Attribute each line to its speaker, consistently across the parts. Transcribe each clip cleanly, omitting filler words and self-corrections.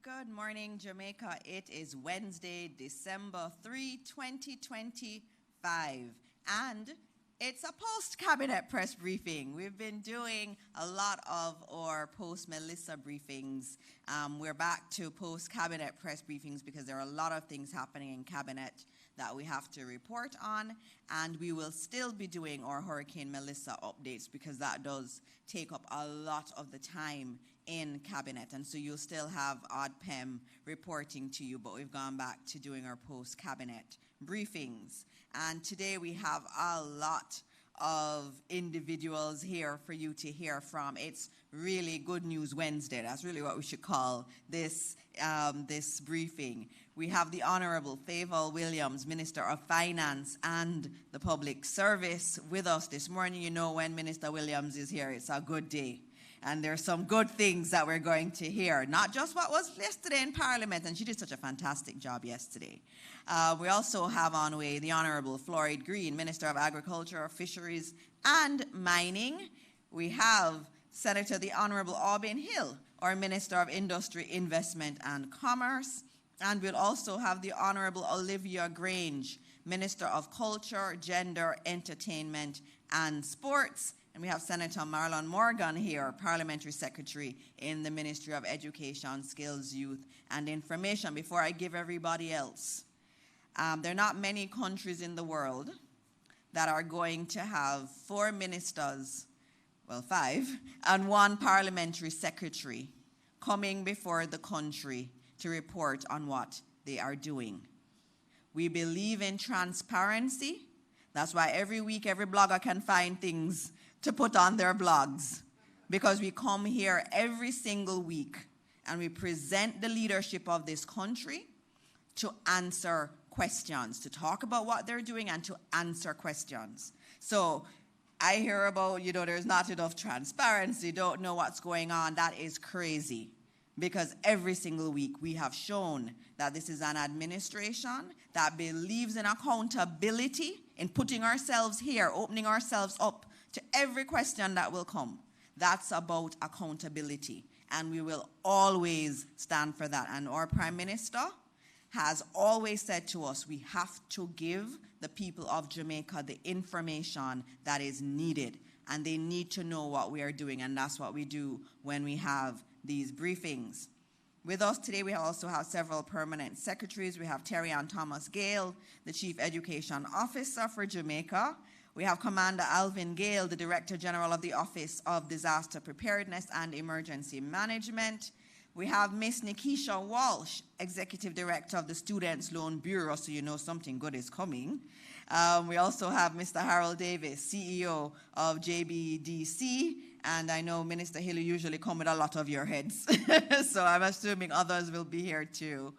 Speaker 1: Good morning, Jamaica. It is Wednesday, December 3, 2025, and it's a post-cabinet press briefing. We've been doing a lot of our post-Melissa briefings. We're back to post-cabinet press briefings because there are a lot of things happening in cabinet that we have to report on, and we will still be doing our Hurricane Melissa updates because that does take up a lot of the time in cabinet, and so you'll still have ODPEM reporting to you, but we've gone back to doing our post-cabinet briefings. And today we have a lot of individuals here for you to hear from. It's really Good News Wednesday. That's really what we should call this, this briefing. We have the Honorable Favour Williams, Minister of Finance and the Public Service, with us this morning. You know, when Minister Williams is here, it's a good day. And there's some good things that we're going to hear, not just what was yesterday in Parliament, and she did such a fantastic job yesterday. We also have on way the Honourable Floyd Green, Minister of Agriculture, Fisheries and Mining. We have Senator the Honourable Aubin Hill, our Minister of Industry, Investment and Commerce. And we'll also have the Honourable Olivia Grange, Minister of Culture, Gender, Entertainment and Sports. And we have Senator Marlon Morgan here, Parliamentary Secretary in the Ministry of Education, Skills, Youth and Information. Before I give everybody else, there are not many countries in the world that are going to have 4 ministers, well 5, and 1 parliamentary secretary coming before the country to report on what they are doing. We believe in transparency. That's why every week every blogger can find things to put on their blogs, because we come here every single week and we present the leadership of this country to answer questions, to talk about what they're doing and to answer questions. So I hear about, there's not enough transparency, don't know what's going on. That is crazy, because every single week we have shown that this is an administration that believes in accountability, in putting ourselves here, opening ourselves up to every question that will come. That's about accountability, and we will always stand for that. And our Prime Minister has always said to us, we have to give the people of Jamaica the information that is needed, and they need to know what we are doing, and that's what we do when we have these briefings. With us today, we also have several permanent secretaries. We have Terry Ann Thomas Gale, the Chief Education Officer for Jamaica. We have Commander Alvin Gale, the Director General of the Office of Disaster Preparedness and Emergency Management. We have Miss Nikisha Walsh, Executive Director of the Students' Loan Bureau, so you know something good is coming. We also have Mr. Harold Davis, CEO of JBDC, and I know Minister Hill usually come with a lot of your heads, so I'm assuming others will be here too.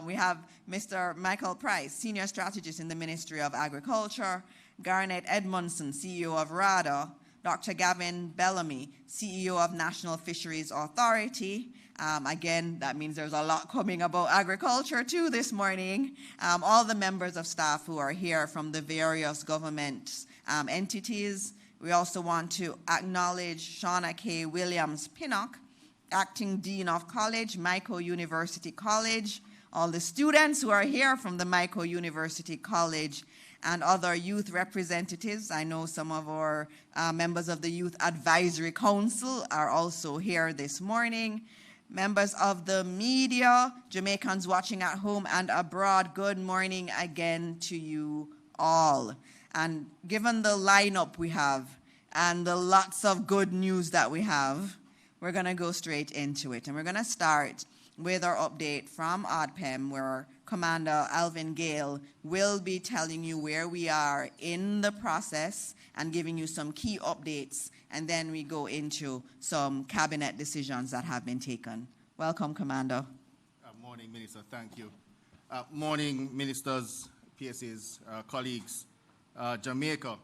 Speaker 1: We have Mr. Michael Price, Senior Strategist in the Ministry of Agriculture, Garnet Edmondson, CEO of RADA, Dr. Gavin Bellamy, CEO of National Fisheries Authority. Again, that means there's a lot coming about agriculture too this morning. All the members of staff who are here from the various government entities. We also want to acknowledge Shauna K. Williams-Pinnock, Acting Dean of College, Mico University College, all the students who are here from the Mico University College, and other youth representatives. I know some of our members of the Youth Advisory Council are also here this morning. Members of the media, Jamaicans watching at home and abroad, good morning again to you all. And given the lineup we have and the lots of good news that we have, we're going to go straight into it. And we're going to start with our update from ODPEM, where Commander Alvin Gale will be telling you where we are in the process and giving you some key updates, and then we go into some cabinet decisions that have been taken. Welcome, Commander.
Speaker 2: Morning, Minister. Thank you. Morning, Ministers, PSAs, colleagues. Jamaica.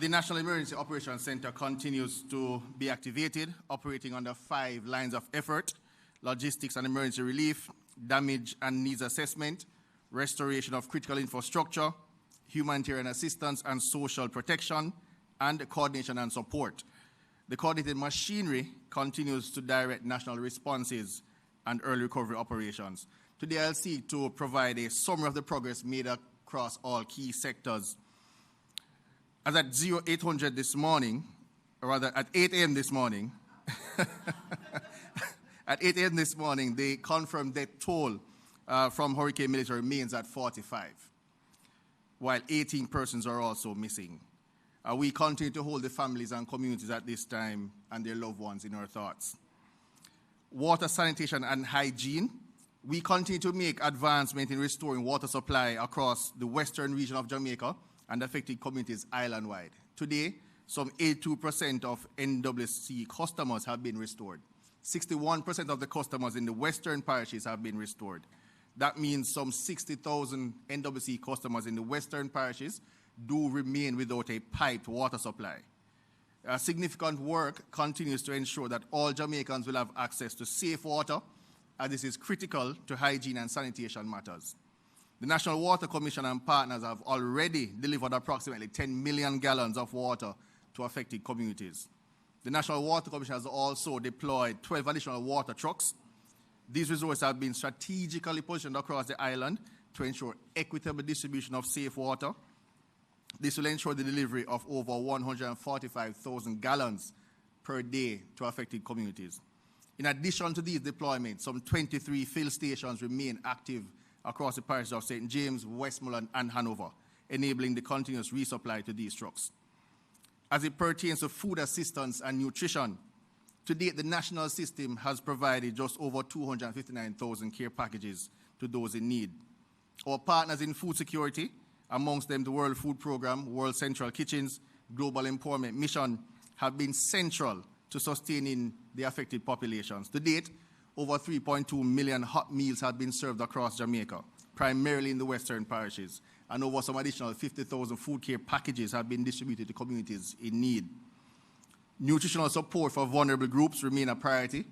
Speaker 2: The National Emergency Operations Center continues to be activated, operating under 5 lines of effort: logistics and emergency relief, damage and needs assessment, restoration of critical infrastructure, humanitarian assistance and social protection, and coordination and support. The coordinated machinery continues to direct national responses and early recovery operations. Today, I'll seek to provide a summary of the progress made across all key sectors. As at 0800 this morning, or rather at 8 a.m. this morning, at 8 a.m. this morning, the confirmed death toll from Hurricane Melissa remains at 45, while 18 persons are also missing. We continue to hold the families and communities at this time and their loved ones in our thoughts. Water, sanitation, and hygiene. We continue to make advancement in restoring water supply across the western region of Jamaica and affected communities island-wide. Today, some 82% of NWC customers have been restored. 61% of the customers in the western parishes have been restored. That means some 60,000 NWC customers in the western parishes do remain without a piped water supply. Significant work continues to ensure that all Jamaicans will have access to safe water, as this is critical to hygiene and sanitation matters. The National Water Commission and partners have already delivered approximately 10 million gallons of water to affected communities. The National Water Commission has also deployed 12 additional water trucks. These resources have been strategically positioned across the island to ensure equitable distribution of safe water. This will ensure the delivery of over 145,000 gallons per day to affected communities. In addition to these deployments, some 23 fill stations remain active across the parishes of St. James, Westmoreland, and Hanover, enabling the continuous resupply to these trucks. As it pertains to food assistance and nutrition, to date, the national system has provided just over 259,000 care packages to those in need. Our partners in food security, amongst them the World Food Programme, World Central Kitchens, Global Empowerment Mission, have been central to sustaining the affected populations. To date, over 3.2 million hot meals have been served across Jamaica, primarily in the western parishes, and over some additional 50,000 food care packages have been distributed to communities in need. Nutritional support for vulnerable groups remain a priority.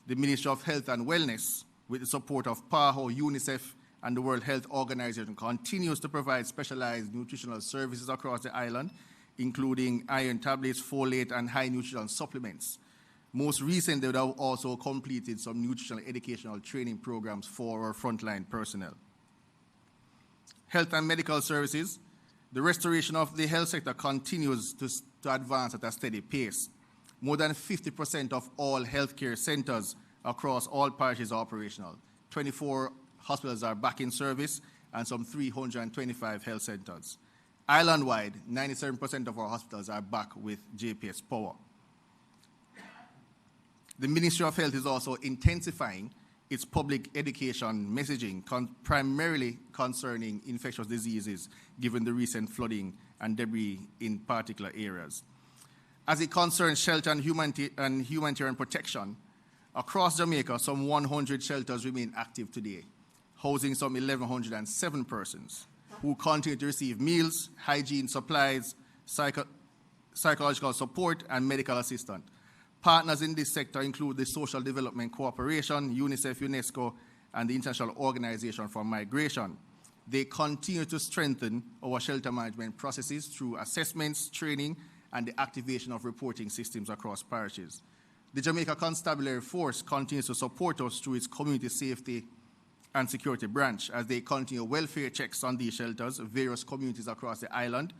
Speaker 2: The Ministry of Health and Wellness, with the support of PAHO, UNICEF, and the World Health Organization, continues to provide specialized nutritional services across the island, including iron tablets, folate, and high nutritional supplements. Most recently, they have also completed some nutritional educational training programs for our frontline personnel. Health and medical services. The restoration of the health sector continues to advance at a steady pace. More than 50% of all healthcare centers across all parishes are operational. 24 hospitals are back in service, and some 325 health centers. Island-wide, 97% of our hospitals are back with JPS power. The Ministry of Health is also intensifying its public education messaging, primarily concerning infectious diseases, given the recent flooding and debris in particular areas. As it concerns shelter and humanitarian protection, across Jamaica, some 100 shelters remain active today, housing some 1,107 persons who continue to receive meals, hygiene supplies, psychological support, and medical assistance. Partners in this sector include the Social Development Cooperation, UNICEF, UNESCO, and the International Organization for Migration. They continue to strengthen our shelter management processes through assessments, training, and the activation of reporting systems across parishes. The Jamaica Constabulary Force continues to support us through its Community Safety and Security Branch as they continue welfare checks on these shelters, various communities across the island.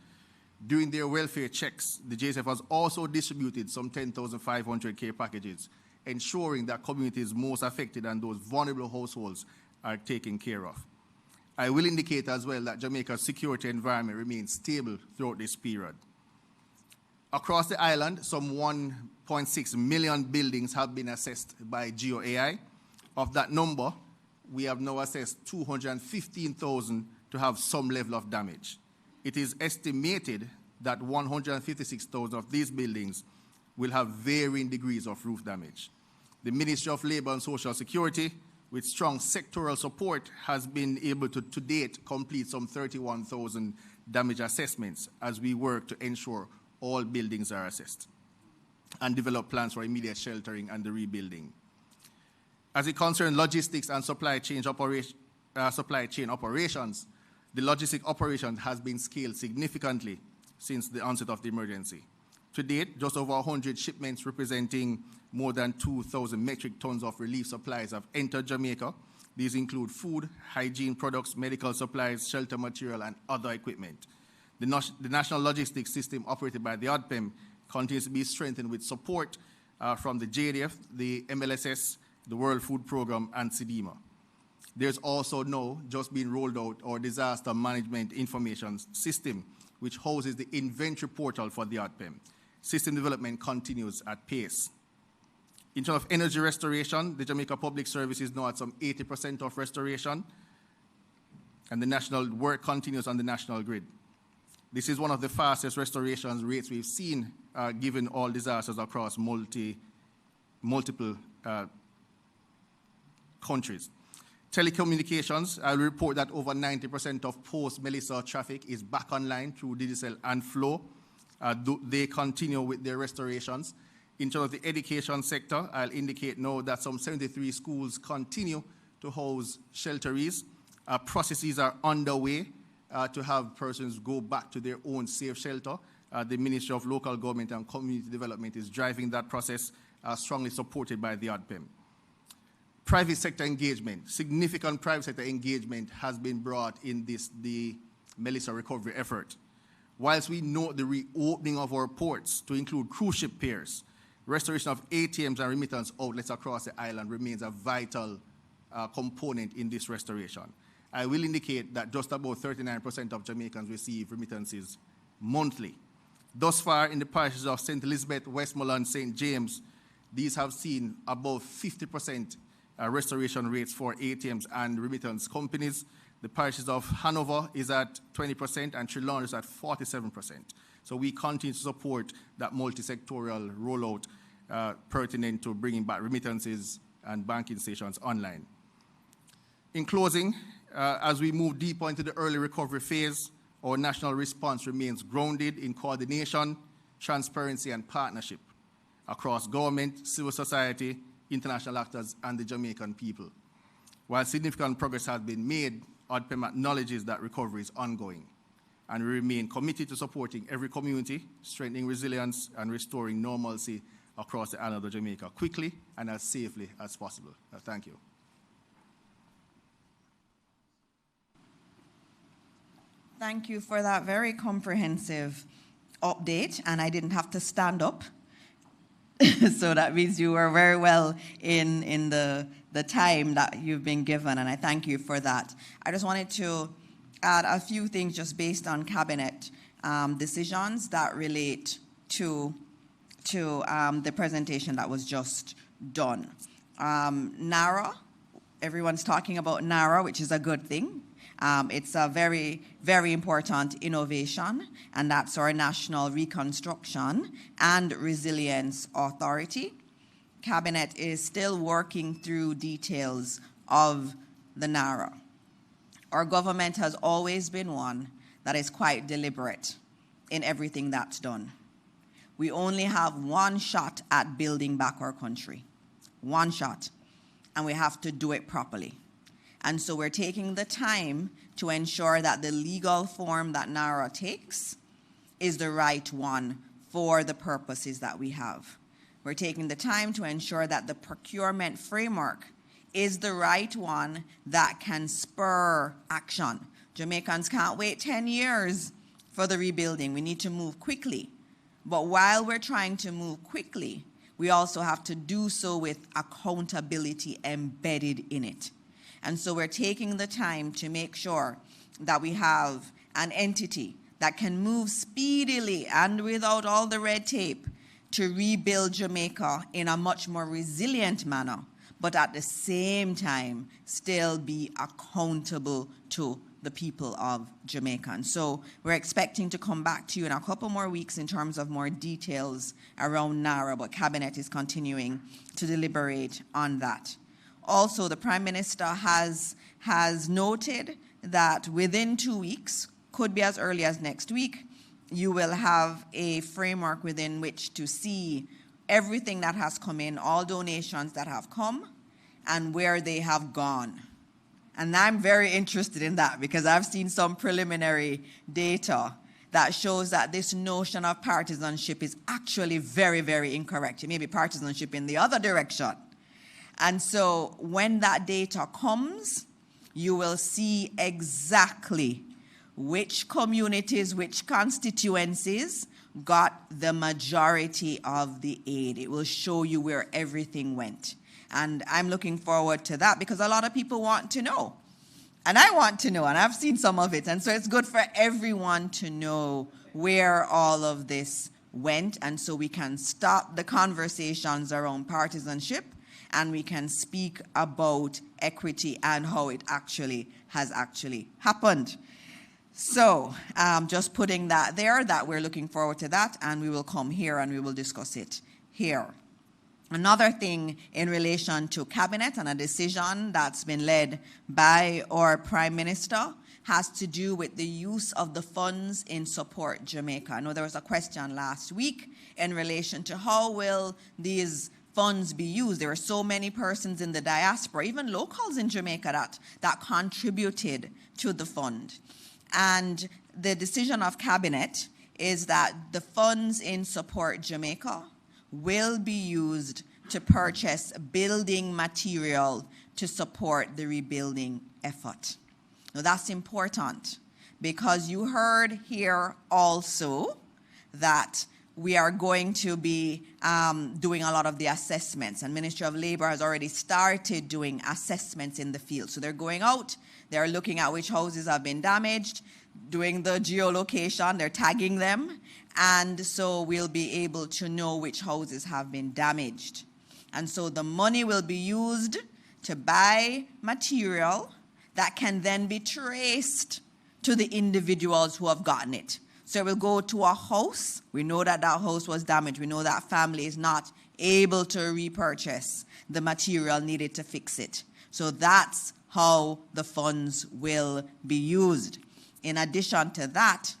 Speaker 2: During their welfare checks, the JSF has also distributed some 10,500 care packages, ensuring that communities most affected and those vulnerable households are taken care of. I will indicate as well that Jamaica's security environment remains stable throughout this period. Across the island, some 1.6 million buildings have been assessed by GeoAI. Of that number, we have now assessed 215,000 to have some level of damage. It is estimated that 156,000 of these buildings will have varying degrees of roof damage. The Ministry of Labour and Social Security, with strong sectoral support, has been able to date, complete some 31,000 damage assessments as we work to ensure all buildings are assessed and develop plans for immediate sheltering and the rebuilding. As it concerns logistics and supply chain operations, the logistic operation has been scaled significantly since the onset of the emergency. To date, just over 100 shipments representing more than 2,000 metric tons of relief supplies have entered Jamaica. These include food, hygiene products, medical supplies, shelter material, and other equipment. The national logistics system operated by the ODPEM continues to be strengthened with support from the JDF, the MLSS, the World Food Programme, and SEDEMA. There's also now just been rolled out our disaster management information system, which houses the inventory portal for the ODPEM. System development continues at pace. In terms of energy restoration, the Jamaica Public Service is now at some 80% of restoration, and the national work continues on the national grid. This is one of the fastest restoration rates we've seen, given all disasters across multiple countries. Telecommunications, I'll report that over 90% of post-Melissa traffic is back online through Digicel and Flow. They continue with their restorations. In terms of the education sector, I'll indicate now that some 73 schools continue to house shelteries. Processes are underway to have persons go back to their own safe shelter. The Ministry of Local Government and Community Development is driving that process, strongly supported by the ODPEM. Private sector engagement, significant private sector engagement has been brought in the Melissa recovery effort. Whilst we note the reopening of our ports to include cruise ship piers, restoration of ATMs and remittance outlets across the island remains a vital component in this restoration. I will indicate that just about 39% of Jamaicans receive remittances monthly. Thus far, in the parishes of St. Elizabeth, Westmoreland, St. James, these have seen above 50% restoration rates for ATMs and remittance companies. The parishes of Hanover is at 20% and Trelawny is at 47%. So we continue to support that multi-sectorial rollout pertinent to bringing back remittances and banking stations online. In closing, as we move deeper into the early recovery phase, our national response remains grounded in coordination, transparency, and partnership across government, civil society, international actors, and the Jamaican people. While significant progress has been made, ODPEM acknowledges that recovery is ongoing, and we remain committed to supporting every community, strengthening resilience, and restoring normalcy across the island of Jamaica quickly and as safely as possible. Thank you.
Speaker 1: Thank you for that very comprehensive update, and I didn't have to stand up. So that means you were very well in the time that you've been given, and I thank you for that. I just wanted to add a few things just based on cabinet decisions that relate to the presentation that was just done. NARA, everyone's talking about NARA, which is a good thing. It's a very, very important innovation, and that's our National Reconstruction and Resilience Authority. Cabinet is still working through details of the NARA. Our government has always been one that is quite deliberate in everything that's done. We only have one shot at building back our country. One shot. And we have to do it properly. And so we're taking the time to ensure that the legal form that NARA takes is the right one for the purposes that we have. We're taking the time to ensure that the procurement framework is the right one that can spur action. Jamaicans can't wait 10 years for the rebuilding. We need to move quickly. But while we're trying to move quickly, we also have to do so with accountability embedded in it. And so we're taking the time to make sure that we have an entity that can move speedily and without all the red tape to rebuild Jamaica in a much more resilient manner, but at the same time still be accountable to the people of Jamaica. And so we're expecting to come back to you in a couple more weeks in terms of more details around NARA, but Cabinet is continuing to deliberate on that. Also, the Prime Minister has noted that within 2 weeks, could be as early as next week, you will have a framework within which to see everything that has come in, all donations that have come, and where they have gone. And I'm very interested in that because I've seen some preliminary data that shows that this notion of partisanship is actually very, very incorrect. It may be partisanship in the other direction. And so when that data comes, you will see exactly which communities, which constituencies got the majority of the aid. It will show you where everything went. And I'm looking forward to that because a lot of people want to know. And I want to know, and I've seen some of it. And so it's good for everyone to know where all of this went. And so we can stop the conversations around partisanship and we can speak about equity and how it actually has happened. So just putting that there, that we're looking forward to that, and we will come here and we will discuss it here. Another thing in relation to cabinet and a decision that's been led by our Prime Minister has to do with the use of the funds in Support Jamaica. I know there was a question last week in relation to how will these funds be used. There are so many persons in the diaspora, even locals in Jamaica, that contributed to the fund. And the decision of cabinet is that the funds in Support Jamaica will be used to purchase building material to support the rebuilding effort. Now that's important because you heard here also that we are going to be doing a lot of the assessments, and Ministry of Labor has already started doing assessments in the field. So they're going out, they're looking at which houses have been damaged, doing the geolocation, they're tagging them, and so we'll be able to know which houses have been damaged. And so the money will be used to buy material that can then be traced to the individuals who have gotten it. So it will go to a house. We know that that house was damaged. We know that family is not able to repurchase the material needed to fix it. So that's how the funds will be used. In addition to that,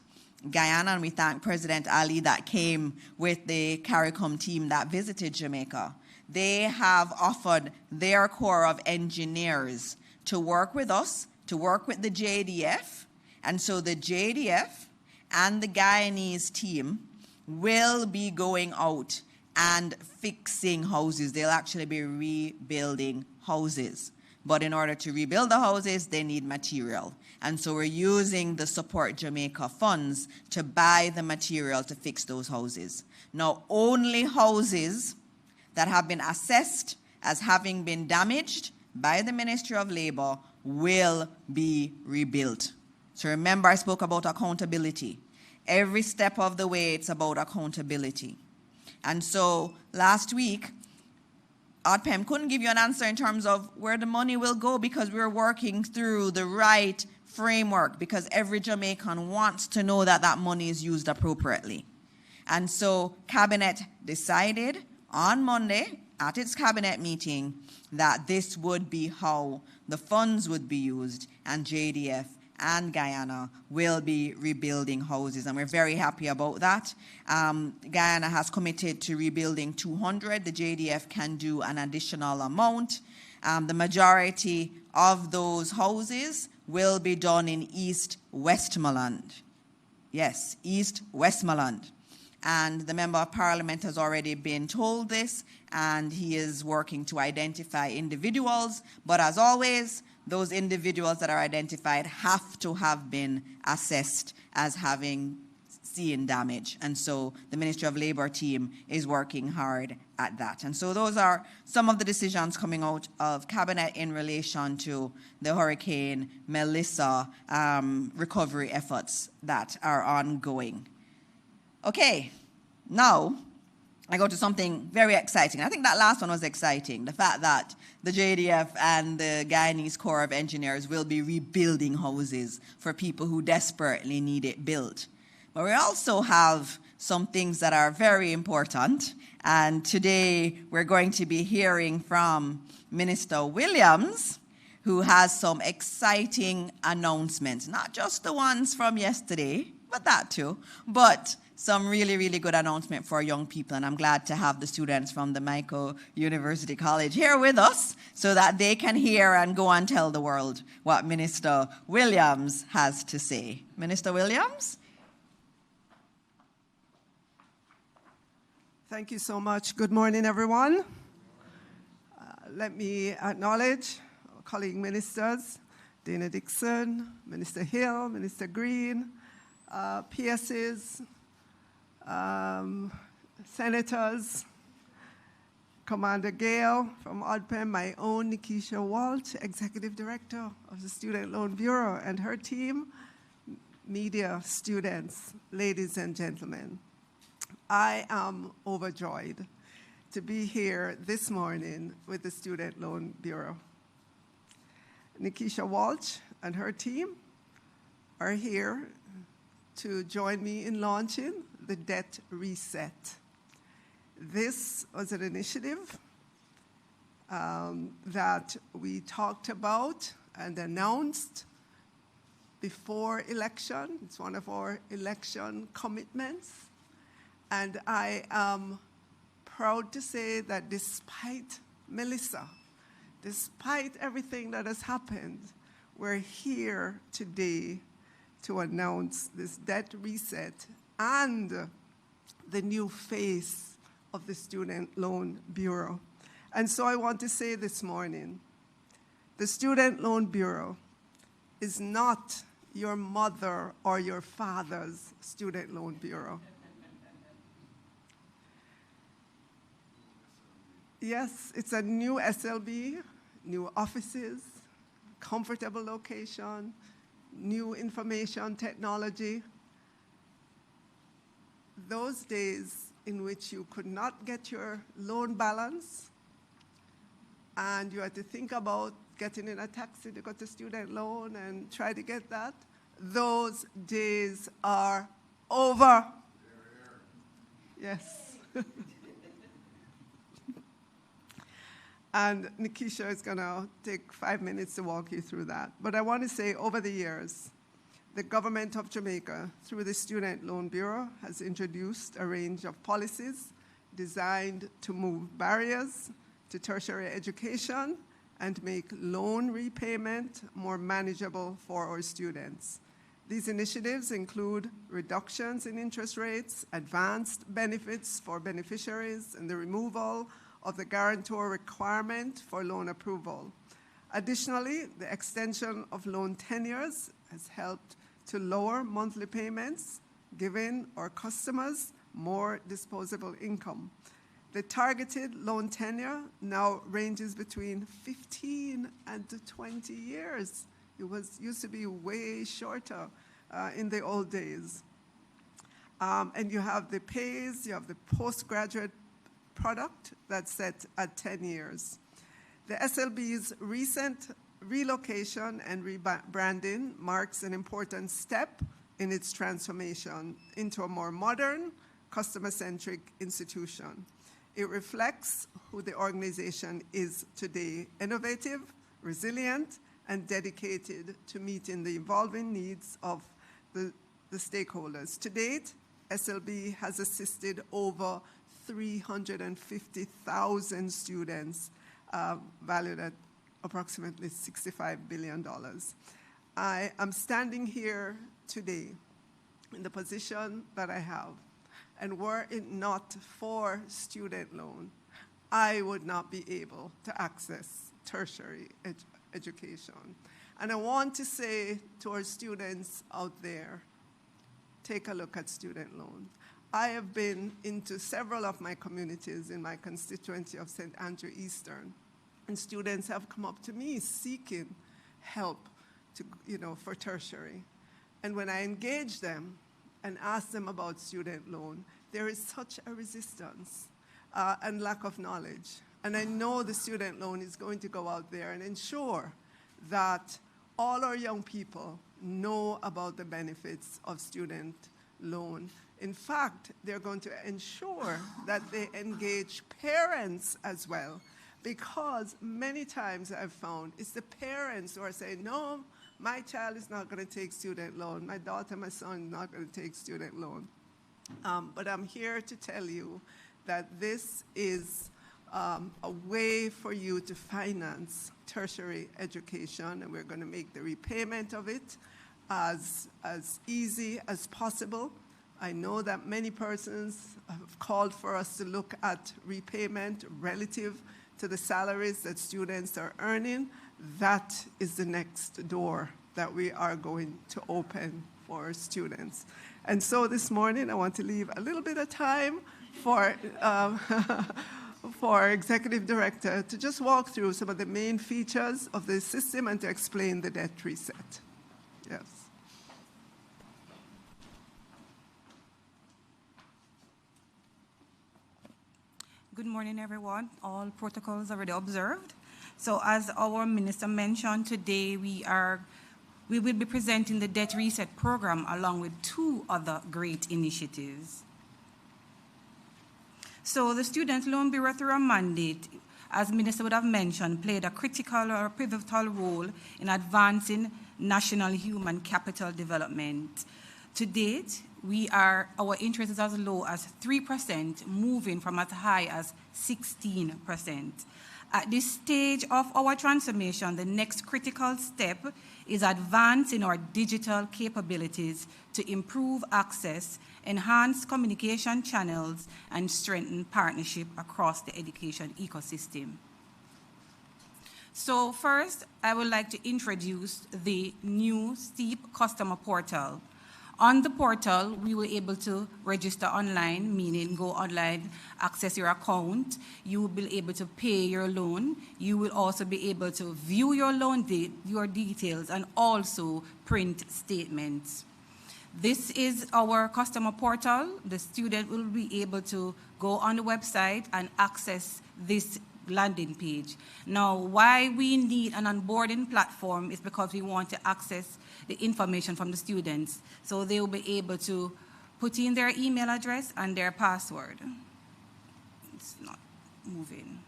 Speaker 1: Guyana, and we thank President Ali that came with the CARICOM team that visited Jamaica. They have offered their corps of engineers to work with us, to work with the JDF. And so the JDF and the Guyanese team will be going out and fixing houses. They'll actually be rebuilding houses. But in order to rebuild the houses, they need material. And so we're using the Support Jamaica funds to buy the material to fix those houses. Now, only houses that have been assessed as having been damaged by the Ministry of Labor will be rebuilt. So remember, I spoke about accountability. Every step of the way, it's about accountability. And so last week, ODPEM couldn't give you an answer in terms of where the money will go because we're working through the right framework, because every Jamaican wants to know that that money is used appropriately. And so Cabinet decided on Monday at its Cabinet meeting that this would be how the funds would be used, and JDF and Guyana will be rebuilding houses, and we're very happy about that. Guyana has committed to rebuilding 200. The JDF can do an additional amount. The majority of those houses will be done in East Westmoreland. Yes, East Westmoreland. And the Member of Parliament has already been told this, and he is working to identify individuals. But as always, those individuals that are identified have to have been assessed as having seen damage. And so the Ministry of Labor team is working hard at that. And so those are some of the decisions coming out of Cabinet in relation to the Hurricane Melissa recovery efforts that are ongoing. Okay, now I go to something very exciting. I think that last one was exciting, the fact that the JDF and the Guyanese Corps of Engineers will be rebuilding houses for people who desperately need it built. But we also have some things that are very important, and today we're going to be hearing from Minister Williams, who has some exciting announcements, not just the ones from yesterday, but that too, but some really, really good announcement for young people. And I'm glad to have the students from the Jamaica University College here with us so that they can hear and go and tell the world what Minister Williams has to say. Minister Williams?
Speaker 3: Thank you so much. Good morning, everyone. Let me acknowledge our colleague ministers, Dana Dixon, Minister Hill, Minister Green, PSs, senators, Commander Gale from ODPEM, my own Nikisha Walsh, Executive Director of the Student Loan Bureau, and her team, media, students, ladies and gentlemen. I am overjoyed to be here this morning with the Student Loan Bureau. Nikisha Walsh and her team are here to join me in launching the Debt Reset. This was an initiative that we talked about and announced before election. It's one of our election commitments. And I am proud to say that despite Melissa, despite everything that has happened, we're here today to announce this debt reset and the new face of the Student Loan Bureau. And so I want to say this morning, the Student Loan Bureau is not your mother or your father's Student Loan Bureau. Yes, it's a new SLB, new offices, comfortable location, new information technology. Those days in which you could not get your loan balance and you had to think about getting in a taxi to go to student loan and try to get that, those days are over. Yes. And Nikisha is going to take 5 minutes to walk you through that. But I want to say, over the years, the government of Jamaica, through the Student Loan Bureau, has introduced a range of policies designed to move barriers to tertiary education and make loan repayment more manageable for our students. These initiatives include reductions in interest rates, advanced benefits for beneficiaries, and the removal of the guarantor requirement for loan approval. Additionally, the extension of loan tenures has helped to lower monthly payments, giving our customers more disposable income. The targeted loan tenure now ranges between 15 and 20 years. It used to be way shorter in the old days. And you have the PAYS, you have the postgraduate product that's set at 10 years. The SLB's recent relocation and rebranding marks an important step in its transformation into a more modern, customer-centric institution. It reflects who the organization is today: innovative, resilient, and dedicated to meeting the evolving needs of the stakeholders. To date, SLB has assisted over 350,000 students, valued at approximately $65 billion. I am standing here today in the position that I have, and were it not for student loan, I would not be able to access tertiary education. And I want to say to our students out there, take a look at student loan. I have been into several of my communities in my constituency of St. Andrew Eastern, and students have come up to me seeking help for tertiary. And when I engage them and ask them about student loan, there is such a resistance and lack of knowledge. And I know the student loan is going to go out there and ensure that all our young people know about the benefits of student loan. In fact, they're going to ensure that they engage parents as well, because many times I've found it's the parents who are saying, no, my child is not going to take student loan. My daughter, my son is not going to take student loan. But I'm here to tell you that this is a way for you to finance tertiary education, and we're going to make the repayment of it as easy as possible. I know that many persons have called for us to look at repayment relative to the salaries that students are earning. That is the next door that we are going to open for students. And so this morning, I want to leave a little bit of time for, for our Executive Director to just walk through some of the main features of the system and to explain the debt reset. Yes.
Speaker 4: Good morning, everyone. All protocols already observed. So as our minister mentioned, today we will be presenting the debt reset program along with 2 other great initiatives. So the Student Loan Bureau, through a mandate, as minister would have mentioned, played a critical or pivotal role in advancing national human capital development. To date, our interest is as low as 3%, moving from as high as 16%. At this stage of our transformation, the next critical step is advancing our digital capabilities to improve access, enhance communication channels, and strengthen partnership across the education ecosystem. So first, I would like to introduce the new STEEP customer portal. On the portal, we were able to register online, meaning go online, access your account. You will be able to pay your loan. You will also be able to view your loan your details and also print statements. This is our customer portal. The student will be able to go on the website and access this landing page. Now, why we need an onboarding platform is because we want to access the information from the students. So they will be able to put in their email address and their password. It's not moving.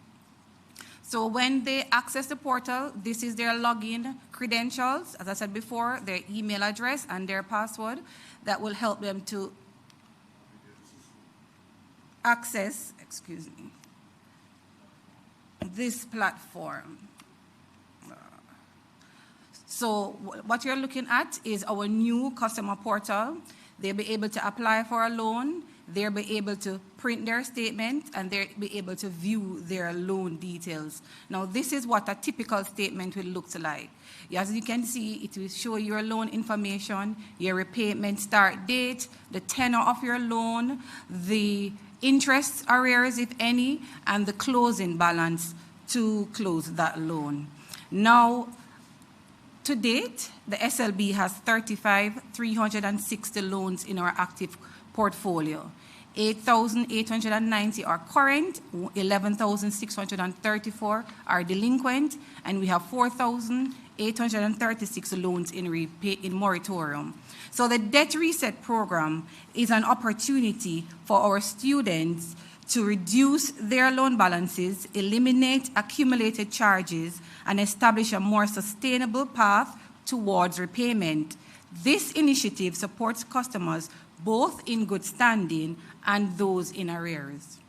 Speaker 4: So when they access the portal, this is their login credentials. As I said before, their email address and their password that will help them to access, this platform. So what you're looking at is our new customer portal. They'll be able to apply for a loan. They'll be able to print their statement, and they'll be able to view their loan details. Now, this is what a typical statement will look like. As you can see, it will show your loan information, your repayment start date, the tenor of your loan, the interest arrears, if any, and the closing balance to close that loan. Now, to date, the SLB has 360 loans in our active portfolio. 8,890 are current, 11,634 are delinquent, and we have 4,836 loans in moratorium. So the debt reset program is an opportunity for our students to reduce their loan balances, eliminate accumulated charges, and establish a more sustainable path towards repayment. This initiative supports customers both in good standing and those in arrears.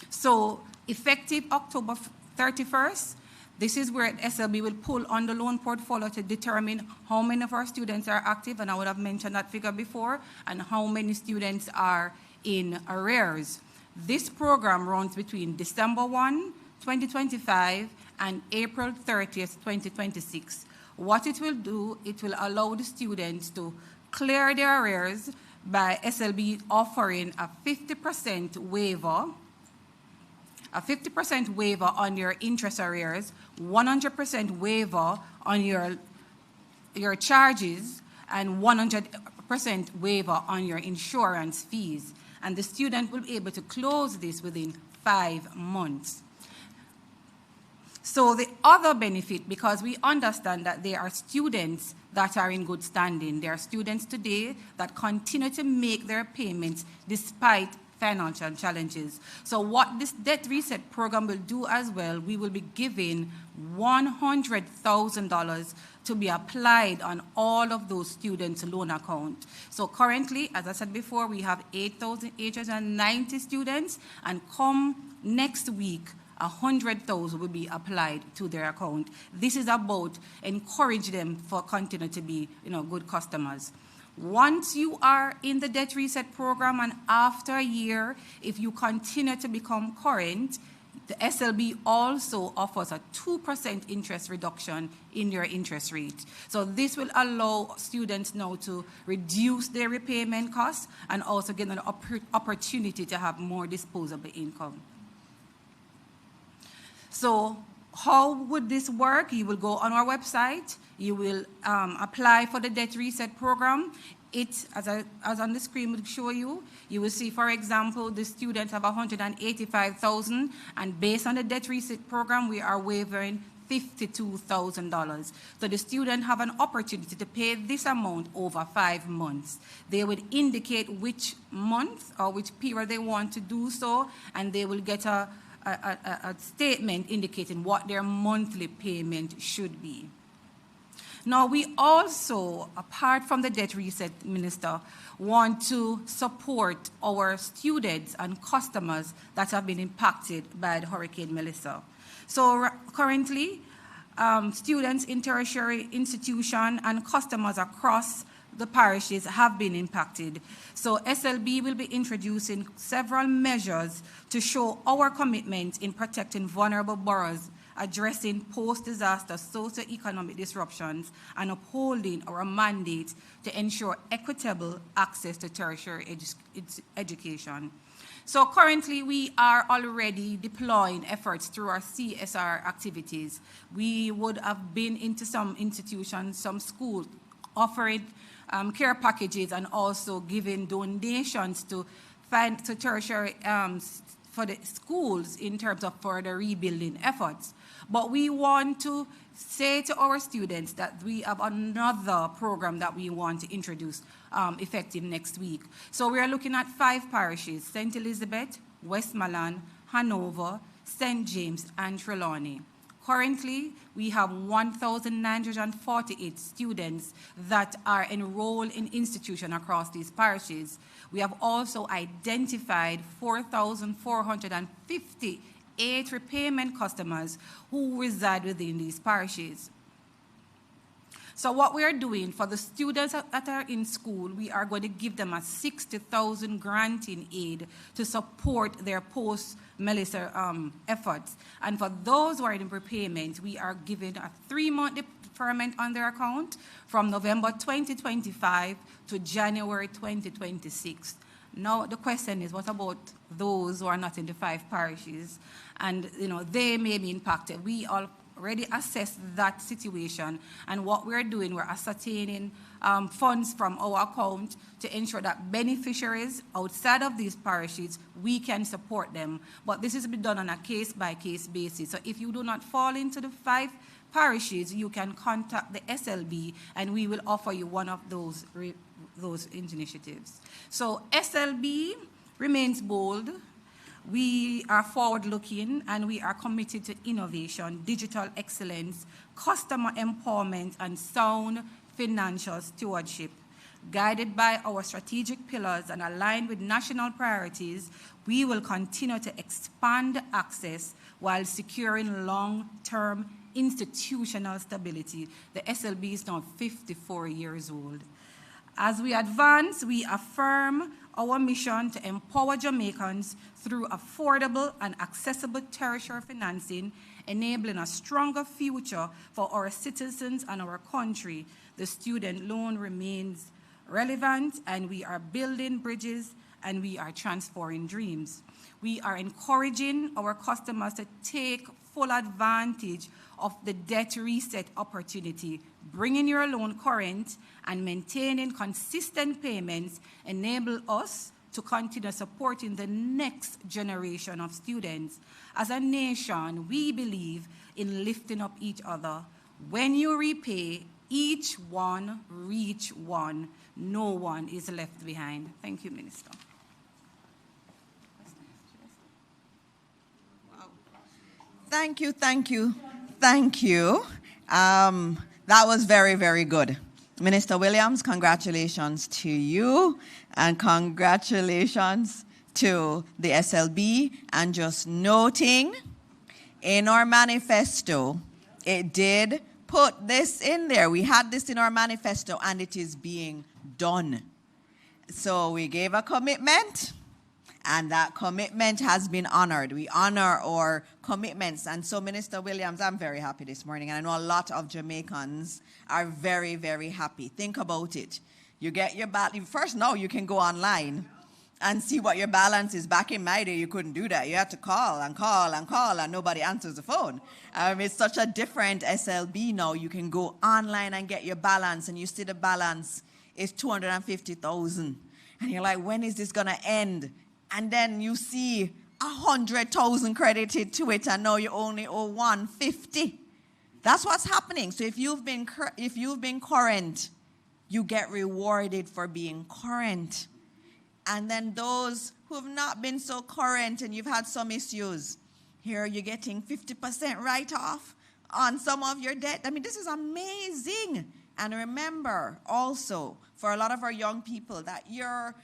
Speaker 4: So effective October 31st, this is where SLB will pull on the loan portfolio to determine how many of our students are active, and I would have mentioned that figure before, and how many students are in arrears. This program runs between December 1, 2025 and April 30th, 2026. What it will do, it will allow the students to clear their arrears by SLB offering a 50% waiver on your interest arrears, 100% waiver on your charges, and 100% waiver on your insurance fees. And the student will be able to close this within 5 months. So the other benefit, because we understand that there are students that are in good standing. There are students today that continue to make their payments despite financial challenges. So what this debt reset program will do as well, we will be giving $100,000 to be applied on all of those students' loan account. So currently, as I said before, we have 8,890 students, and come next week, 100,000 will be applied to their account. This is about encourage them for continue to be, good customers. Once you are in the debt reset program and after a year, if you continue to become current, the SLB also offers a 2% interest reduction in your interest rate. So this will allow students now to reduce their repayment costs and also get an opportunity to have more disposable income. So how would this work? You will go on our website, you will apply for the debt reset program. It, as on the screen will show you, you will see, for example, the students have $185,000, and based on the debt reset program, we are waiving $52,000. So the student have an opportunity to pay this amount over 5 months. They would indicate which month or which period they want to do so, and they will get a statement indicating what their monthly payment should be. Now, we also, apart from the debt reset, Minister, want to support our students and customers that have been impacted by the Hurricane Melissa. So currently, students in tertiary institutions and customers across the parishes have been impacted. So SLB will be introducing several measures to show our commitment in protecting vulnerable borrowers, addressing post-disaster socio-economic disruptions, and upholding our mandate to ensure equitable access to tertiary education. So currently, we are already deploying efforts through our CSR activities. We would have been into some institutions, some schools, offering care packages and also giving donations to tertiary for the schools in terms of further rebuilding efforts. But we want to say to our students that we have another program that we want to introduce effective next week. So we are looking at 5 parishes: St. Elizabeth, Westmoreland, Hanover, St. James, and Trelawney. Currently, we have 1,948 students that are enrolled in institutions across these parishes. We have also identified 4,458 repayment customers who reside within these parishes. So what we are doing for the students that are in school, we are going to give them a $60,000 grant in aid to support their post-Melissa efforts. And for those who are in repayment, we are giving a 3-month deferment on their account from November 2025 to January 2026. Now the question is, what about those who are not in the 5 parishes? And they may be impacted. We already assessed that situation, and what we're doing, we're ascertaining funds from our account to ensure that beneficiaries outside of these parishes, we can support them. But this is to be done on a case-by-case basis. So if you do not fall into the 5 parishes, you can contact the SLB, and we will offer you one of those initiatives. So SLB remains bold. We are forward-looking, and we are committed to innovation, digital excellence, customer empowerment, and sound financial stewardship. Guided by our strategic pillars and aligned with national priorities, we will continue to expand access while securing long-term institutional stability. The SLB is now 54 years old. As we advance, we affirm our mission to empower Jamaicans through affordable and accessible tertiary financing, enabling a stronger future for our citizens and our country. The student loan remains relevant, and we are building bridges, and we are transforming dreams. We are encouraging our customers to take full advantage of the debt reset opportunity. Bringing your loan current and maintaining consistent payments enable us to continue supporting the next generation of students. As a nation, we believe in lifting up each other. When you repay, each one reach one. No one is left behind. Thank you, Minister.
Speaker 1: Thank you, thank you, thank you. That was very, very good. Minister Williams, congratulations to you, and congratulations to the SLB. And just noting, in our manifesto, it did put this in there. We had this in our manifesto, and it is being done. So we gave a commitment, and that commitment has been honored. We honor our commitments. And so, Minister Williams, I'm very happy this morning. And I know a lot of Jamaicans are very, very happy. Think about it. You get your balance. First, now you can go online and see what your balance is. Back in my day, you couldn't do that. You had to call and call and call, and nobody answers the phone. It's such a different SLB now. You can go online and get your balance, and you see the balance is 250,000. And you're like, when is this going to end? And then you see 100,000 credited to it, and now you only owe 150. That's what's happening. So if you've been current, you get rewarded for being current. And then those who have not been so current and you've had some issues, here you're getting 50% write-off on some of your debt. I mean, this is amazing. And remember also, for a lot of our young people, that your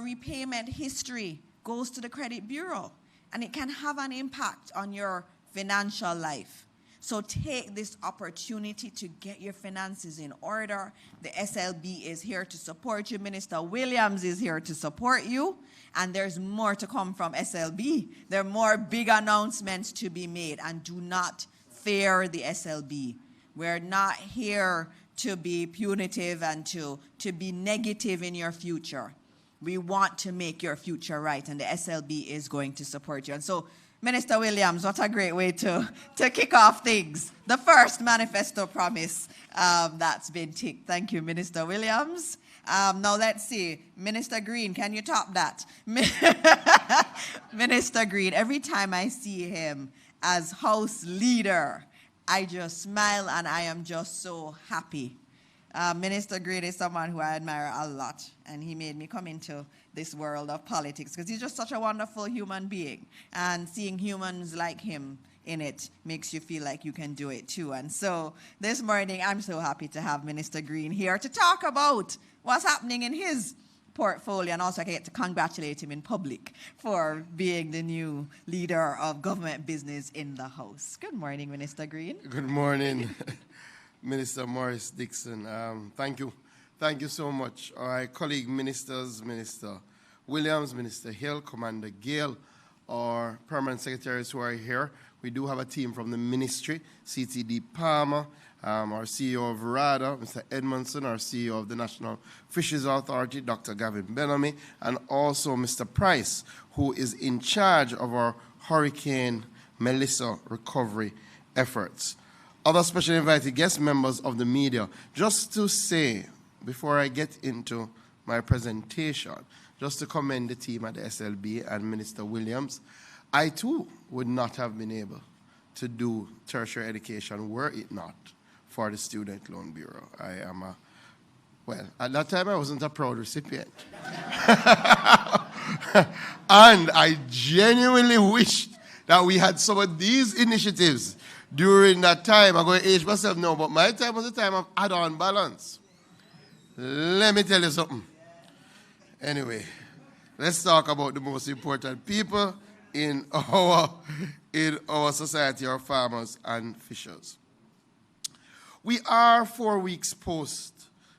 Speaker 1: repayment history goes to the credit bureau, and it can have an impact on your financial life. So take this opportunity to get your finances in order. The SLB is here to support you. Minister Williams is here to support you. And there's more to come from SLB. There are more big announcements to be made. And do not fear the SLB. We're not here to be punitive and to be negative in your future. We want to make your future right, and the SLB is going to support you. And so, Minister Williams, what a great way to kick off things. The first manifesto promise that's been ticked. Thank you, Minister Williams. Now let's see. Minister Green, can you top that? Minister Green, every time I see him as House leader, I just smile and I am just so happy. Minister Green is someone who I admire a lot, and he made me come into this world of politics because he's just such a wonderful human being, and seeing humans like him in it makes you feel like you can do it too. And so this morning, I'm so happy to have Minister Green here to talk about what's happening in his portfolio, and also I get to congratulate him in public for being the new leader of government business in the House. Good morning, Minister Green.
Speaker 5: Good morning, Minister Morris Dixon. Thank you. Thank you so much. Our colleague ministers, Minister Williams, Minister Hill, Commander Gale, our permanent secretaries who are here. We do have a team from the ministry, CTD Palmer, our CEO of RADA, Mr. Edmondson, our CEO of the National Fisheries Authority, Dr. Gavin Bellamy, and also Mr. Price, who is in charge of our Hurricane Melissa recovery efforts. Other special invited guest members of the media, just to say, before I get into my presentation, just to commend the team at the SLB and Minister Williams, I too would not have been able to do tertiary education were it not for the Student Loan Bureau. I am well, at that time I wasn't a proud recipient. And I genuinely wished that we had some of these initiatives during that time. I'm going to age myself now, but my time was the time of add-on balance. Let me tell you something. Anyway, let's talk about the most important people in our society, our farmers and fishers. We are 4 weeks post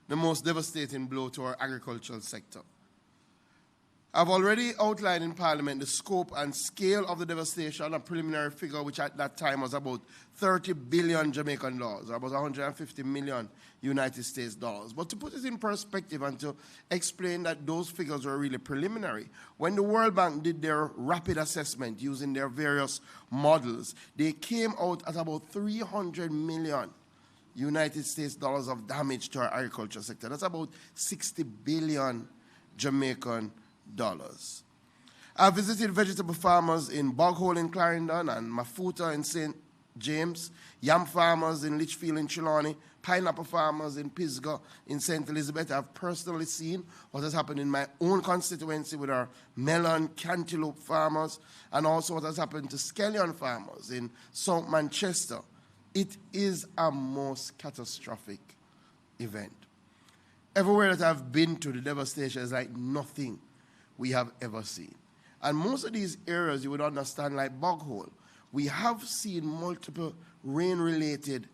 Speaker 5: the most devastating blow to our agricultural sector. I've already outlined in Parliament the scope and scale of the devastation, a preliminary figure which at that time was about 30 billion Jamaican dollars, or about 150 million United States dollars. But to put it in perspective and to explain that those figures were really preliminary, when the World Bank did their rapid assessment using their various models, they came out at about 300 million United States dollars of damage to our agriculture sector. That's about 60 billion Jamaican dollars. I visited vegetable farmers in Boghole in Clarendon and Mafuta in St. James, yam farmers in Litchfield in Trelawney, pineapple farmers in Pisgah in St. Elizabeth. I've personally seen what has happened in my own constituency with our melon, cantaloupe farmers, and also what has happened to scallion farmers in South Manchester. It is a most catastrophic event. Everywhere that I've been to, the devastation is like nothing we have ever seen. And most of these areas you would understand, like Boghole, we have seen multiple rain-related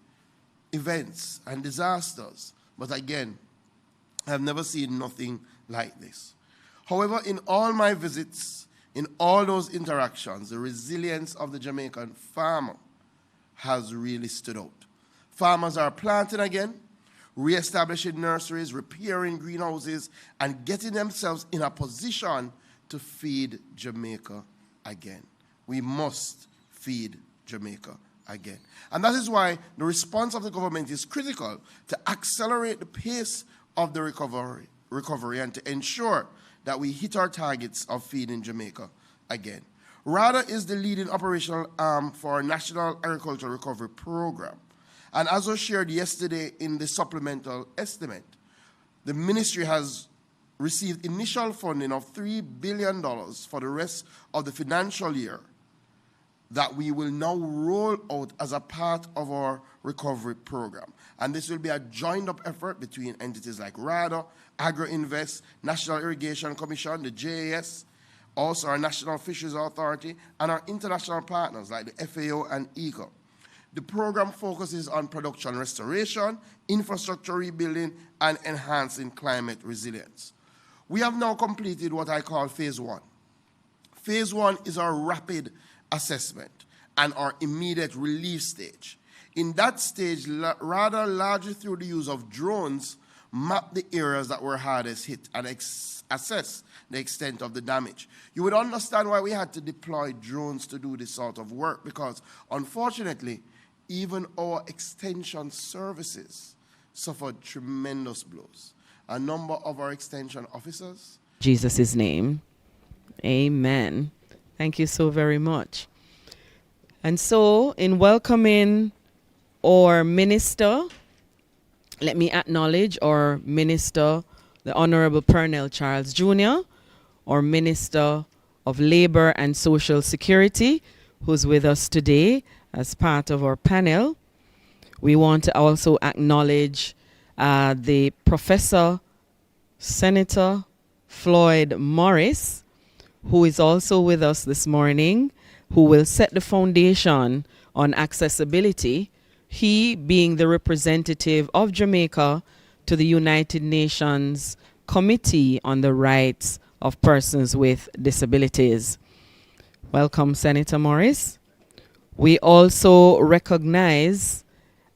Speaker 5: events and disasters. But again, I've never seen nothing like this. However, in all my visits, in all those interactions, the resilience of the Jamaican farmer has really stood out. Farmers are planting again, re-establishing nurseries, repairing greenhouses, and getting themselves in a position to feed Jamaica again. We must feed Jamaica again. And that is why the response of the government is critical to accelerate the pace of the recovery and to ensure that we hit our targets of feeding Jamaica again. RADA is the leading operational arm for our National Agricultural Recovery Program. And as was shared yesterday in the supplemental estimate, the ministry has received initial funding of $3 billion for the rest of the financial year that we will now roll out as a part of our recovery program. And this will be a joined-up effort between entities like RADA, Agri-Invest, National Irrigation Commission, the JAS, also our National Fisheries Authority, and our international partners like the FAO and ECO. The program focuses on production restoration, infrastructure rebuilding, and enhancing climate resilience. We have now completed what I call phase one. Phase one is our rapid assessment and our immediate relief stage. In that stage, rather largely through the use of drones, map the areas that were hardest hit and assess the extent of the damage. You would understand why we had to deploy drones to do this sort of work, because unfortunately, even our extension services suffered tremendous blows. A number of our extension officers.
Speaker 6: Jesus' name. Amen. Thank you so very much. And so, in welcoming our minister, let me acknowledge our minister, the Honorable Pernell Charles Jr., our Minister of Labor and Social Security, who's with us today as part of our panel. We want to also acknowledge the Professor Senator Floyd Morris, who is also with us this morning, who will set the foundation on accessibility, he being the representative of Jamaica to the United Nations Committee on the Rights of Persons with Disabilities. Welcome, Senator Morris. We also recognize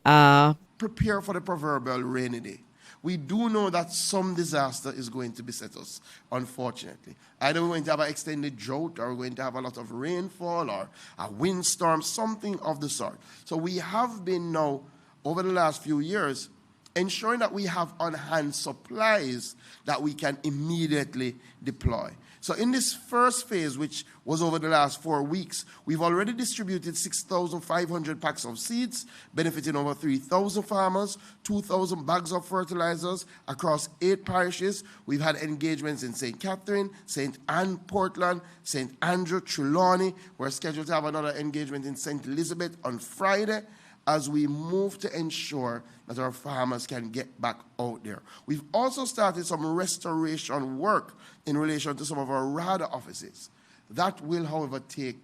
Speaker 5: prepare for the proverbial rainy day. We do know that some disaster is going to beset us, unfortunately. Either we're going to have an extended drought, or we're going to have a lot of rainfall, or a windstorm, something of the sort. So we have been now, over the last few years, ensuring that we have on-hand supplies that we can immediately deploy. So in this first phase, which was over the last 4 weeks, we've already distributed 6,500 packs of seeds, benefiting over 3,000 farmers, 2,000 bags of fertilizers across 8 parishes. We've had engagements in St. Catherine, St. Anne, Portland, St. Andrew, Trelawney. We're scheduled to have another engagement in St. Elizabeth on Friday, as we move to ensure that our farmers can get back out there. We've also started some restoration work in relation to some of our RADA offices. That will, however, take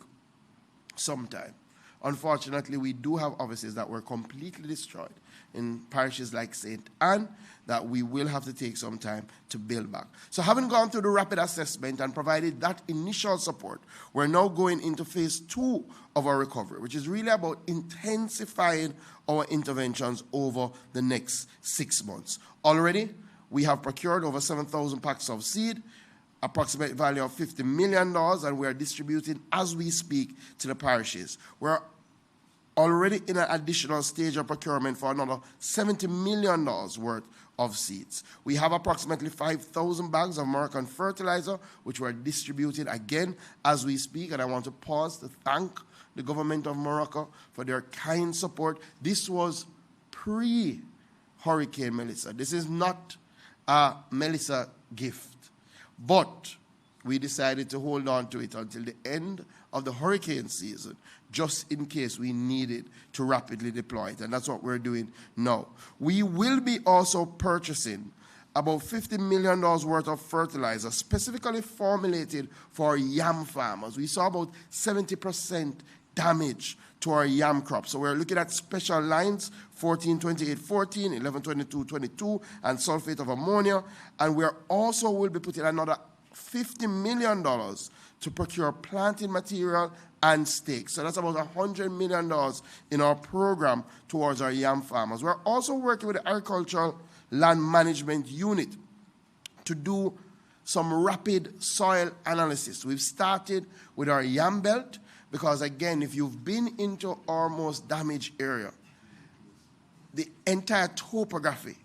Speaker 5: some time. Unfortunately, we do have offices that were completely destroyed in parishes like St. Anne that we will have to take some time to build back. So having gone through the rapid assessment and provided that initial support, we're now going into phase 2 of our recovery, which is really about intensifying our interventions over the next 6 months. Already, we have procured over 7,000 packs of seed, approximate value of $50 million, and we are distributing as we speak to the parishes. We're already in an additional stage of procurement for another $70 million worth of seeds. We have approximately 5,000 bags of American fertilizer, which we're distributing again as we speak, and I want to pause to thank the government of Morocco for their kind support. This was pre-Hurricane Melissa. This is not a Melissa gift. But we decided to hold on to it until the end of the hurricane season, just in case we needed to rapidly deploy it. And that's what we're doing now. We will be also purchasing about $50 million worth of fertilizer, specifically formulated for yam farmers. We saw about 70% damage to our yam crop. So we're looking at special lines, 14-28-14, 11-22-22, and sulfate of ammonia. And we also will be putting another $50 million to procure planting material and stakes. So that's about $100 million in our program towards our yam farmers. We're also working with the Agricultural Land Management Unit to do some rapid soil analysis. We've started with our yam belt because, again, if you've been into our most damaged area, the entire topography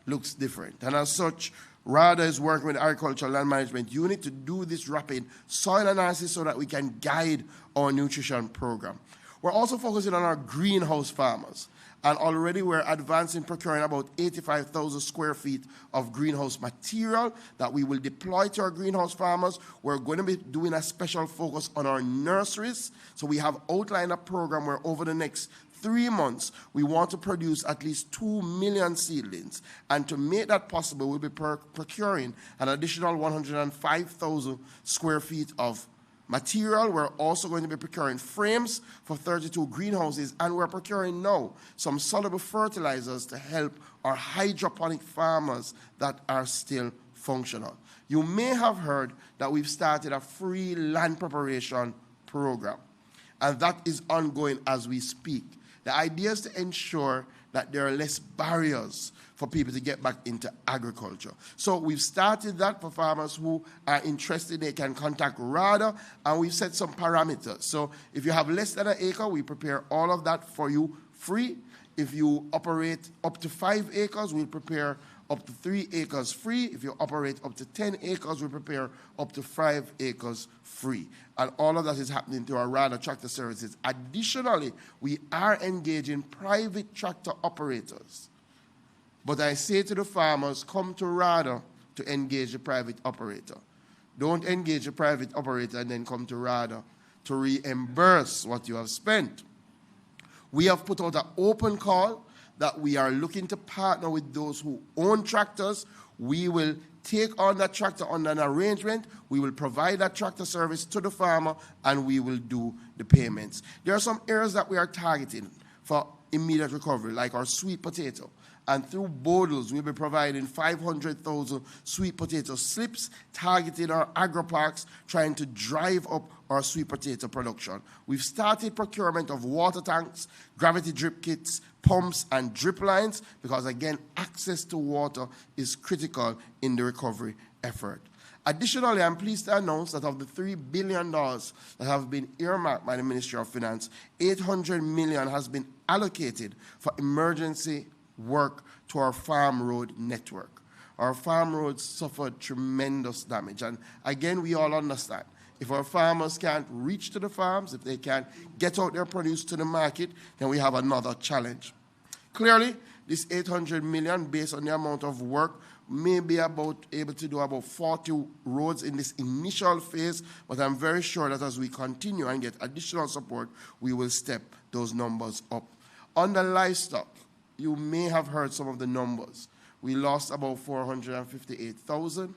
Speaker 5: looks different. And as such, RADA is working with the Agricultural Land Management Unit to do this rapid soil analysis so that we can guide our nutrition program. We're also focusing on our greenhouse farmers. And already we're advancing procuring about 85,000 square feet of greenhouse material that we will deploy to our greenhouse farmers. We're going to be doing a special focus on our nurseries. So we have outlined a program where over the next 3 months, we want to produce at least 2 million seedlings. And to make that possible, we'll be procuring an additional 105,000 square feet of material. We're also going to be procuring frames for 32 greenhouses, and we're procuring now some soluble fertilizers to help our hydroponic farmers that are still functional. You may have heard that we've started a free land preparation program, and that is ongoing as we speak. The idea is to ensure that there are less barriers for people to get back into agriculture. So we've started that for farmers who are interested. They can contact RADA, and we've set some parameters. So if you have less than an acre, we prepare all of that for you free. If you operate up to 5 acres, we'll prepare up to 3 acres free. If you operate up to 10 acres, we prepare up to 5 acres free. And all of that is happening through our RADA tractor services. Additionally, we are engaging private tractor operators. But I say to the farmers, come to RADA to engage the private operator. Don't engage a private operator and then come to RADA to reimburse what you have spent. We have put out an open call that we are looking to partner with those who own tractors. We will take on that tractor on an arrangement. We will provide that tractor service to the farmer, and we will do the payments. There are some areas that we are targeting for immediate recovery, like our sweet potato. And through Bodles, we'll be providing 500,000 sweet potato slips, targeting our agro-parks, trying to drive up our sweet potato production. We've started procurement of water tanks, gravity drip kits, pumps, and drip lines, because, again, access to water is critical in the recovery effort. Additionally, I'm pleased to announce that of the $3 billion that have been earmarked by the Ministry of Finance, $800 million has been allocated for emergency work to our farm road network. Our farm roads suffered tremendous damage. And again, we all understand, if our farmers can't reach to the farms, if they can't get out their produce to the market, then we have another challenge. Clearly, this $800 million, based on the amount of work, may be able to do about 40 roads in this initial phase, but I'm very sure that as we continue and get additional support, we will step those numbers up. On the livestock, you may have heard some of the numbers. We lost about 458,000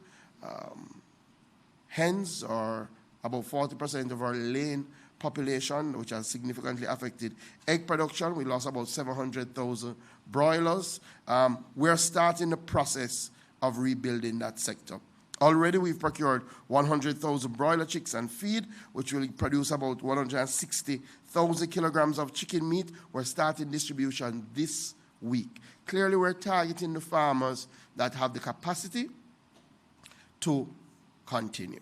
Speaker 5: hens, or about 40% of our laying population, which has significantly affected egg production. We lost about 700,000 broilers. We're starting the process of rebuilding that sector. Already we've procured 100,000 broiler chicks and feed, which will produce about 160,000 kilograms of chicken meat. We're starting distribution this week. Clearly, we're targeting the farmers that have the capacity to continue.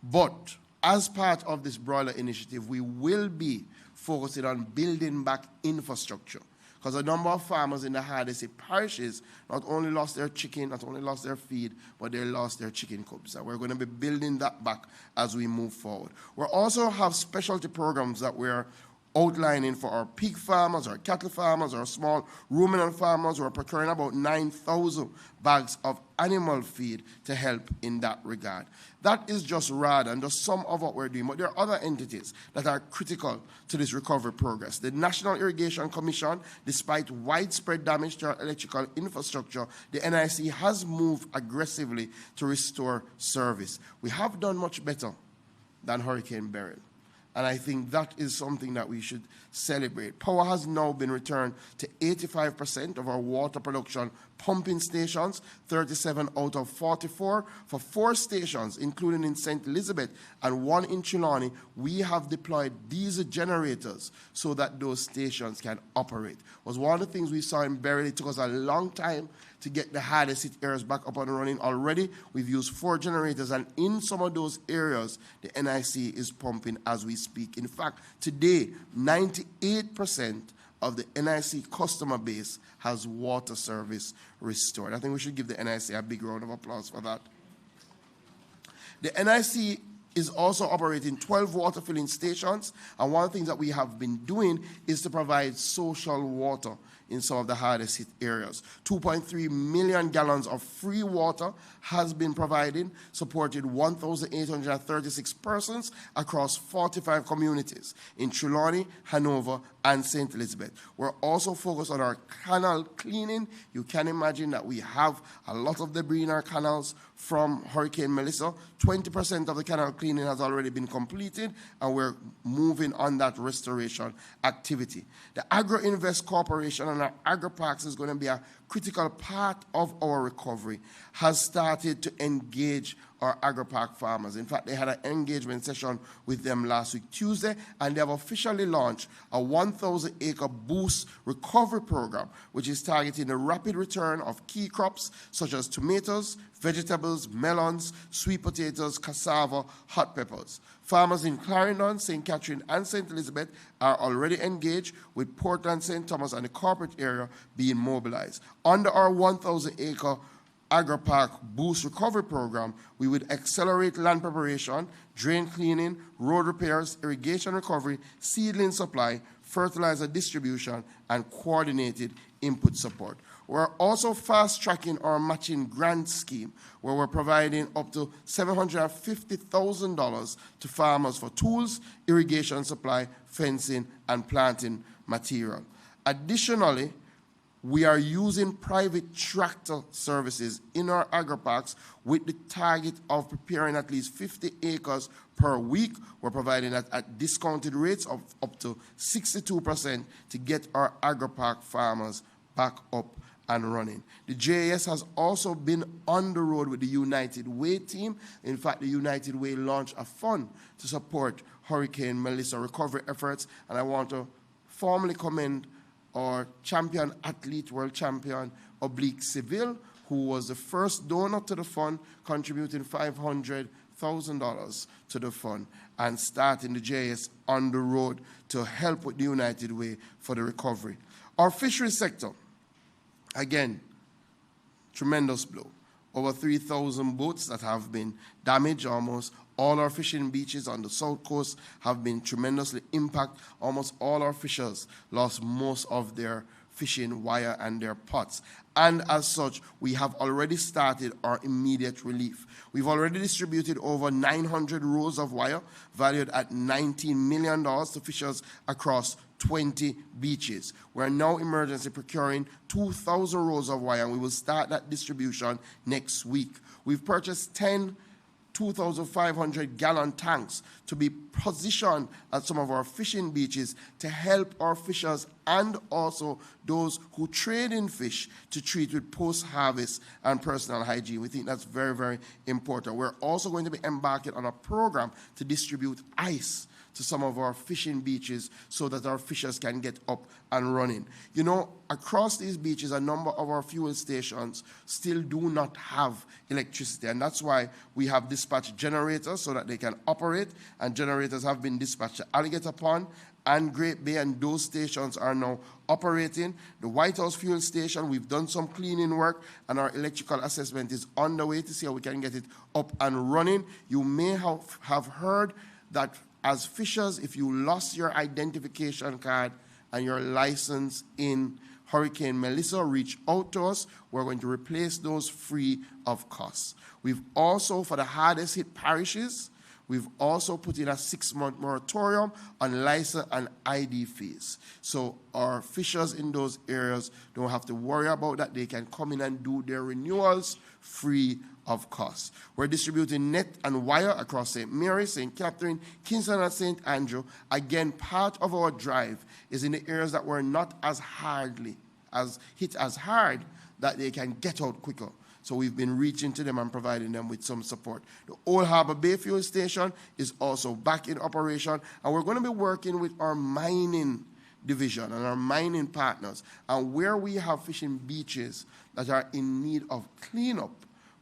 Speaker 5: But as part of this broiler initiative, we will be focusing on building back infrastructure, because a number of farmers in the hardest hit parishes not only lost their chicken, not only lost their feed, but they lost their chicken coops. And we're going to be building that back as we move forward. We also have specialty programs that we're outlining for our pig farmers, our cattle farmers, our small ruminant farmers. We're procuring about 9,000 bags of animal feed to help in that regard. That is just RADA and just some of what we're doing, but there are other entities that are critical to this recovery progress. The National Irrigation Commission, despite widespread damage to our electrical infrastructure, the NIC has moved aggressively to restore service. We have done much better than Hurricane Beryl. And I think that is something that we should celebrate. Power has now been returned to 85% of our water production pumping stations, 37 out of 44. For 4 stations, including in St. Elizabeth and 1 in Trelawney, we have deployed diesel generators so that those stations can operate. It was one of the things we saw in Beryl. It took us a long time to get the hardest hit areas back up and running. Already, we've used 4 generators, and in some of those areas, the NIC is pumping as we speak. In fact, today, 98% of the NIC customer base has water service restored. I think we should give the NIC a big round of applause for that. The NIC is also operating 12 water filling stations, and one of the things that we have been doing is to provide social water in some of the hardest hit areas. 2.3 million gallons of free water has been provided, supported 1,836 persons across 45 communities in Trelawney, Hanover, and St. Elizabeth. We're also focused on our canal cleaning. You can imagine that we have a lot of debris in our canals from Hurricane Melissa. 20% of the canal cleaning has already been completed, and we're moving on that restoration activity. The Agro-Invest Corporation and our agri-parks is going to be a critical part of our recovery, has started to engage our agri-park farmers. In fact, they had an engagement session with them last week, Tuesday, and they have officially launched a 1,000-acre boost recovery program, which is targeting the rapid return of key crops such as tomatoes, vegetables, melons, sweet potatoes, cassava, hot peppers. Farmers in Clarendon, St. Catherine, and St. Elizabeth are already engaged, with Portland, St. Thomas, and the corporate area being mobilized. Under our 1,000-acre Agri-Park Boost Recovery Program, we would accelerate land preparation, drain cleaning, road repairs, irrigation recovery, seedling supply, fertilizer distribution, and coordinated input support. We're also fast-tracking our matching grant scheme, where we're providing up to $750,000 to farmers for tools, irrigation supply, fencing, and planting material. Additionally, we are using private tractor services in our agri-parks with the target of preparing at least 50 acres per week. We're providing that at discounted rates of up to 62% to get our agri-park farmers back up and running. The JAS has also been on the road with the United Way team. In fact, the United Way launched a fund to support Hurricane Melissa recovery efforts, and I want to formally commend our champion athlete, world champion, Oblique Seville, who was the first donor to the fund, contributing $500,000 to the fund and starting the JS on the road to help with the United Way for the recovery. Our fisheries sector, again, tremendous blow. Over 3,000 boats that have been damaged. Almost all our fishing beaches on the south coast have been tremendously impacted. Almost all our fishers lost most of their fishing wire and their pots. And as such, we have already started our immediate relief. We've already distributed over 900 rolls of wire valued at $19 million to fishers across 20 beaches. We're now emergency procuring 2,000 rolls of wire, and we will start that distribution next week. We've purchased 10 2,500-gallon tanks to be positioned at some of our fishing beaches to help our fishers and also those who trade in fish to treat with post-harvest and personal hygiene. We think that's very, very important. We're also going to be embarking on a program to distribute ice to some of our fishing beaches so that our fishers can get up and running. You know, across these beaches, a number of our fuel stations still do not have electricity, and that's why we have dispatched generators so that they can operate, and generators have been dispatched to Alligator Pond and Great Bay, and those stations are now operating. The White House fuel station, we've done some cleaning work, and our electrical assessment is on the way to see how we can get it up and running. You may have heard that as fishers, if you lost your identification card and your license in Hurricane Melissa, reach out to us. We're going to replace those free of cost. We've also, for the hardest hit parishes, We've also put in a 6-month moratorium on license and ID fees. So our fishers in those areas don't have to worry about that. They can come in and do their renewals free of cost. We're distributing net and wire across St. Mary, St. Catherine, Kingston, and St. Andrew. Again, part of our drive is in the areas that were not as hit as hard, that they can get out quicker. So we've been reaching to them and providing them with some support. The Old Harbor Bay Fuel Station is also back in operation, and we're going to be working with our mining division and our mining partners. And where we have fishing beaches that are in need of cleanup,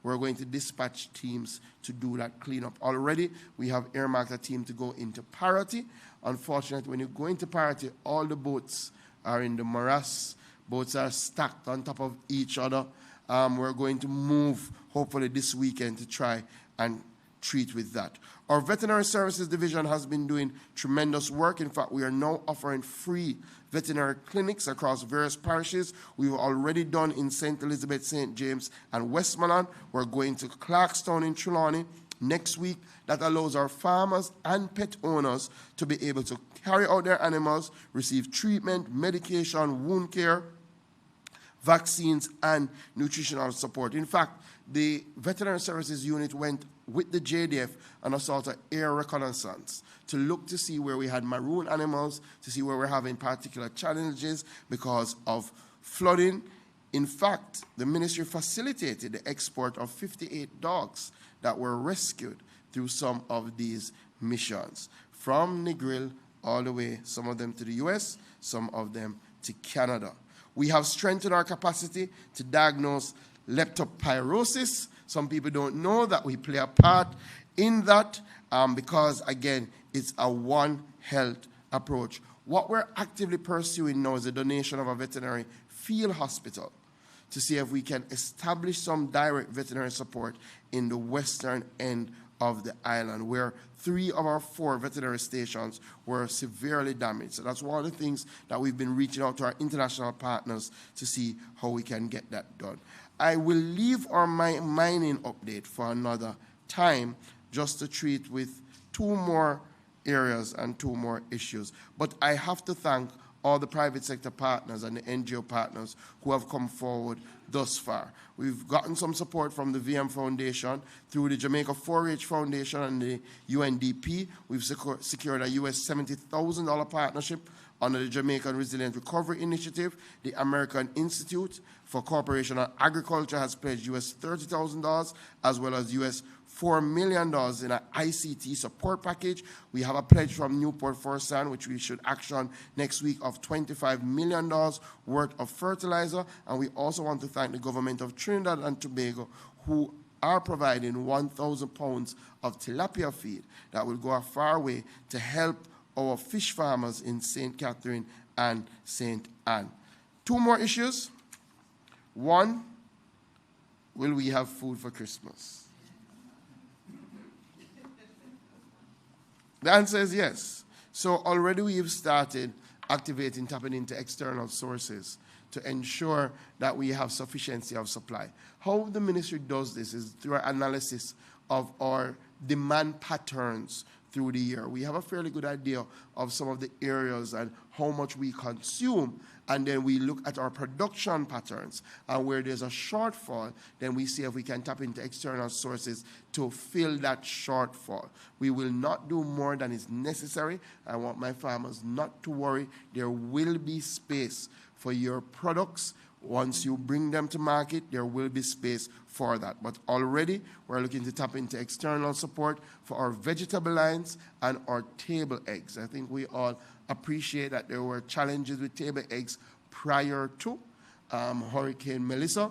Speaker 5: we're going to dispatch teams to do that cleanup. Already, we have earmarked a team to go into Parity. Unfortunately, when you go into Parity, all the boats are in the morass. Boats are stacked on top of each other. We're going to move, hopefully, this weekend to try and treat with that. Our Veterinary Services Division has been doing tremendous work. In fact, we are now offering free veterinary clinics across various parishes. We've already done in St. Elizabeth, St. James, and Westmoreland. We're going to Clarkstown in Trelawney next week. That allows our farmers and pet owners to be able to carry out their animals, receive treatment, medication, wound care, vaccines, and nutritional support. In fact, the Veterinary Services Unit went with the JDF on a sort of air reconnaissance to look to see where we had maroon animals, to see where we're having particular challenges because of flooding. In fact, the ministry facilitated the export of 58 dogs that were rescued through some of these missions, from Negril all the way, some of them to the US, some of them to Canada. We have strengthened our capacity to diagnose leptospirosis. Some people don't know that we play a part in that because, again, it's a One Health approach. What we're actively pursuing now is the donation of a veterinary field hospital to see if we can establish some direct veterinary support in the western end of the island, where 3 of our 4 veterinary stations were severely damaged. So that's one of the things that we've been reaching out to our international partners to see how we can get that done. I will leave our mining update for another time, just to treat with 2 more areas and 2 more issues. But I have to thank all the private sector partners and the NGO partners who have come forward thus far. We've gotten some support from the VM Foundation through the Jamaica 4-H Foundation and the UNDP. We've secured a US $70,000 partnership under the Jamaican Resilient Recovery Initiative. The American Institute for Cooperation on Agriculture has pledged US $30,000, as well as US $4 million in an ICT support package. We have a pledge from Newport Forsan, which we should action next week, of $25 million worth of fertilizer. And we also want to thank the government of Trinidad and Tobago, who are providing 1,000 pounds of tilapia feed that will go a far way to help our fish farmers in St. Catherine and St. Anne. 2 more issues. 1, will we have food for Christmas? The answer is yes. So already we've started tapping into external sources to ensure that we have sufficiency of supply. How the ministry does this is through our analysis of our demand patterns through the year. We have a fairly good idea of some of the areas and how much we consume, and then we look at our production patterns, and where there's a shortfall, then we see if we can tap into external sources to fill that shortfall. We will not do more than is necessary. I want my farmers not to worry. There will be space for your products. Once you bring them to market, there will be space for that. But already, we're looking to tap into external support for our vegetable lines and our table eggs. I think we all appreciate that there were challenges with table eggs prior to Hurricane Melissa.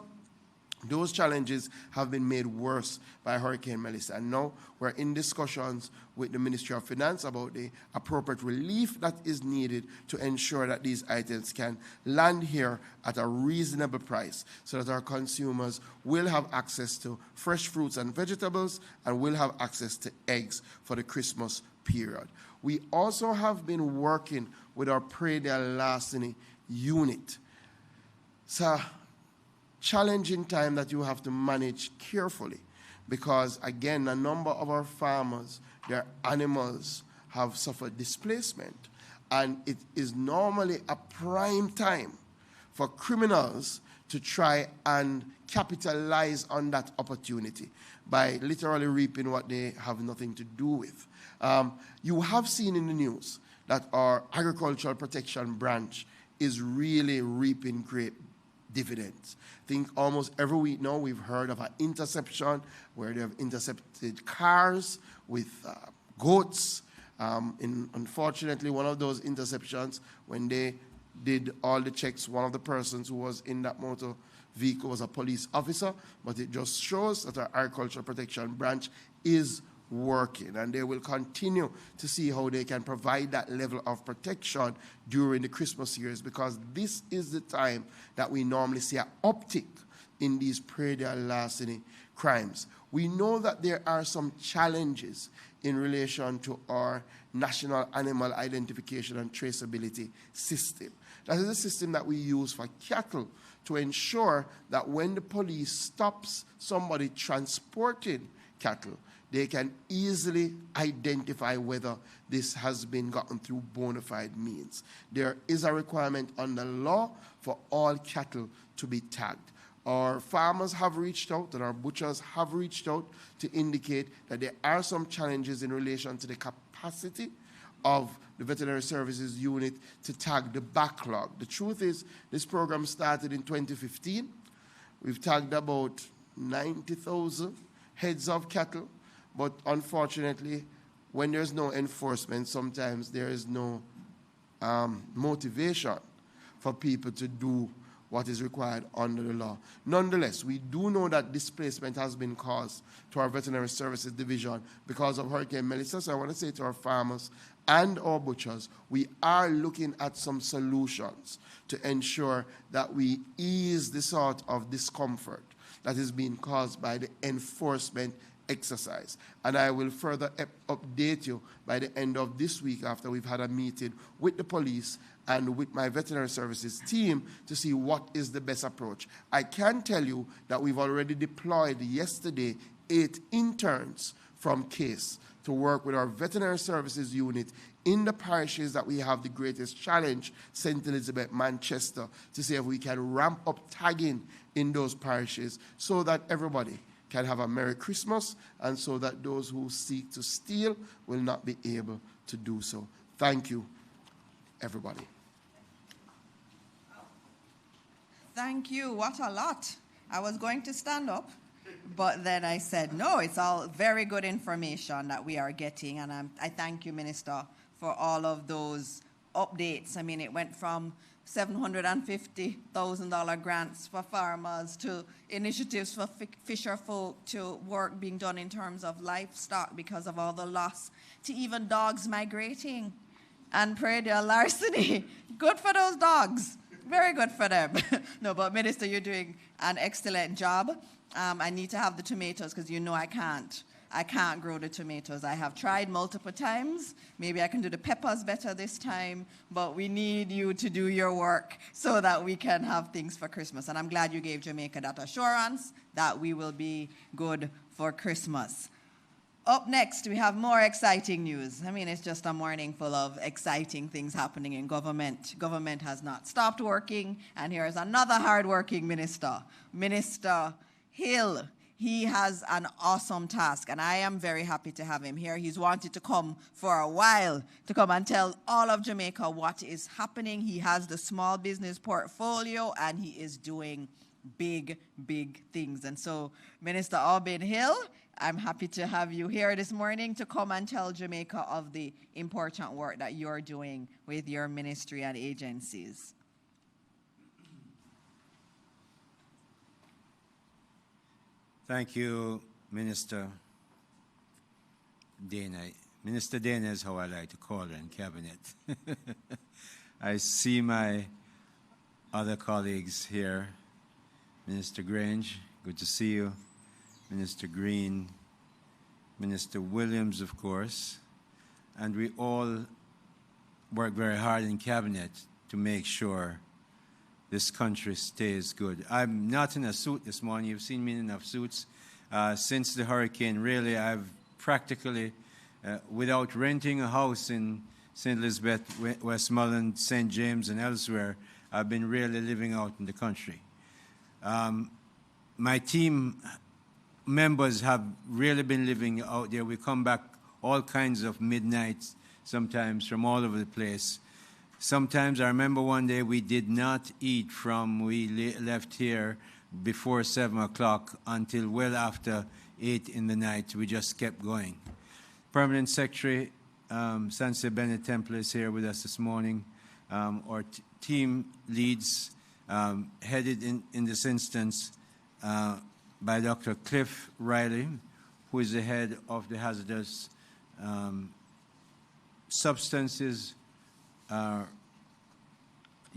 Speaker 5: Those challenges have been made worse by Hurricane Melissa. And now we're in discussions with the Ministry of Finance about the appropriate relief that is needed to ensure that these items can land here at a reasonable price so that our consumers will have access to fresh fruits and vegetables and will have access to eggs for the Christmas period. We also have been working with our Pray Their Larceny unit. So challenging time that you have to manage carefully, because, again, a number of our farmers, their animals have suffered displacement. And it is normally a prime time for criminals to try and capitalize on that opportunity by literally reaping what they have nothing to do with. You have seen in the news that our agricultural protection branch is really reaping great dividends. I think almost every week now we've heard of an interception where they have intercepted cars with goats. Unfortunately, one of those interceptions, when they did all the checks, one of the persons who was in that motor vehicle was a police officer, but it just shows that our agricultural protection branch is working, and they will continue to see how they can provide that level of protection during the Christmas years, because this is the time that we normally see an uptick in these predial larceny crimes. We know that there are some challenges in relation to our national animal identification and traceability system. That is a system that we use for cattle to ensure that when the police stops somebody transporting cattle, they can easily identify whether this has been gotten through bona fide means. There is a requirement under law for all cattle to be tagged. Our farmers have reached out and our butchers have reached out to indicate that there are some challenges in relation to the capacity of the Veterinary Services Unit to tag the backlog. The truth is, this program started in 2015. We've tagged about 90,000 heads of cattle, but unfortunately, when there's no enforcement, sometimes there is no motivation for people to do what is required under the law. Nonetheless, we do know that displacement has been caused to our Veterinary Services Division because of Hurricane Melissa. So I want to say to our farmers and our butchers, we are looking at some solutions to ensure that we ease the sort of discomfort that is being caused by the enforcement exercise. And I will further update you by the end of this week after we've had a meeting with the police and with my veterinary services team to see what is the best approach. I can tell you that we've already deployed yesterday 8 interns from CASE to work with our veterinary services unit in the parishes that we have the greatest challenge, St. Elizabeth, Manchester, to see if we can ramp up tagging in those parishes so that everybody can have a Merry Christmas and so that those who seek to steal will not be able to do so. Thank you, everybody.
Speaker 1: Thank you. What a lot. I was going to stand up, but then I said, no, it's all very good information that we are getting, and I thank you, Minister, for all of those updates. I mean, it went from $750,000 grants for farmers to initiatives for fisher folk to work being done in terms of livestock because of all the loss, to even dogs migrating and predial larceny. Good for those dogs. Very good for them. No, but Minister, you're doing an excellent job. I need to have the tomatoes because you know I can't grow the tomatoes. I have tried multiple times. Maybe I can do the peppers better this time, but we need you to do your work so that we can have things for Christmas. And I'm glad you gave Jamaica that assurance that we will be good for Christmas. Up next, we have more exciting news. I mean, it's just a morning full of exciting things happening in government. Government has not stopped working, and here is another hard-working minister, Minister Hill. He has an awesome task, and I am very happy to have him here. He's wanted to come for a while, to come and tell all of Jamaica what is happening. He has the small business portfolio, and he is doing big, big things. And so, Minister Albin Hill, I'm happy to have you here this morning to come and tell Jamaica of the important work that you're doing with your ministry and agencies.
Speaker 7: Thank you, Minister Dana. Minister Dana is how I like to call her in cabinet. I see my other colleagues here. Minister Grange, good to see you. Minister Green, Minister Williams, of course. And we all work very hard in cabinet to make sure this country stays good. I'm not in a suit this morning. You've seen me in enough suits. Since the hurricane, really, I've practically, without renting a house in St. Elizabeth, Westmoreland, St. James, and elsewhere, I've been really living out in the country. My team members have really been living out there. We come back all kinds of midnights, sometimes from all over the place. Sometimes I remember one day we did not eat we left here before 7 o'clock until well after 8 in the night. We just kept going. Permanent Secretary Sanse Bennett Temple is here with us this morning. Our team leads, headed in this instance by Dr. Cliff Riley, who is the head of the hazardous substances.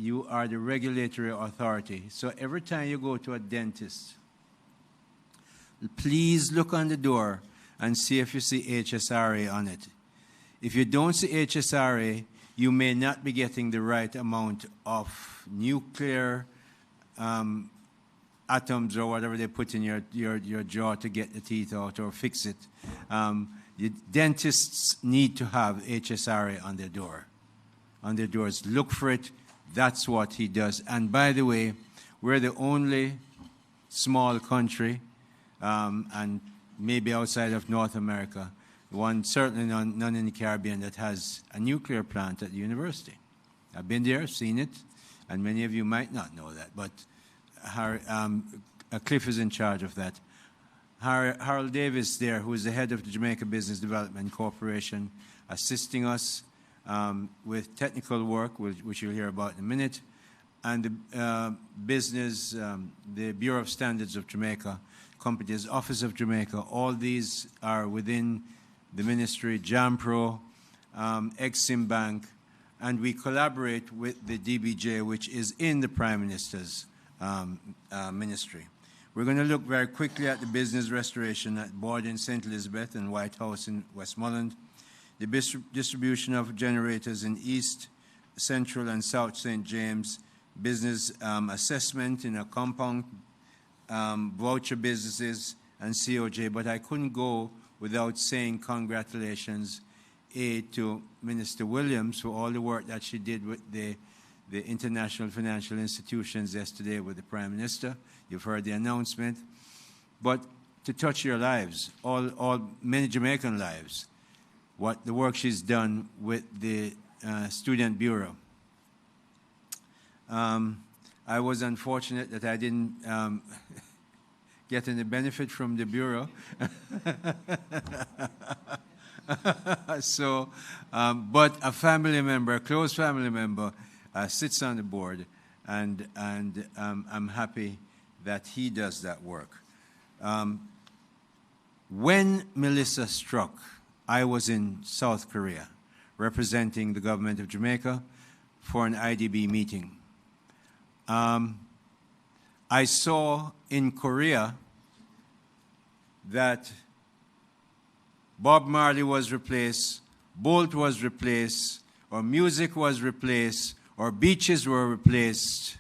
Speaker 7: You are the regulatory authority. So every time you go to a dentist, please look on the door and see if you see HSRA on it. If you don't see HSRA, you may not be getting the right amount of nuclear atoms or whatever they put in your jaw to get the teeth out or fix it. The dentists need to have HSRA on their door. On their doors. Look for it. That's what he does. And by the way, we're the only small country, and maybe outside of North America, one certainly none in the Caribbean, that has a nuclear plant at the university. I've been there, seen it, and many of you might not know that, but Cliff is in charge of that. Harold Davis there, who is the head of the Jamaica Business Development Corporation, assisting us with technical work, which you'll hear about in a minute, and the business, the Bureau of Standards of Jamaica, Companies Office of Jamaica. All these are within the ministry, JAMPRO, Exim Bank, and we collaborate with the DBJ, which is in the Prime Minister's ministry. We're going to look very quickly at the business restoration at Board in St. Elizabeth and White House in Westmoreland, the distribution of generators in East, Central, and South St. James, business assessment in a compound, voucher businesses, and COJ. But I couldn't go without saying congratulations, to Minister Williams for all the work that she did with the international financial institutions yesterday with the Prime Minister. You've heard the announcement. But to touch your lives, many Jamaican lives, what the work she's done with the Student Bureau. I was unfortunate that I didn't get any benefit from the Bureau. So, but a family member, a close family member, sits on the board, and I'm happy that he does that work. When Melissa struck, I was in South Korea representing the government of Jamaica for an IDB meeting. I saw in Korea that Bob Marley was replaced, Bolt was replaced, or music was replaced, or beaches were replaced,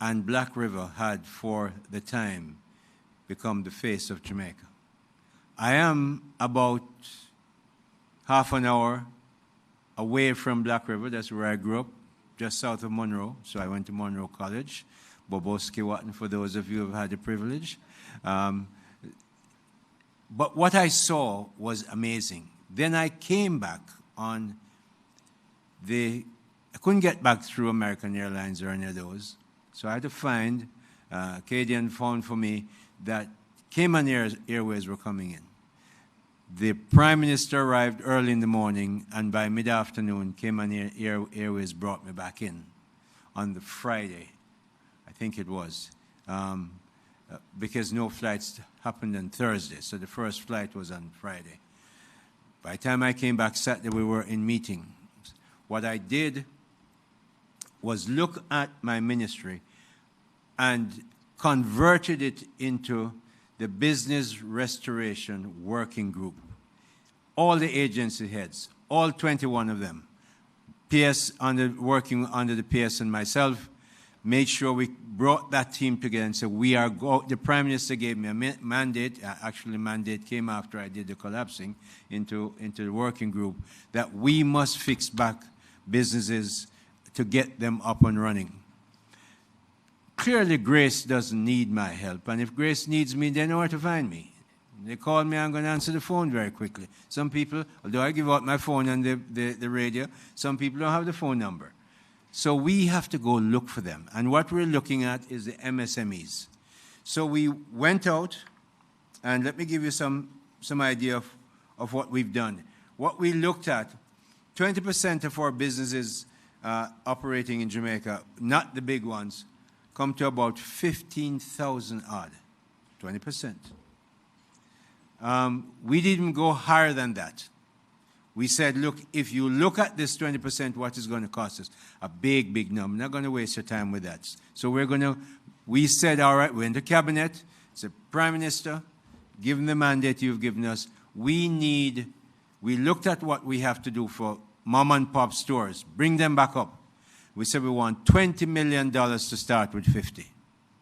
Speaker 7: and Black River had, for the time, become the face of Jamaica. I am about half an hour away from Black River. That's where I grew up, just south of Monroe. So I went to Monroe College, Boboski Watton, for those of you who have had the privilege. But what I saw was amazing. Then I came back on I couldn't get back through American Airlines or any of those. So I had to find, Acadian found for me that Cayman Airways were coming in. The Prime Minister arrived early in the morning, and by mid-afternoon, Cayman Airways brought me back in on the Friday, I think it was, because no flights happened on Thursday, so the first flight was on Friday. By the time I came back Saturday, we were in meeting. What I did was look at my ministry and converted it into the Business Restoration Working Group. All the agency heads, all 21 of them, PS working under the PS and myself, made sure we brought that team together and said, the Prime Minister gave me a mandate, actually mandate came after I did the collapsing into the working group, that we must fix back businesses to get them up and running. Clearly, Grace doesn't need my help, and if Grace needs me, they know where to find me. They call me, I'm going to answer the phone very quickly. Some people, although I give out my phone on the radio, some people don't have the phone number. So we have to go look for them. And what we're looking at is the MSMEs. So we went out, and let me give you some idea of what we've done. What we looked at, 20% of our businesses operating in Jamaica, not the big ones, come to about 15,000 odd, 20%. We didn't go higher than that. We said, look, if you look at this 20%, what is going to cost us? A big, big number. I'm not going to waste your time with that. So we said, all right, we're in the cabinet. It's a Prime Minister, given the mandate you've given us, we looked at what we have to do for mom and pop stores, bring them back up. We said we want $20 million to start with 50.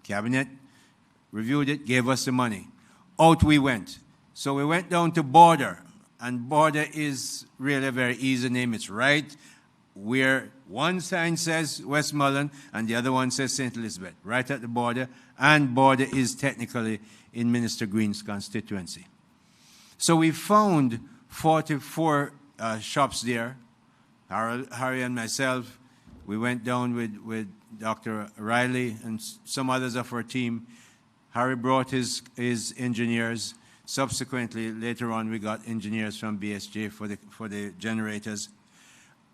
Speaker 7: Cabinet reviewed it, gave us the money. Out we went. So we went down to Border. And Border is really a very easy name. It's right where one sign says Westmoreland and the other one says St. Elizabeth, right at the border. And Border is technically in Minister Green's constituency. So we found 44 shops there. Harry and myself, we went down with Dr. Riley and some others of our team. Harry brought his engineers. Subsequently, later on, we got engineers from BSJ for the generators.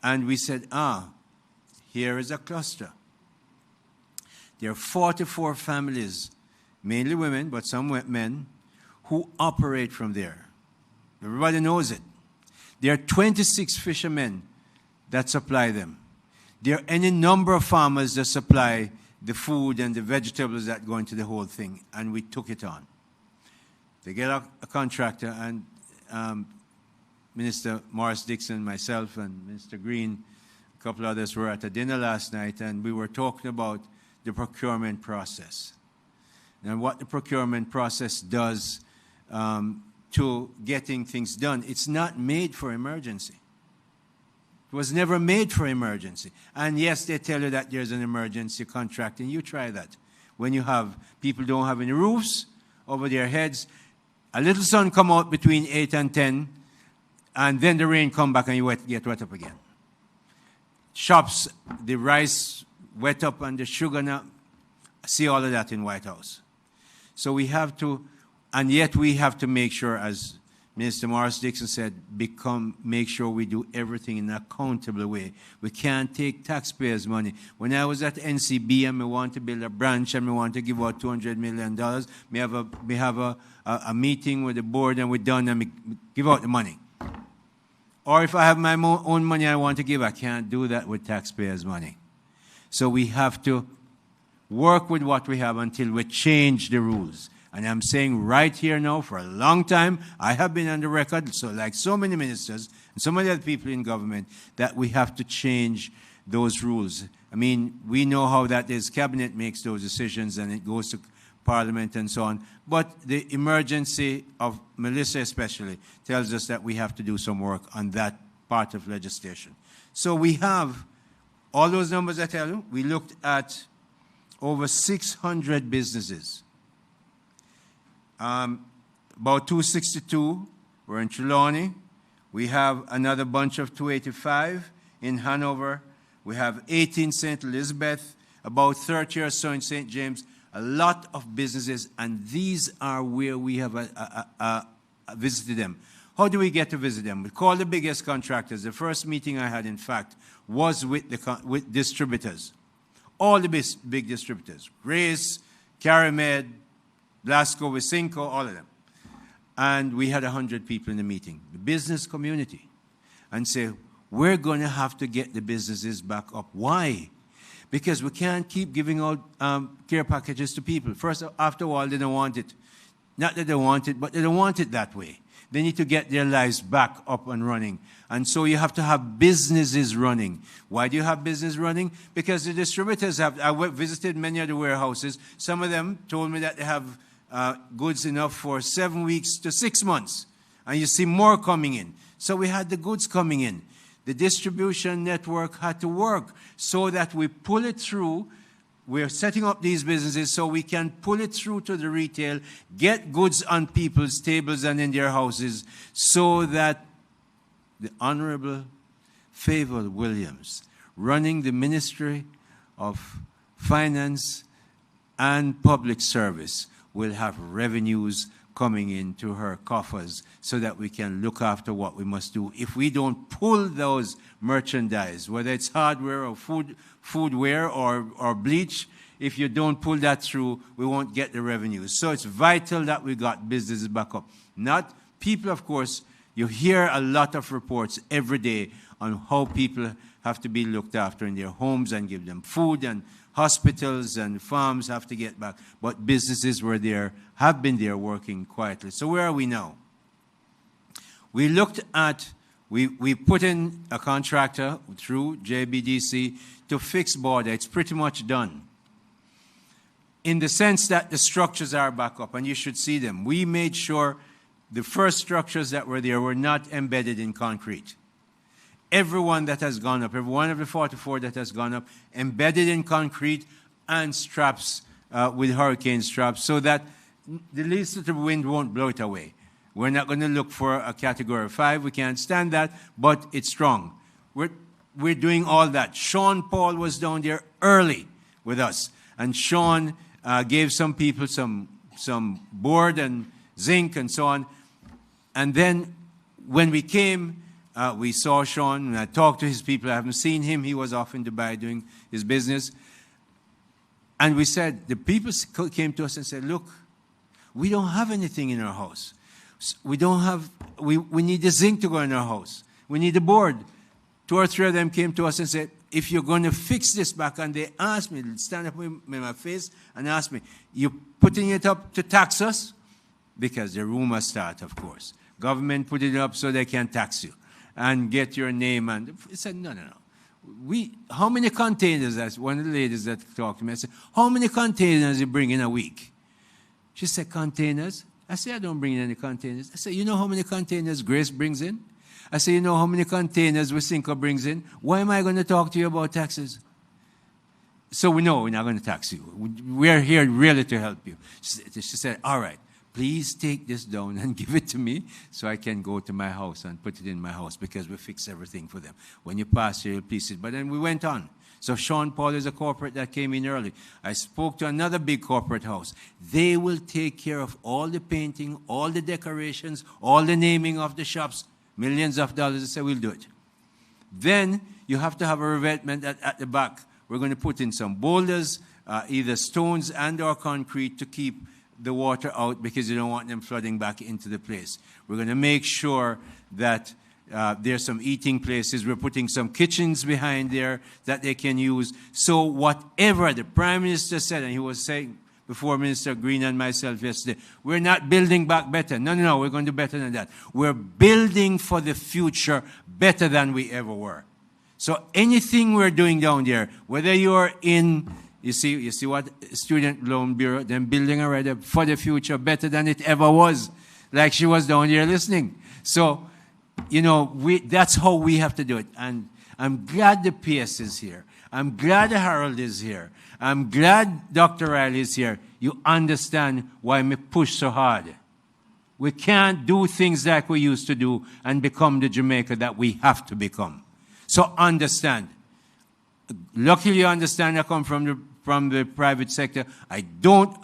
Speaker 7: And we said, here is a cluster. There are 44 families, mainly women, but some men, who operate from there. Everybody knows it. There are 26 fishermen that supply them. There are any number of farmers that supply the food and the vegetables that go into the whole thing, and we took it on. They get a contractor, and Minister Morris Dixon, myself, and Minister Green, a couple others were at a dinner last night, and we were talking about the procurement process and what the procurement process does to getting things done. It's not made for emergency. It was never made for emergency. And yes, they tell you that there's an emergency contract, and you try that. When you have people don't have any roofs over their heads, a little sun come out between 8 and 10, and then the rain come back and you get wet up again. Shops, the rice wet up and the sugar now, see all of that in White House. So we have to, and yet we have to make sure, as Minister Morris Dixon said, make sure we do everything in an accountable way. We can't take taxpayers' money. When I was at NCB and we want to build a branch and we want to give out $200 million, we have a meeting with the board and we're done and we give out the money. Or if I have my own money I want to give, I can't do that with taxpayers' money. So we have to work with what we have until we change the rules. And I'm saying right here now, for a long time, I have been on the record, so like so many ministers and so many other people in government, that we have to change those rules. I mean, we know how that is. Cabinet makes those decisions and it goes to Parliament and so on. But the emergency of Melissa especially tells us that we have to do some work on that part of legislation. So we have all those numbers I tell you. We looked at over 600 businesses. About 262 were in Trelawney. We have another bunch of 285 in Hanover. We have 18 St. Elizabeth, about 30 or so in St. James. A lot of businesses, and these are where we have visited them. How do we get to visit them? We call the biggest contractors. The first meeting I had, in fact, was with distributors. All the big distributors. Grace, Caramed, Blasco, Wisinco, all of them. And we had 100 people in the meeting, the business community, and say, we're going to have to get the businesses back up. Why? Because we can't keep giving out care packages to people. First, after all, they don't want it. Not that they want it, but they don't want it that way. They need to get their lives back up and running. And so you have to have businesses running. Why do you have business running? Because the distributors have, visited many of the warehouses. Some of them told me that they have goods enough for 7 weeks to 6 months. And you see more coming in. So we had the goods coming in. The distribution network had to work so that we pull it through. We're setting up these businesses so we can pull it through to the retail, get goods on people's tables and in their houses, so that the Honorable Favour Williams, running the Ministry of Finance and Public Service, will have revenues coming into her coffers so that we can look after what we must do. If we don't pull those merchandise, whether it's hardware or foodware or bleach, if you don't pull that through, we won't get the revenues. So it's vital that we got businesses back up. Not people, of course. You hear a lot of reports every day on how people have to be looked after in their homes and give them food, and hospitals and farms have to get back. But businesses were there, have been there working quietly. So where are we now? We looked at, we put in a contractor through JBDC to fix border. It's pretty much done, in the sense that the structures are back up, and you should see them. We made sure the first structures that were there were not embedded in concrete. Every one that has gone up, every one of the 44 that has gone up, embedded in concrete and straps with hurricane straps, so that the least of the wind won't blow it away. We're not going to look for a category 5. We can't stand that, but it's strong. We're doing all that. Sean Paul was down there early with us, and Sean gave some people some board and zinc and so on. And then when we came, we saw Sean, and I talked to his people. I haven't seen him. He was off in Dubai doing his business. And we said, the people came to us and said, look, we don't have anything in our house. We don't have, we need the zinc to go in our house. We need the board. 2 or 3 of them came to us and said, if you're going to fix this back, and they asked me, stand up in my face and asked me, you putting it up to tax us? Because the rumors start, of course. Government put it up so they can tax you and get your name. And I said, no. How many containers, as one of the ladies that talked to me, I said, how many containers you bring in a week? She said, containers? I said, I don't bring in any containers. I said, you know how many containers Grace brings in? I said, you know how many containers Wysinko brings in? Why am I going to talk to you about taxes? So we know we're not going to tax you. We're here really to help you. She said, all right. Please take this down and give it to me so I can go to my house and put it in my house, because we fix everything for them. When you pass here, you'll please it. But then we went on. So Sean Paul is a corporate that came in early. I spoke to another big corporate house. They will take care of all the painting, all the decorations, all the naming of the shops, millions of dollars. I said, we'll do it. Then you have to have a revetment at the back. We're going to put in some boulders, either stones and or concrete, to keep the water out, because you don't want them flooding back into the place. We're going to make sure that there's some eating places. We're putting some kitchens behind there that they can use. So whatever the Prime Minister said, and he was saying before Minister Green and myself yesterday, we're not building back better. No, we're going to do better than that. We're building for the future better than we ever were. So anything we're doing down there, whether you're in, you see what Student Loan Bureau, them building already for the future better than it ever was, like she was down here listening. So, you know, that's how we have to do it. And I'm glad the PS is here. I'm glad Harold is here. I'm glad Dr. Riley is here. You understand why we push so hard. We can't do things like we used to do and become the Jamaica that we have to become. So understand. Luckily, you understand I come from the private sector. I don't.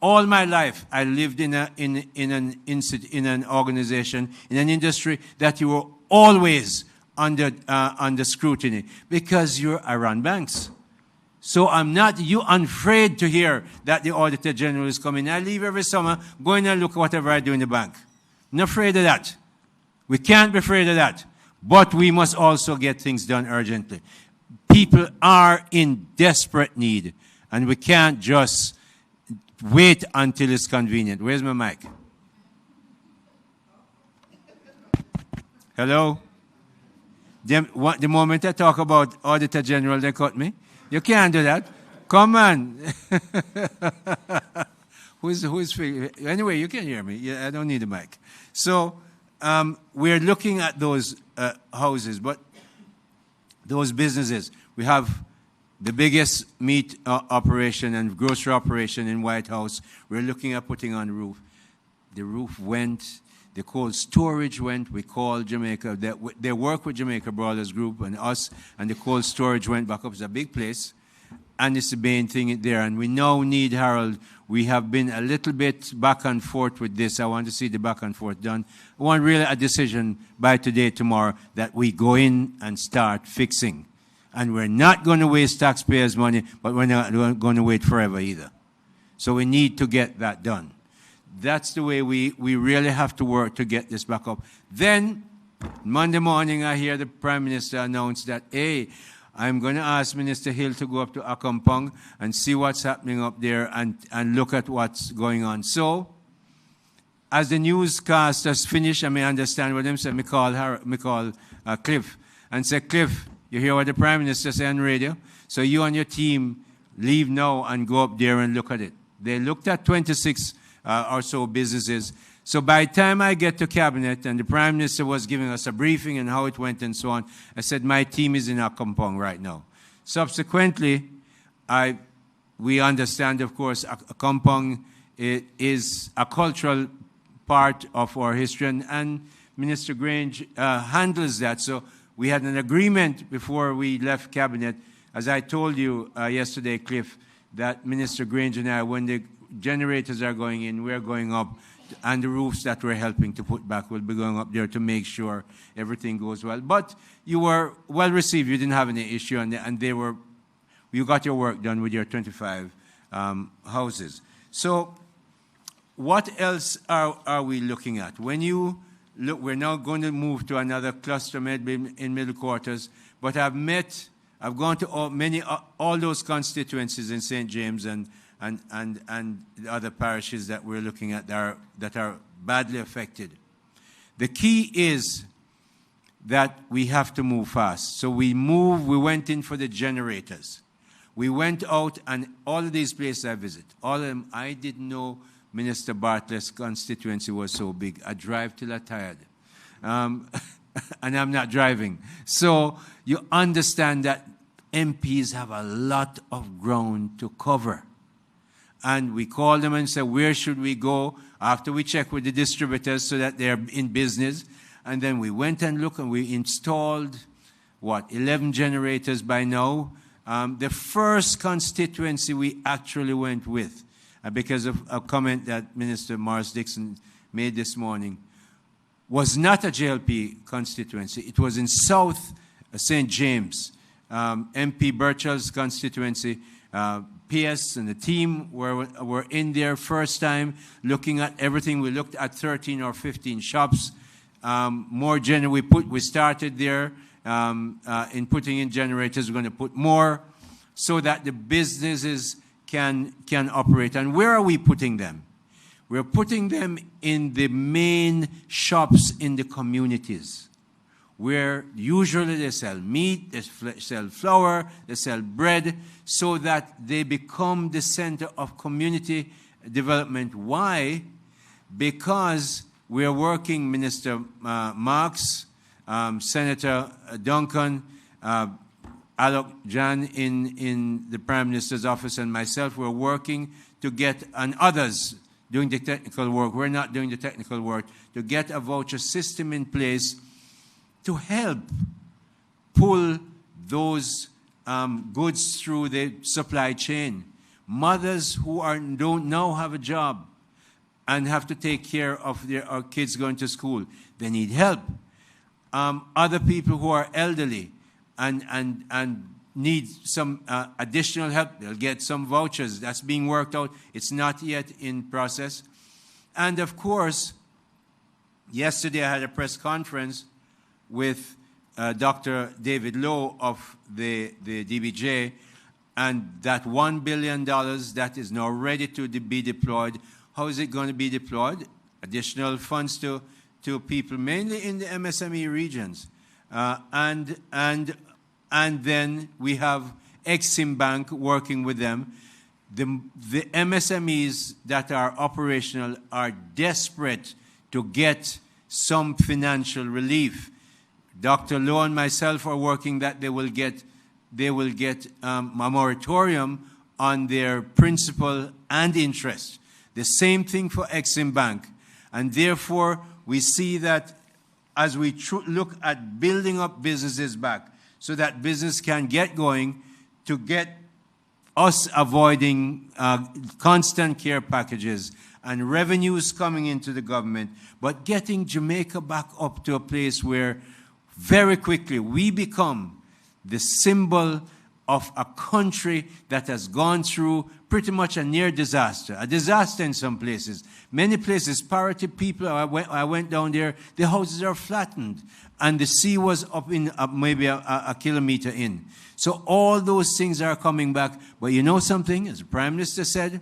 Speaker 7: All my life, I lived in an organization, in an industry that you were always under scrutiny, because I run banks. So I'm not afraid to hear that the Auditor General is coming. I leave every summer, going and look at whatever I do in the bank. I'm not afraid of that. We can't be afraid of that. But we must also get things done urgently. People are in desperate need, and we can't just wait until it's convenient. Where's my mic? Hello? The moment I talk about Auditor General, they cut me. You can't do that. Come on. who's anyway, you can hear me. Yeah, I don't need a mic. So we're looking at those houses, but those businesses. We have the biggest meat operation and grocery operation in White House. We're looking at putting on the roof. The roof went. The cold storage went. We called Jamaica. They work with Jamaica Brothers Group and us, and the cold storage went back up. It's a big place, and it's the main thing there. And we now need, Harold, we have been a little bit back and forth with this. I want to see the back and forth done. I want really a decision by today, tomorrow, that we go in and start fixing. And we're not going to waste taxpayers' money, but we're not going to wait forever either. So we need to get that done. That's the way we really have to work to get this back up. Then, Monday morning, I hear the Prime Minister announce that, hey, I'm going to ask Minister Hill to go up to Akampong and see what's happening up there and look at what's going on. So, as the newscasters finish, I may understand what them said. Me call Cliff and say, Cliff, you hear what the Prime Minister said on radio? So you and your team leave now and go up there and look at it. They looked at 26 or so businesses. So by the time I get to Cabinet and the Prime Minister was giving us a briefing and how it went and so on, I said, my team is in Akampong right now. Subsequently, we understand, of course, Akampong is a cultural part of our history, and Minister Grange handles that. So we had an agreement before we left Cabinet, as I told you yesterday, Cliff, that Minister Grange and I, when the generators are going in, we're going up, and the roofs that we're helping to put back will be going up there to make sure everything goes well. But you were well received. You didn't have any issue, and you got your work done with your 25 houses. So what else are we looking at? When you look, we're now going to move to another cluster in middle quarters, but I've gone to all those constituencies in St. James and the other parishes that we're looking at that are badly affected. The key is that we have to move fast. So we went in for the generators. We went out, and all of these places I visit, all of them, I didn't know Minister Bartlett's constituency was so big. I drive till I'm tired. And I'm not driving. So you understand that MPs have a lot of ground to cover. And we called them and said, where should we go? After we check with the distributors so that they're in business. And then we went and looked, and we installed, 11 generators by now. The first constituency we actually went with, because of a comment that Minister Morris Dixon made this morning, was not a JLP constituency. It was in South St. James. MP Birchall's constituency. PS and the team were in there first time looking at everything. We looked at 13 or 15 shops. We started there in putting in generators. We're going to put more so that the businesses can operate. And where are we putting them? We're putting them in the main shops in the communities, where usually they sell meat, they sell flour, they sell bread, so that they become the center of community development. Why? Because we're working, Minister Marks, Senator Duncan, Alok Jan in the Prime Minister's office, and myself, we're working to get, and others doing the technical work, we're not doing the technical work, to get a voucher system in place to help pull those goods through the supply chain. Mothers who don't now have a job and have to take care of our kids going to school, they need help. Other people who are elderly and need some additional help, they'll get some vouchers. That's being worked out. It's not yet in process. And of course, yesterday I had a press conference with Dr. David Lowe of the DBJ, and that $1 billion that is now ready to be deployed. How is it going to be deployed? Additional funds to to people, mainly in the MSME regions. And then we have Exim Bank working with them. The MSMEs that are operational are desperate to get some financial relief. Dr. Lowe and myself are working that they will get a moratorium on their principal and interest. The same thing for Exim Bank. And therefore, we see that as we look at building up businesses back so that business can get going, to get us avoiding constant care packages and revenues coming into the government, but getting Jamaica back up to a place where very quickly we become the symbol of a country that has gone through pretty much a near disaster, a disaster in some places. Many places, parity people, I went down there, the houses are flattened, and the sea was up in maybe a kilometer in. So all those things are coming back. But you know something, as the Prime Minister said,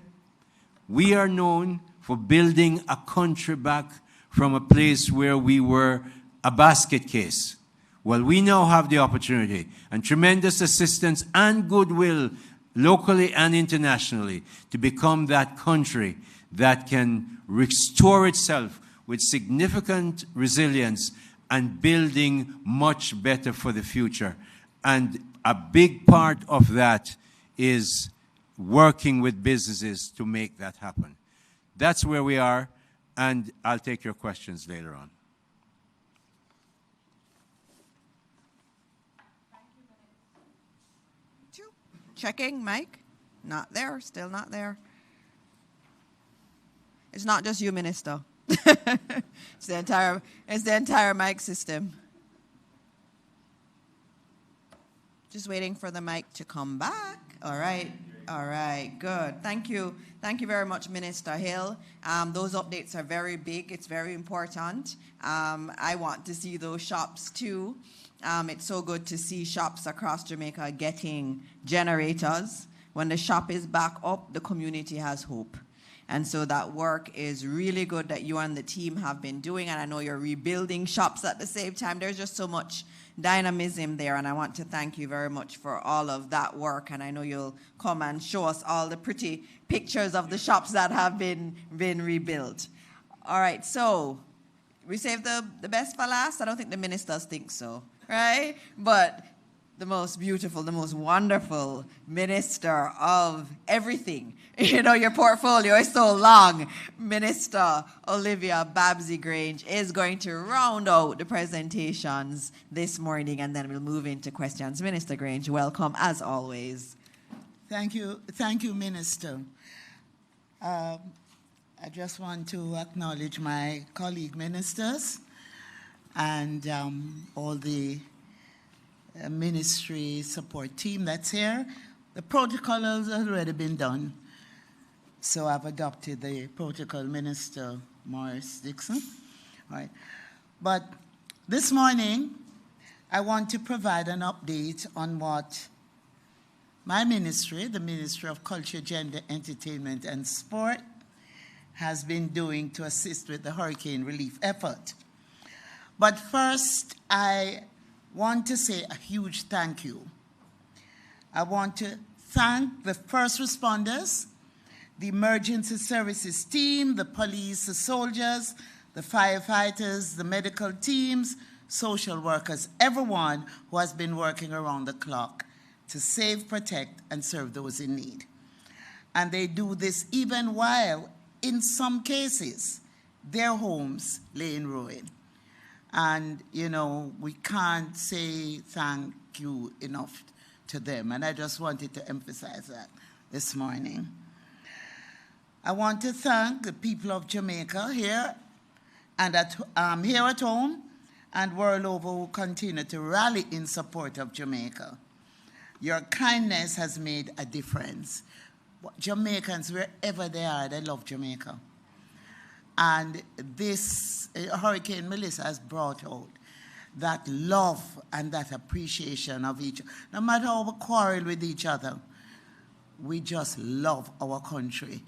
Speaker 7: we are known for building a country back from a place where we were a basket case. Well, we now have the opportunity and tremendous assistance and goodwill locally and internationally to become that country that can restore itself with significant resilience and building much better for the future. And a big part of that is working with businesses to make that happen. That's where we are, and I'll take your questions later on.
Speaker 1: Checking, Mike? Not there, still not there. It's not just you, Minister. It's the entire mic system. Just waiting for the mic to come back. All right, good. Thank you very much, Minister Hill. Those updates are very big. It's very important. I want to see those shops too. It's so good to see shops across Jamaica getting generators. When the shop is back up, the community has hope. And so that work is really good that you and the team have been doing. And I know you're rebuilding shops at the same time. There's just so much dynamism there. And I want to thank you very much for all of that work. And I know you'll come and show us all the pretty pictures of the shops that have been rebuilt. All right, so we saved the best for last. I don't think the ministers think so, right? But the most beautiful, the most wonderful minister of everything. You know, your portfolio is so long. Minister Olivia Babsy Grange is going to round out the presentations this morning, and then we'll move into questions. Minister Grange, welcome as always.
Speaker 8: Thank you, Minister. I just want to acknowledge my colleague ministers and all the ministry support team that's here. The protocol has already been done, so I've adopted the protocol, Minister Morris Dixon. All right. But this morning, I want to provide an update on what my ministry, the Ministry of Culture, Gender, Entertainment, and Sport, has been doing to assist with the hurricane relief effort. But first, I want to say a huge thank you. I want to thank the first responders, the emergency services team, the police, the soldiers, the firefighters, the medical teams, social workers, everyone who has been working around the clock to save, protect, and serve those in need. And they do this even while, in some cases, their homes lay in ruin. And, you know, we can't say thank you enough to them. And I just wanted to emphasize that this morning. I want to thank the people of Jamaica here and here at home and world over who continue to rally in support of Jamaica. Your kindness has made a difference. Jamaicans, wherever they are, they love Jamaica. And this Hurricane Melissa has brought out that love and that appreciation of each other. No matter how we quarrel with each other, we just love our country.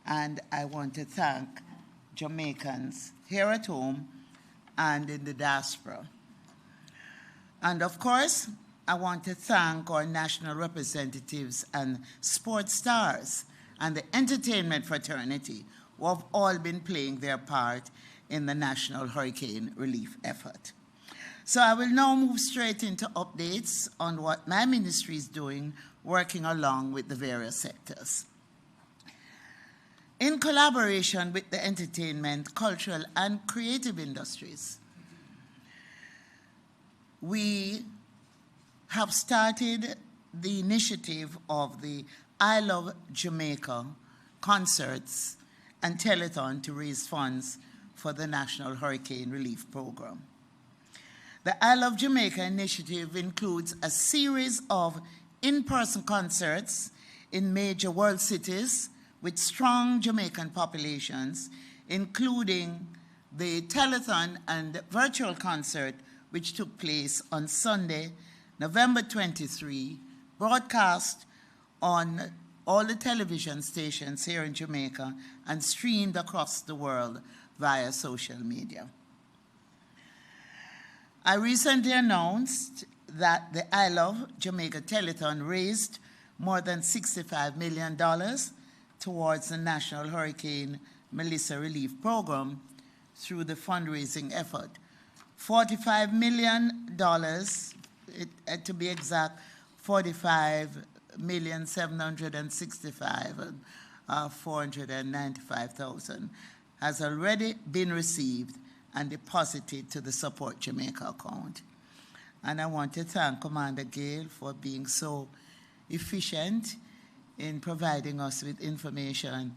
Speaker 8: And I want to thank Jamaicans here at home and in the diaspora. And of course, I want to thank our national representatives and sports stars and the entertainment fraternity who have all been playing their part in the national hurricane relief effort. So I will now move straight into updates on what my ministry is doing, working along with the various sectors. In collaboration with the entertainment, cultural, and creative industries, we have started the initiative of the I Love Jamaica concerts and telethon to raise funds for the National Hurricane Relief Program. The I Love Jamaica initiative includes a series of in-person concerts in major world cities with strong Jamaican populations, including the telethon and virtual concert, which took place on Sunday, November 23, broadcast on all the television stations here in Jamaica and streamed across the world via social media. I recently announced that the I Love Jamaica Telethon raised more than $65 million towards the National Hurricane Melissa Relief Program through the fundraising effort. $45 million, to be exact, $45,765,495,000 has already been received and deposited to the Support Jamaica account. And I want to thank Commander Gale for being so efficient in providing us with information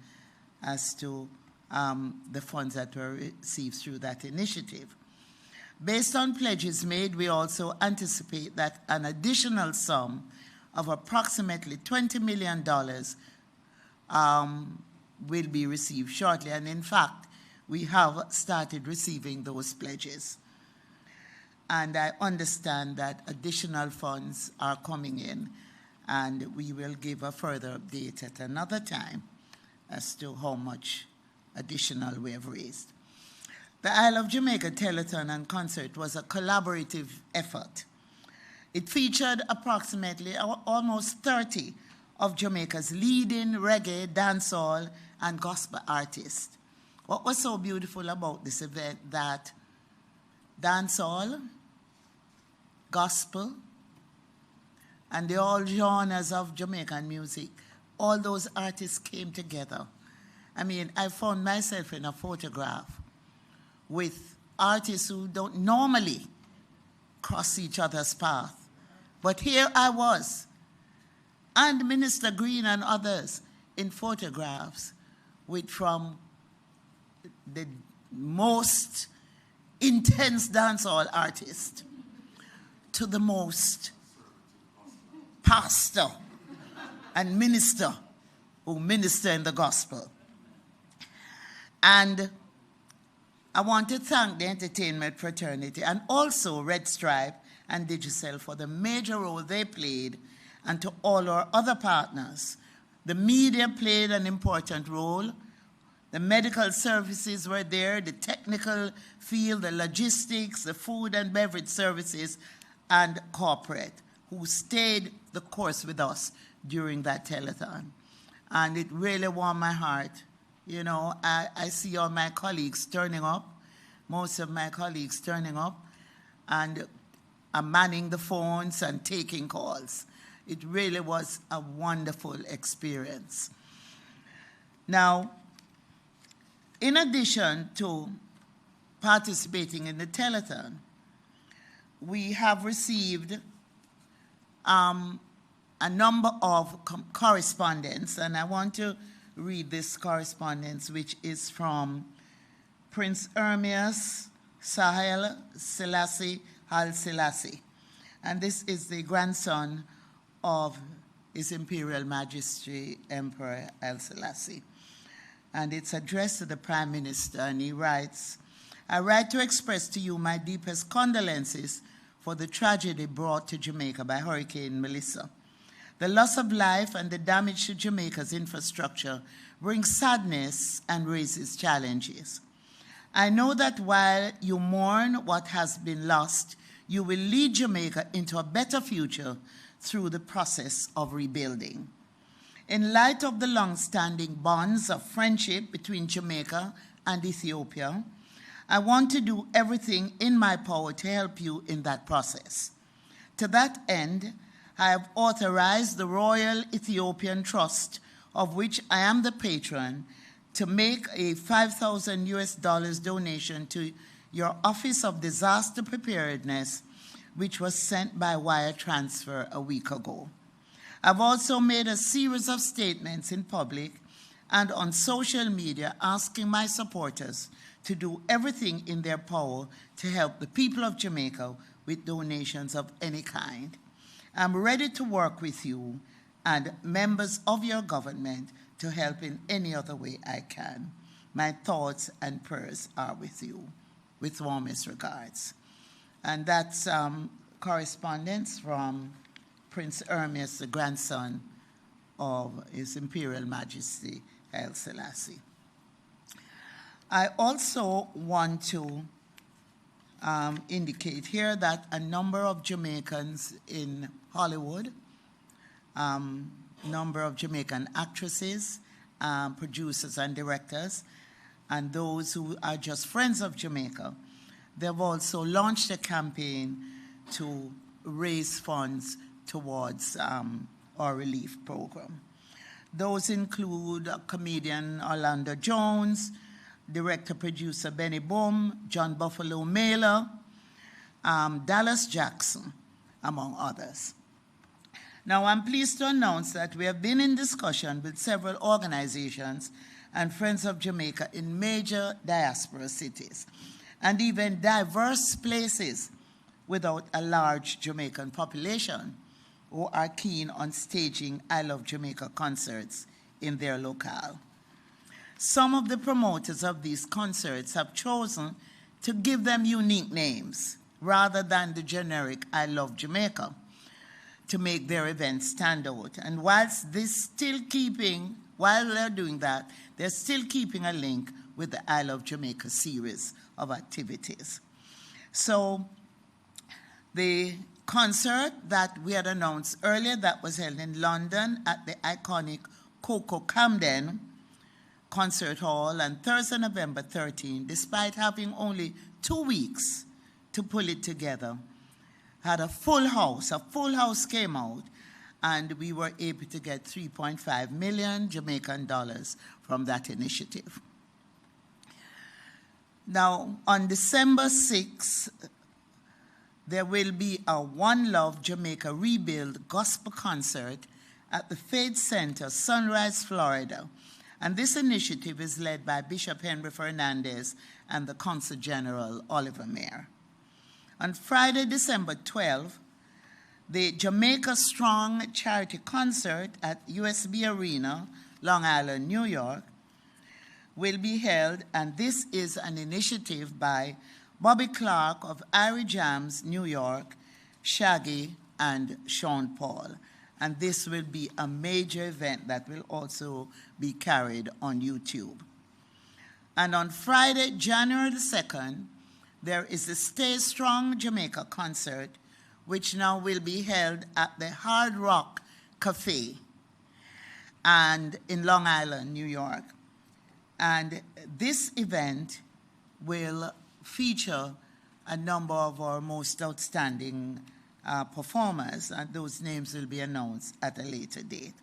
Speaker 8: as to the funds that were received through that initiative. Based on pledges made, we also anticipate that an additional sum of approximately $20 million will be received shortly. And in fact, we have started receiving those pledges. And I understand that additional funds are coming in, and we will give a further update at another time as to how much additional we have raised. The I Love Jamaica Telethon and Concert was a collaborative effort. It featured approximately almost 30 of Jamaica's leading reggae, dancehall, and gospel artists. What was so beautiful about this event that dancehall, gospel, and the all genres of Jamaican music, all those artists came together. I mean, I found myself in a photograph with artists who don't normally cross each other's path. But here I was, and Minister Green and others in photographs with from the most intense dancehall artist to the most pastor and minister who minister in the gospel. And I want to thank the entertainment fraternity and also Red Stripe and Digicel for the major role they played, and to all our other partners. The media played an important role. The medical services were there, the technical field, the logistics, the food and beverage services, and corporate, who stayed the course with us during that telethon. And it really warmed my heart. You know, I see all my colleagues turning up, most of my colleagues turning up, and manning the phones and taking calls. It really was a wonderful experience. Now, in addition to participating in the telethon, we have received a number of correspondence, and I want to read this correspondence, which is from Prince Ermias Sahel Selassie Al Selassie. And this is the grandson of His Imperial Majesty Emperor Al Selassie. And it's addressed to the Prime Minister, and he writes, I write to express to you my deepest condolences for the tragedy brought to Jamaica by Hurricane Melissa. The loss of life and the damage to Jamaica's infrastructure brings sadness and raises challenges. I know that while you mourn what has been lost, you will lead Jamaica into a better future through the process of rebuilding. In light of the long-standing bonds of friendship between Jamaica and Ethiopia, I want to do everything in my power to help you in that process. To that end, I have authorized the Royal Ethiopian Trust, of which I am the patron, to make a $5,000 donation to your Office of Disaster Preparedness, which was sent by wire transfer a week ago. I've also made a series of statements in public and on social media asking my supporters to do everything in their power to help the people of Jamaica with donations of any kind. I'm ready to work with you and members of your government to help in any other way I can. My thoughts and prayers are with you. With warmest regards. And that's correspondence from Prince Hermes, the grandson of His Imperial Majesty Haile Selassie. I also want to indicate here that a number of Jamaicans in Hollywood, number of Jamaican actresses, producers and directors, and those who are just friends of Jamaica, they've also launched a campaign to raise funds towards our relief program. Those include comedian Orlando Jones, director-producer Benny Boom, John Buffalo Mailer, Dallas Jackson, among others. Now, I'm pleased to announce that we have been in discussion with several organizations and Friends of Jamaica in major diaspora cities, and even diverse places without a large Jamaican population who are keen on staging I Love Jamaica concerts in their locale. Some of the promoters of these concerts have chosen to give them unique names rather than the generic I Love Jamaica to make their events stand out. And while they're doing that, they're still keeping a link with the I Love Jamaica series of activities. So the concert that we had announced earlier that was held in London at the iconic Coco Camden Concert Hall on Thursday, November 13, despite having only 2 weeks to pull it together, had a full house. A full house came out, and we were able to get 3.5 million Jamaican dollars from that initiative. Now, on December 6th, there will be a One Love Jamaica Rebuild Gospel Concert at the Faith Center, Sunrise, Florida. And this initiative is led by Bishop Henry Fernandez and the Consul General Oliver Mayer. On Friday, December 12th, the Jamaica Strong Charity Concert at USB Arena, Long Island, New York, will be held, and this is an initiative by Bobby Clark of Irie Jams, New York, Shaggy, and Sean Paul. And this will be a major event that will also be carried on YouTube. And on Friday, January the 2nd, there is the Stay Strong Jamaica concert, which now will be held at the Hard Rock Cafe and in Long Island, New York. And this event will feature a number of our most outstanding performers, and those names will be announced at a later date.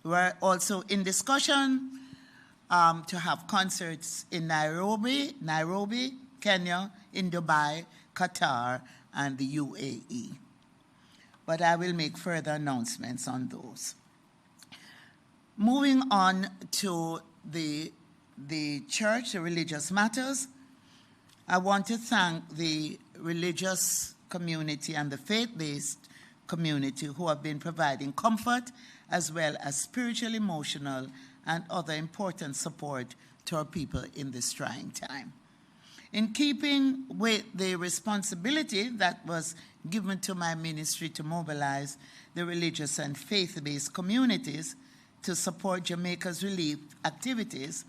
Speaker 8: We're also in discussion to have concerts in Nairobi, Kenya, in Dubai, Qatar, and the UAE. But I will make further announcements on those. Moving on to the church, the religious matters, I want to thank the religious community and the faith-based community who have been providing comfort as well as spiritual, emotional, and other important support to our people in this trying time. In keeping with the responsibility that was given to my ministry to mobilize the religious and faith-based communities to support Jamaica's relief activities,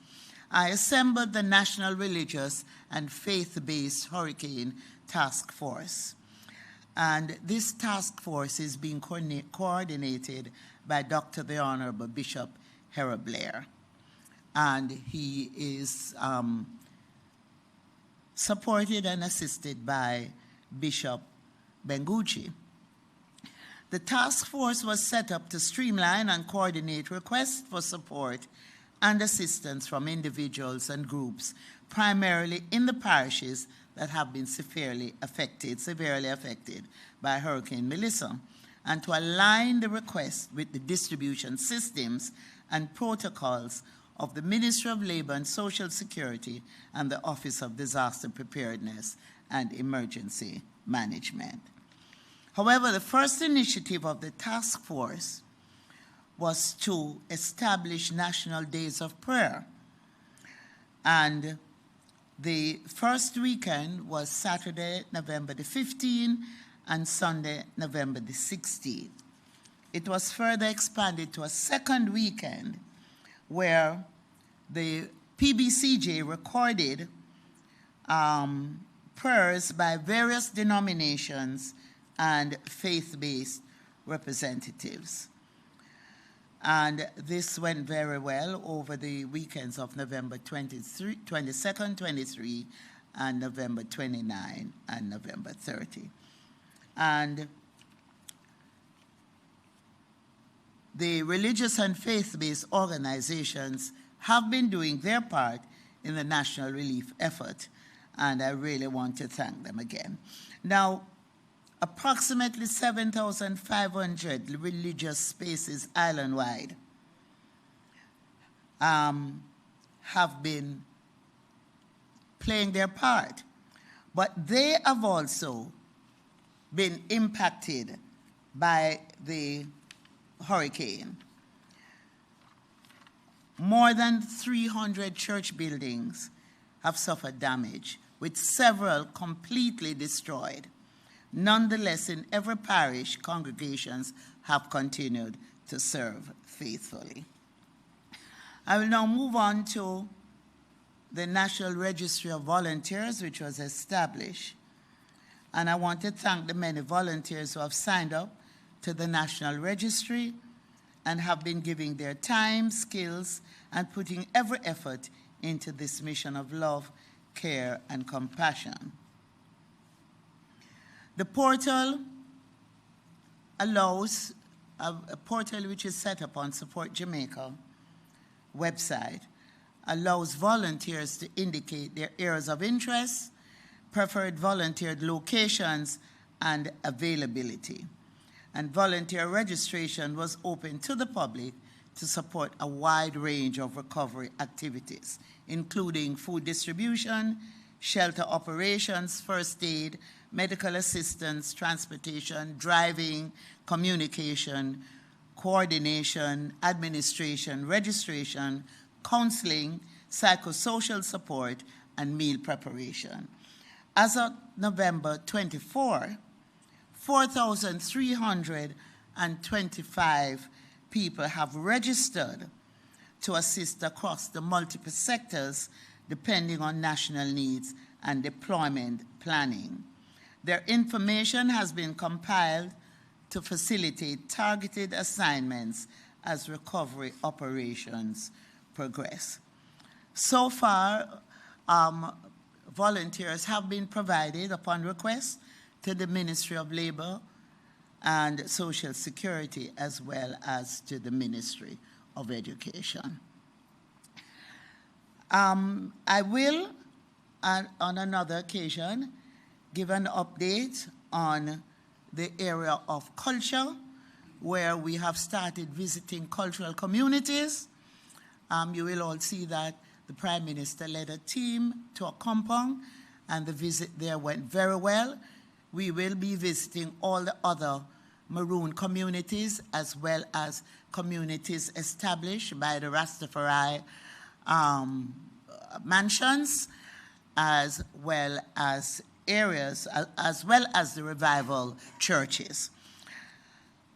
Speaker 8: I assembled the National Religious and Faith-Based Hurricane Task Force. And this task force is being coordinated by Dr. the Honorable Bishop Harold Blair. And he is supported and assisted by Bishop Bengucci. The task force was set up to streamline and coordinate requests for support and assistance from individuals and groups, primarily in the parishes that have been severely affected by Hurricane Melissa, and to align the request with the distribution systems and protocols of the Ministry of Labor and Social Security and the Office of Disaster Preparedness and Emergency Management. However, the first initiative of the task force was to establish National Days of Prayer. And the first weekend was Saturday, November the 15th, and Sunday, November the 16th. It was further expanded to a second weekend where the PBCJ recorded prayers by various denominations and faith-based representatives. And this went very well over the weekends of November 22nd, 23, and November 29, and November 30. And the religious and faith-based organizations have been doing their part in the national relief effort, and I really want to thank them again. Now, approximately 7,500 religious spaces island-wide have been playing their part, but they have also been impacted by the hurricane. More than 300 church buildings have suffered damage, with several completely destroyed. Nonetheless, in every parish, congregations have continued to serve faithfully. I will now move on to the National Registry of Volunteers, which was established. And I want to thank the many volunteers who have signed up to the National Registry and have been giving their time, skills, and putting every effort into this mission of love, care, and compassion. The portal allows, a portal which is set up on Support Jamaica website, allows volunteers to indicate their areas of interest, preferred volunteered locations, and availability. And volunteer registration was open to the public to support a wide range of recovery activities, including food distribution, shelter operations, first aid, medical assistance, transportation, driving, communication, coordination, administration, registration, counseling, psychosocial support, and meal preparation. As of November 24, 4,325 people have registered to assist across the multiple sectors depending on national needs and deployment planning. Their information has been compiled to facilitate targeted assignments as recovery operations progress. So far, volunteers have been provided upon request to the Ministry of Labor and Social Security, as well as to the Ministry of Education. I will, on another occasion, give an update on the area of culture, where we have started visiting cultural communities. You will all see that the Prime Minister led a team to a compound, and the visit there went very well. We will be visiting all the other Maroon communities, as well as communities established by the Rastafari mansions, as well as areas, as well as the revival churches.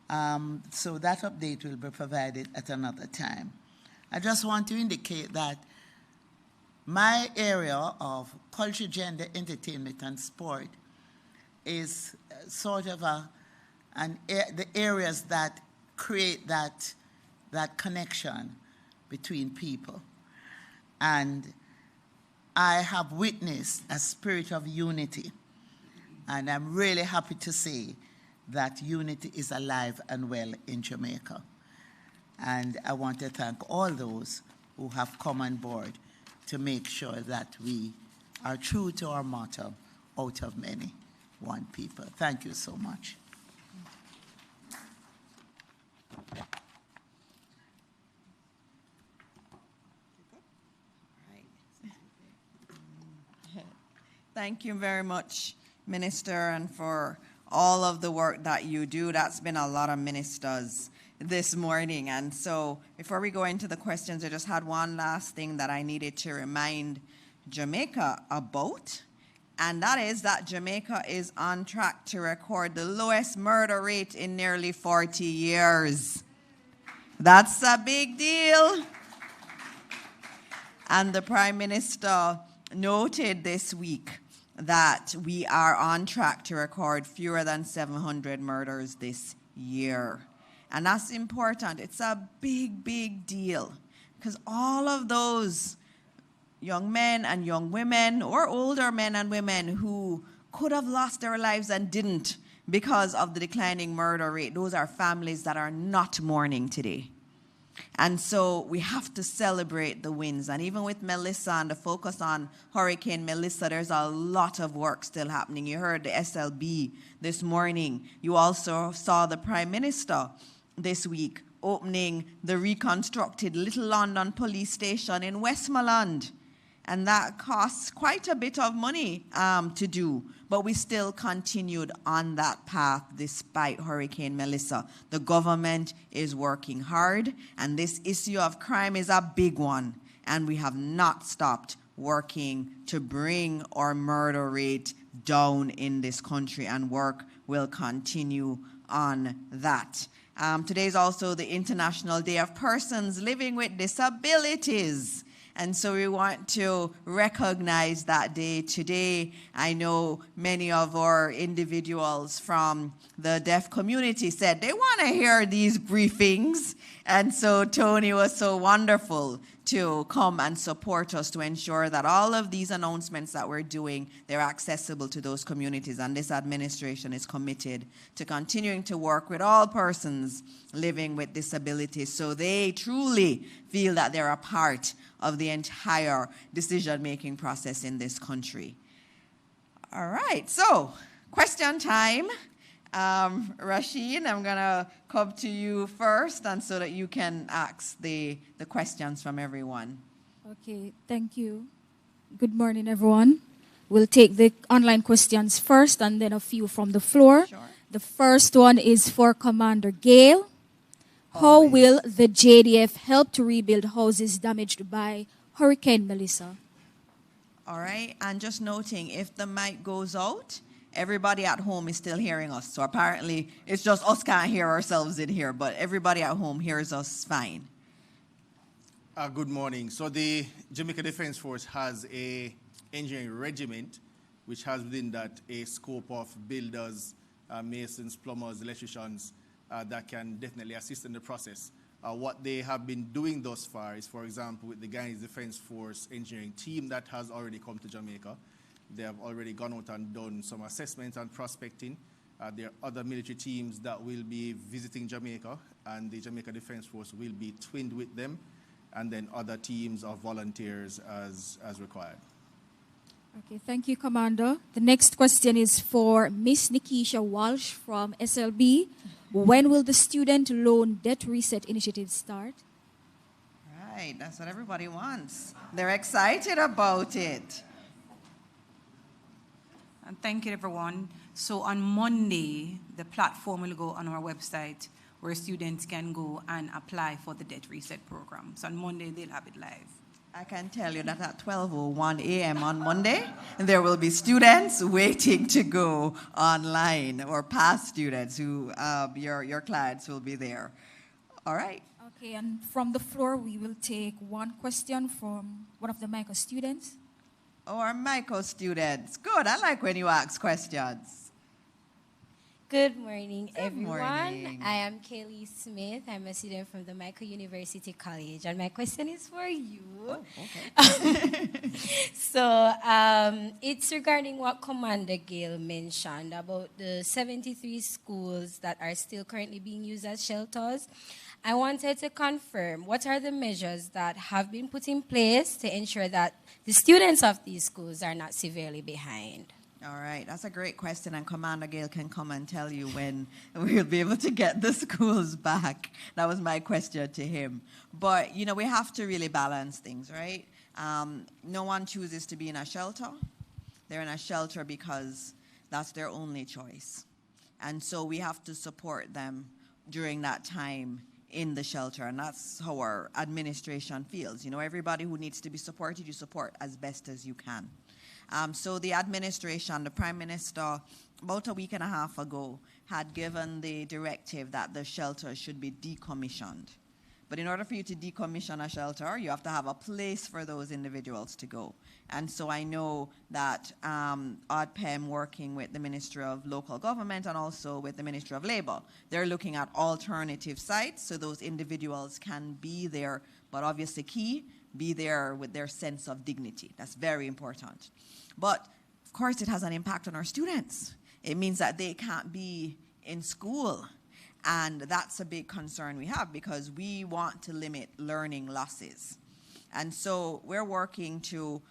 Speaker 8: So that update will be provided at another time. I just want to indicate that my area of culture, gender, entertainment, and sport is sort of the areas that create that connection between people. And I have witnessed a spirit of unity. And I'm really happy to say that unity is alive and well in Jamaica. And I want to thank all those who have come on board to make sure that we are true to our motto, out of many, one people. Thank you so much.
Speaker 1: Thank you very much, Minister, and for all of the work that you do. That's been a lot of ministers this morning. And so before we go into the questions, I just had one last thing that I needed to remind Jamaica about, and that is that Jamaica is on track to record the lowest murder rate in nearly 40 years. That's a big deal. And the Prime Minister noted this week that we are on track to record fewer than 700 murders this year. And that's important. It's a big, big deal, because all of those young men and young women, or older men and women who could have lost their lives and didn't because of the declining murder rate, those are families that are not mourning today. And so we have to celebrate the wins. And even with Melissa and the focus on Hurricane Melissa, there's a lot of work still happening. You heard the SLB this morning. You also saw the Prime Minister this week opening the reconstructed Little London Police Station in Westmoreland. And that costs quite a bit of money to do. But we still continued on that path despite Hurricane Melissa. The government is working hard, and this issue of crime is a big one. And we have not stopped working to bring our murder rate down in this country, and work will continue on that. Today is also the International Day of Persons Living with Disabilities. And so we want to recognize that day today. I know many of our individuals from the deaf community said they want to hear these briefings. And so Tony was so wonderful to come and support us to ensure that all of these announcements that we're doing, they're accessible to those communities. And this administration is committed to continuing to work with all persons living with disabilities so they truly feel that they're a part of the entire decision-making process in this country. All right, so question time. Rasheen, I'm going to come to you first, and so that you can ask the questions from everyone.
Speaker 9: Okay, thank you. Good morning, everyone. We'll take the online questions first and then a few from the floor.
Speaker 1: Sure.
Speaker 9: The first one is for Commander Gale. How will the JDF help to rebuild houses damaged by Hurricane Melissa?
Speaker 1: All right, and just noting, if the mic goes out, everybody at home is still hearing us. So apparently it's just us can't hear ourselves in here, but everybody at home hears us fine.
Speaker 2: Good morning. So the Jamaica Defense Force has a engineering regiment, which has within that a scope of builders, masons, plumbers, electricians, that can definitely assist in the process. What they have been doing thus far is, for example, with the Guyanese Defense Force engineering team that has already come to Jamaica, they have already gone out and done some assessments and prospecting. There are other military teams that will be visiting Jamaica, and the Jamaica Defense Force will be twinned with them, and then other teams of volunteers as required.
Speaker 9: Okay, thank you, Commander. The next question is for Miss Nikisha Walsh from SLB. When will the Student Loan Debt Reset Initiative start?
Speaker 1: Right, that's what everybody wants. They're excited about it.
Speaker 4: And thank you, everyone. So on Monday, the platform will go on our website where students can go and apply for the debt reset program. So on Monday, they'll have it live.
Speaker 1: I can tell you that at 12:01 a.m. on Monday, there will be students waiting to go online, or past students who your clients will be there. All right.
Speaker 9: Okay, and from the floor, we will take one question from one of the MICO students.
Speaker 1: Oh, our MICO students. Good. I like when you ask questions.
Speaker 10: Good morning,
Speaker 1: Good
Speaker 10: everyone.
Speaker 1: morning.
Speaker 10: I am Kaylee Smith. I'm a student from the Michael University College, and my question is for you.
Speaker 1: Oh, okay.
Speaker 10: So, it's regarding what Commander Gale mentioned about the 73 schools that are still currently being used as shelters. I wanted to confirm, what are the measures that have been put in place to ensure that the students of these schools are not severely behind?
Speaker 1: All right, that's a great question, and Commander Gale can come and tell you when we'll be able to get the schools back. That was my question to him. But, you know, we have to really balance things, right? No one chooses to be in a shelter. They're in a shelter because that's their only choice. And so we have to support them during that time in the shelter, and that's how our administration feels. You know, everybody who needs to be supported, you support as best as you can. So the administration, the Prime Minister, about a week and a half ago, had given the directive that the shelter should be decommissioned. But in order for you to decommission a shelter, you have to have a place for those individuals to go. And so I know that ODPEM, working with the Ministry of Local Government and also with the Ministry of Labor, they're looking at alternative sites so those individuals can be there, but obviously be there with their sense of dignity. That's very important. But, of course, it has an impact on our students. It means that they can't be in school. And that's a big concern we have because we want to limit learning losses. And so we're working to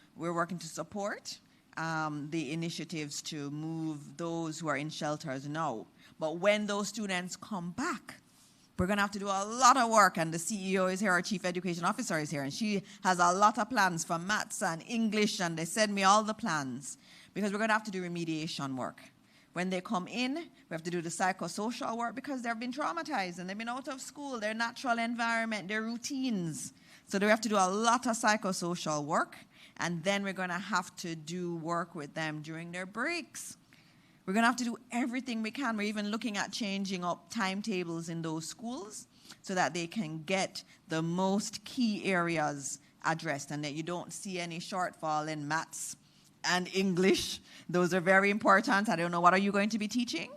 Speaker 1: support the initiatives to move those who are in shelters now. But when those students come back, we're going to have to do a lot of work, and the CEO is here, our Chief Education Officer is here, and she has a lot of plans for maths and English, and they send me all the plans, because we're going to have to do remediation work. When they come in, we have to do the psychosocial work because they've been traumatized, and they've been out of school, their natural environment, their routines. So we have to do a lot of psychosocial work, and then we're going to have to do work with them during their breaks. We're going to have to do everything we can. We're even looking at changing up timetables in those schools so that they can get the most key areas addressed and that you don't see any shortfall in maths and English. Those are very important. I don't know, what are you going to be teaching?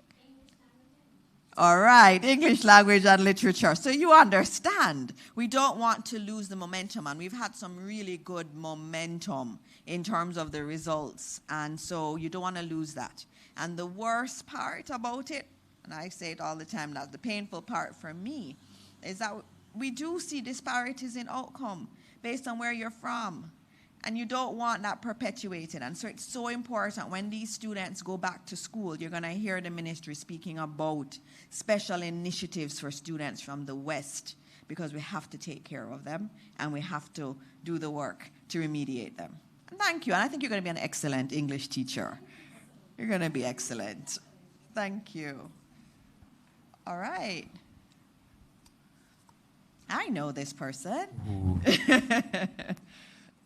Speaker 1: All right, English language and literature. So you understand, we don't want to lose the momentum, and we've had some really good momentum in terms of the results, and so you don't want to lose that. And the worst part about it, and I say it all the time, that's the painful part for me, is that we do see disparities in outcome based on where you're from. And you don't want that perpetuated. And so it's so important when these students go back to school, you're going to hear the ministry speaking about special initiatives for students from the West, because we have to take care of them and we have to do the work to remediate them. And thank you. And I think you're going to be an excellent English teacher. You're going to be excellent. Thank you. All right. I know this person.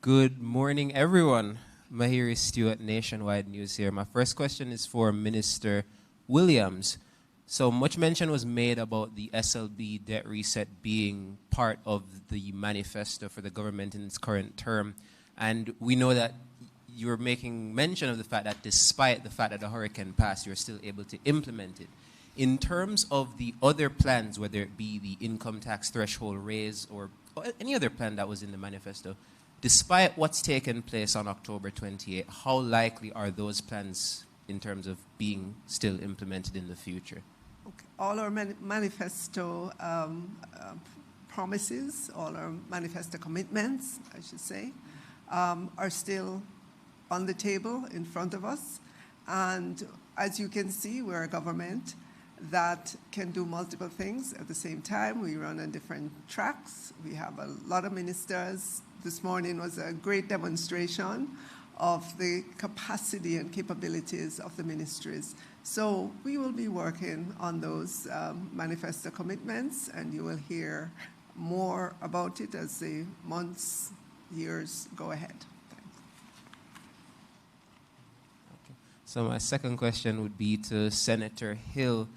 Speaker 11: Good morning, everyone. Mahiri Stewart, Nationwide News here. My first question is for Minister Williams. So much mention was made about the SLB debt reset being part of the manifesto for the government in its current term. And we know that you're making mention of the fact that despite the fact that the hurricane passed, you're still able to implement it. In terms of the other plans, whether it be the income tax threshold raise or any other plan that was in the manifesto, despite what's taken place on October 28, how likely are those plans in terms of being still implemented in the future?
Speaker 3: Okay. All our manifesto promises, all our manifesto commitments, I should say, are still on the table in front of us. And as you can see, we're a government that can do multiple things at the same time. We run on different tracks. We have a lot of ministers. This morning was a great demonstration of the capacity and capabilities of the ministries. So we will be working on those manifesto commitments, and you will hear more about it as the months, years go ahead.
Speaker 11: So my second question would be to Senator Hill.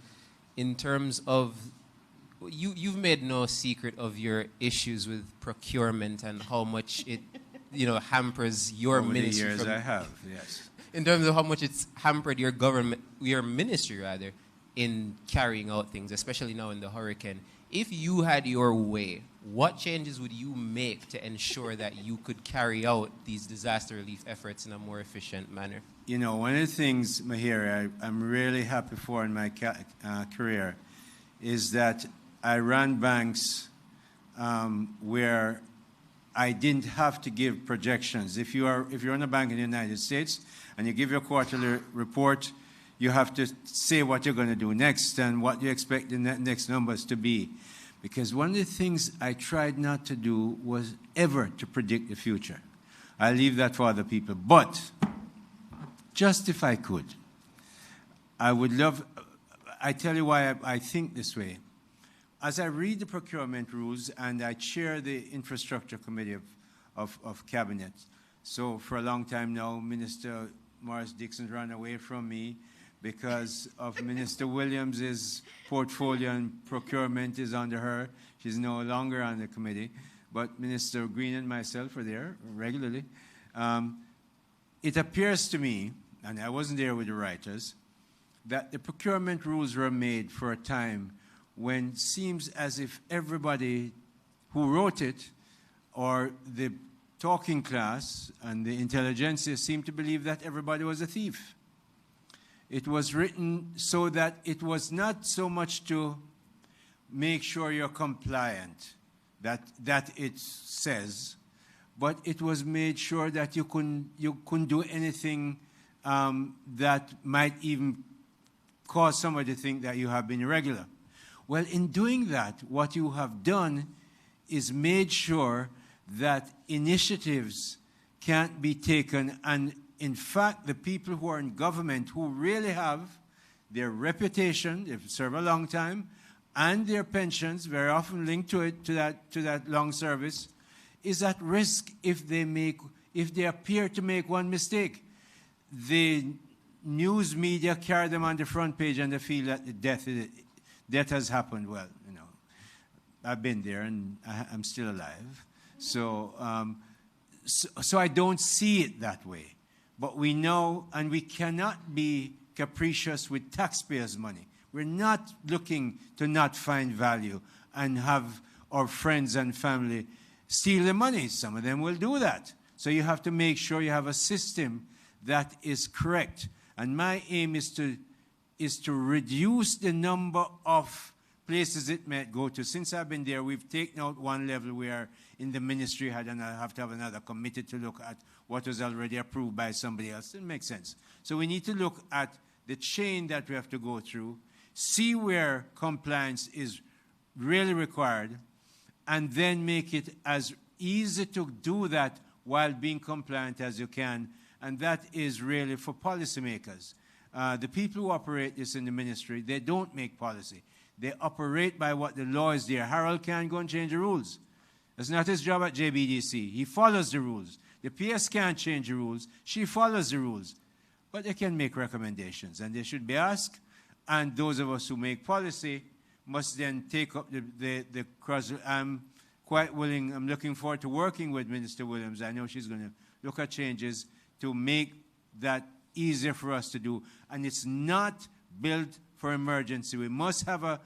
Speaker 11: In terms of you've made no secret of your issues with procurement and how much it, hampers your
Speaker 7: Over
Speaker 11: ministry.
Speaker 7: the years I have, yes.
Speaker 11: In terms of how much it's hampered your government, your ministry rather, in carrying out things, especially now in the hurricane. If you had your way, what changes would you make to ensure that you could carry out these disaster relief efforts in a more efficient manner?
Speaker 7: One of the things, Mahir, I'm really happy for in my career is that I ran banks where I didn't have to give projections. If you're in a bank in the United States and you give your quarterly report, you have to say what you're going to do next and what you expect the next numbers to be. Because one of the things I tried not to do was ever to predict the future. I leave that for other people. But just if I could, I would love, I tell you why I think this way. As I read the procurement rules, and I chair the infrastructure committee of cabinet, so for a long time now, Minister Morris Dixon ran away from me because of Minister Williams' portfolio and procurement is under her. She's no longer on the committee, but Minister Green and myself are there regularly. It appears to me, and I wasn't there with the writers, that the procurement rules were made for a time when it seems as if everybody who wrote it, or the talking class and the intelligentsia, seemed to believe that everybody was a thief. It was written so that it was not so much to make sure you're compliant, that it says, but it was made sure that you couldn't do anything that might even cause somebody to think that you have been irregular. Well, in doing that, what you have done is made sure that initiatives can't be taken, and in fact, the people who are in government who really have their reputation, they've served a long time, and their pensions, very often linked to it, to that long service, is at risk if they appear to make one mistake. The news media carry them on the front page and they feel that the death has happened. Well, I've been there and I'm still alive. So I don't see it that way. But we know, and we cannot be capricious with taxpayers' money. We're not looking to not find value and have our friends and family steal the money. Some of them will do that. So you have to make sure you have a system that is correct. And my aim is to reduce the number of places it might go to. Since I've been there, we've taken out one level where in the ministry I have to have another committee to look at what was already approved by somebody else. It makes sense. So we need to look at the chain that we have to go through, see where compliance is really required, and then make it as easy to do that while being compliant as you can. And that is really for policymakers. The people who operate this in the ministry, they don't make policy. They operate by what the law is there. Harold can't go and change the rules. That's not his job at JBDC. He follows the rules. The PS can't change the rules. She follows the rules. But they can make recommendations, and they should be asked. And those of us who make policy must then take up the cross. I'm quite willing, I'm looking forward to working with Minister Williams. I know she's going to look at changes to make that easier for us to do. And it's not built for emergency. We must have a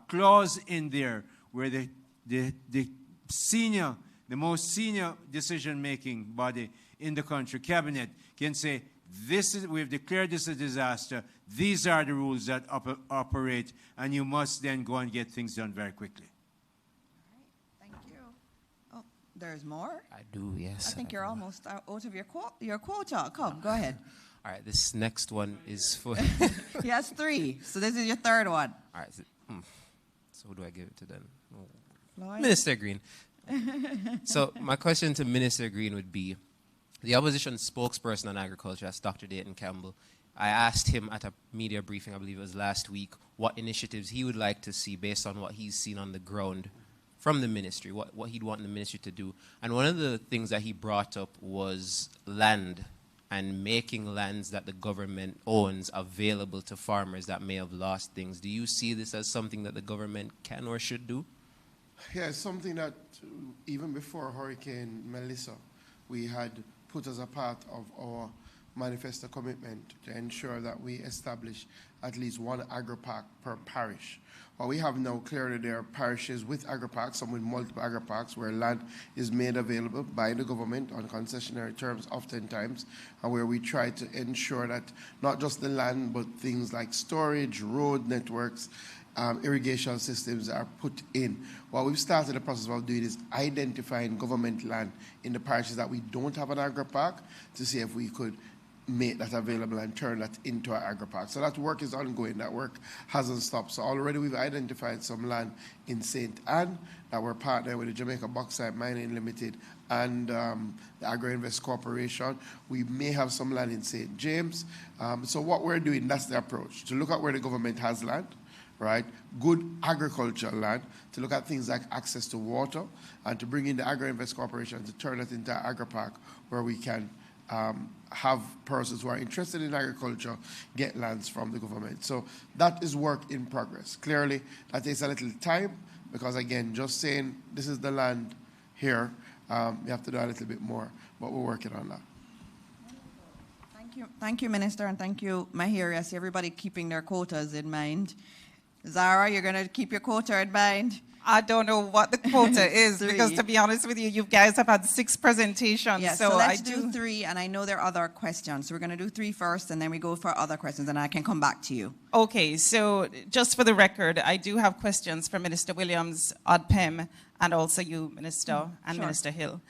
Speaker 7: clause in there where the most senior decision-making body in the country, cabinet, can say, we've declared this a disaster. These are the rules that operate, and you must then go and get things done very quickly.
Speaker 1: All right, thank you. Oh, there's more?
Speaker 11: I do, yes.
Speaker 1: I think you're almost out of your quota. Come, go ahead.
Speaker 11: All right, this next one is for...
Speaker 1: He has 3, so this is your 3rd one.
Speaker 11: All right, so who do I give it to then?
Speaker 1: Lloyd?
Speaker 11: Minister Green. So my question to Minister Green would be, the opposition spokesperson on agriculture, that's Dr. Dayton Campbell, I asked him at a media briefing, I believe it was last week, what initiatives he would like to see based on what he's seen on the ground from the ministry, what he'd want the ministry to do. And one of the things that he brought up was land and making lands that the government owns available to farmers that may have lost things. Do you see this as something that the government can or should do?
Speaker 5: Yeah, it's something that even before Hurricane Melissa, we had put as a part of our manifesto commitment to ensure that we establish at least one agri-park per parish. What we have now, clearly there are parishes with agri-parks, some with multiple agri-parks, where land is made available by the government on concessionary terms oftentimes, and where we try to ensure that not just the land, but things like storage, road networks, irrigation systems are put in. What we've started the process of doing is identifying government land in the parishes that we don't have an agri-park to see if we could make that available and turn that into an agri-park. So that work is ongoing. That work hasn't stopped. So already we've identified some land in St. Anne that we're partnering with the Jamaica Bauxite Mining Limited and the Agro-Invest Corporation. We may have some land in St. James. So what we're doing, that's the approach, to look at where the government has land, right? Good agricultural land, to look at things like access to water, and to bring in the Agro-Invest Corporation to turn it into an agri-park where we can have persons who are interested in agriculture get lands from the government. So that is work in progress. Clearly, that takes a little time because, again, just saying this is the land here, you have to do a little bit more, but we're working on that.
Speaker 1: Thank you, Minister, and thank you, Mahir. I see everybody keeping their quotas in mind. Zara, you're going to keep your quota in mind?
Speaker 12: I don't know what the quota is because, to be honest with you, you guys have had 6 presentations.
Speaker 1: Yeah, so let's do 3, and I know there are other questions. So we're going to do 3 first, and then we go for other questions, and I can come back to you.
Speaker 12: Okay, so just for the record, I do have questions for Minister Williams, ODPEM, and also you, Minister, and
Speaker 1: Sure.
Speaker 12: Minister Hill.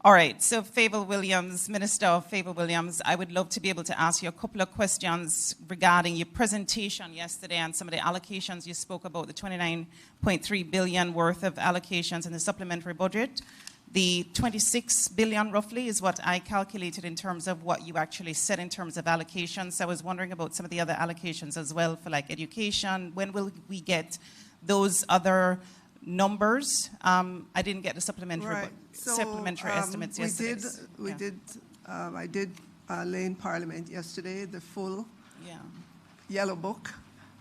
Speaker 12: All right, so Fable Williams, Minister Fable Williams, I would love to be able to ask you a couple of questions regarding your presentation yesterday and some of the allocations you spoke about, the 29.3 billion worth of allocations in the supplementary budget. The 26 billion roughly is what I calculated in terms of what you actually said in terms of allocations. So I was wondering about some of the other allocations as well for like education. When will we get those other numbers? I didn't get the supplementary,
Speaker 3: Right. So,
Speaker 12: supplementary estimates yesterday.
Speaker 3: I did lay in Parliament yesterday the full yellow book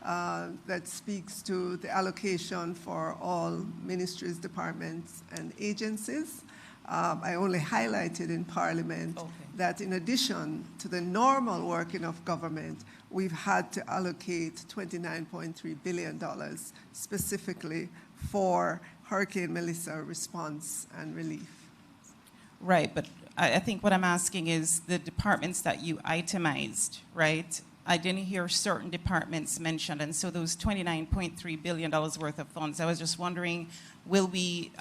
Speaker 3: that speaks to the allocation for all ministries, departments, and agencies. I only highlighted in Parliament that in addition to the normal working of government, we've had to allocate $29.3 billion specifically for Hurricane Melissa response and relief.
Speaker 12: Right, but I think what I'm asking is the departments that you itemized, right? I didn't hear certain departments mentioned, and so those $29.3 billion worth of funds, I was just wondering, will we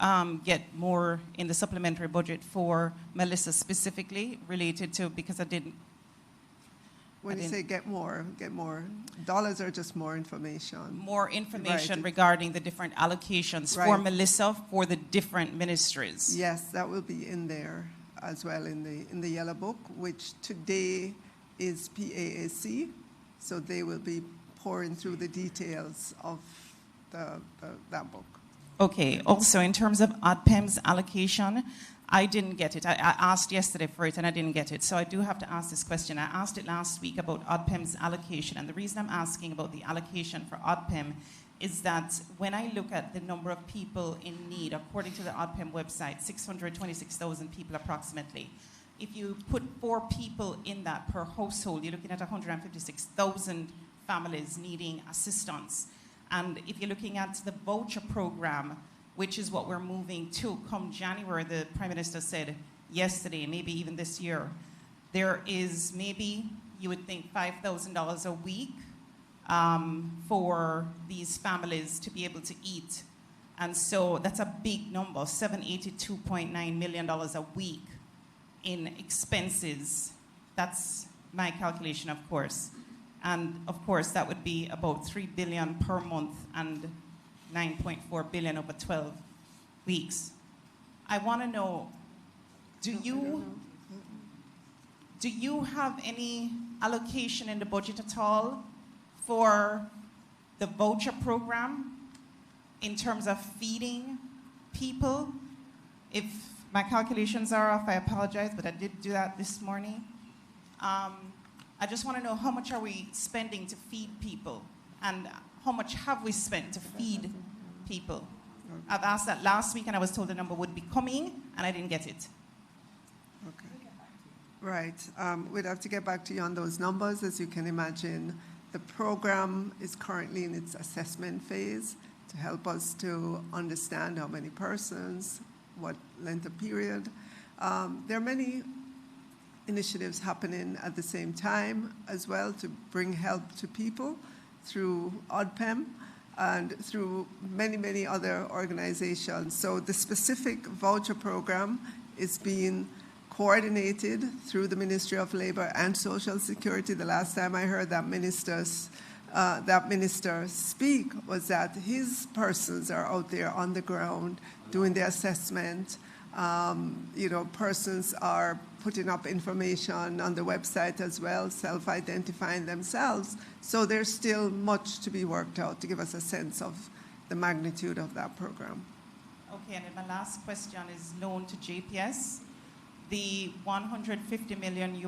Speaker 12: get more in the supplementary budget for Melissa specifically related to, because I didn't.
Speaker 3: When you say get more, dollars are just more information.
Speaker 12: More information
Speaker 3: Right.
Speaker 12: regarding the different allocations for Melissa for the different ministries.
Speaker 3: Yes, that will be in there as well in the yellow book, which today is PAAC, so they will be pouring through the details of that book.
Speaker 12: Okay, also in terms of ODPEM's allocation, I didn't get it. I asked yesterday for it and I didn't get it. So I do have to ask this question. I asked it last week about ODPEM's allocation. And the reason I'm asking about the allocation for ODPEM is that when I look at the number of people in need, according to the ODPEM website, 626,000 people approximately. If you put 4 people in that per household, you're looking at 156,000 families needing assistance. And if you're looking at the voucher program, which is what we're moving to come January, the Prime Minister said yesterday, maybe even this year, there is maybe, you would think, $5,000 a week for these families to be able to eat. And so that's a big number, $782.9 million a week in expenses. That's my calculation, of course. And of course, that would be about $3 billion per month and $9.4 billion over 12 weeks. I want to know, do you have any allocation in the budget at all for the voucher program in terms of feeding people? If my calculations are off, I apologize, but I did do that this morning. I just want to know how much are we spending to feed people, and how much have we spent to feed people? I've asked that last week, and I was told the number would be coming, and I didn't get it.
Speaker 3: Okay. Right. We'd have to get back to you on those numbers. As you can imagine, the program is currently in its assessment phase to help us to understand how many persons, what length of period. There are many initiatives happening at the same time as well to bring help to people through ODPEM and through many, many other organizations. So the specific voucher program is being coordinated through the Ministry of Labor and Social Security. The last time I heard that minister speak was that his persons are out there on the ground doing the assessment. Persons are putting up information on the website as well, self-identifying themselves. So there's still much to be worked out to give us a sense of the magnitude of that program.
Speaker 12: Okay, and then my last question is loan to JPS. The $150 million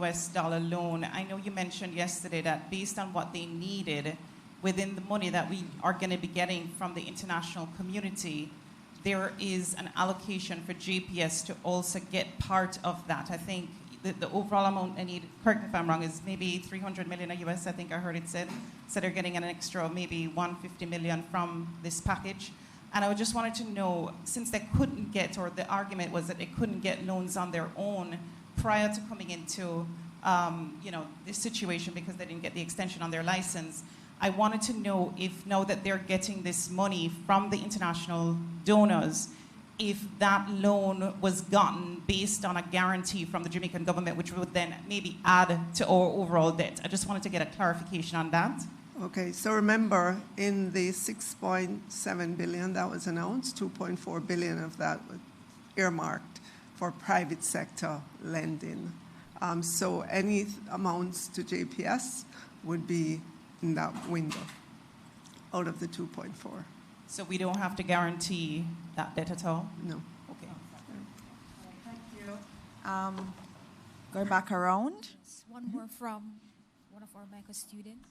Speaker 12: loan, I know you mentioned yesterday that based on what they needed within the money that we are going to be getting from the international community, there is an allocation for JPS to also get part of that. I think the overall amount I need, correct me if I'm wrong, is maybe $300 million US, I think I heard it said. So they're getting an extra maybe $150 million from this package. And I just wanted to know, since they couldn't get, or the argument was that they couldn't get loans on their own prior to coming into this situation because they didn't get the extension on their license, I wanted to know if now that they're getting this money from the international donors, if that loan was gotten based on a guarantee from the Jamaican government, which would then maybe add to our overall debt. I just wanted to get a clarification on that.
Speaker 3: Okay, so remember, in the $6.7 billion that was announced, $2.4 billion of that was earmarked for private sector lending. So any amounts to JPS would be in that window, out of the 2.4.
Speaker 12: So we don't have to guarantee that debt at all?
Speaker 3: No.
Speaker 12: Okay.
Speaker 1: Thank you. Going back around.
Speaker 9: One more from one of our Jamaica students.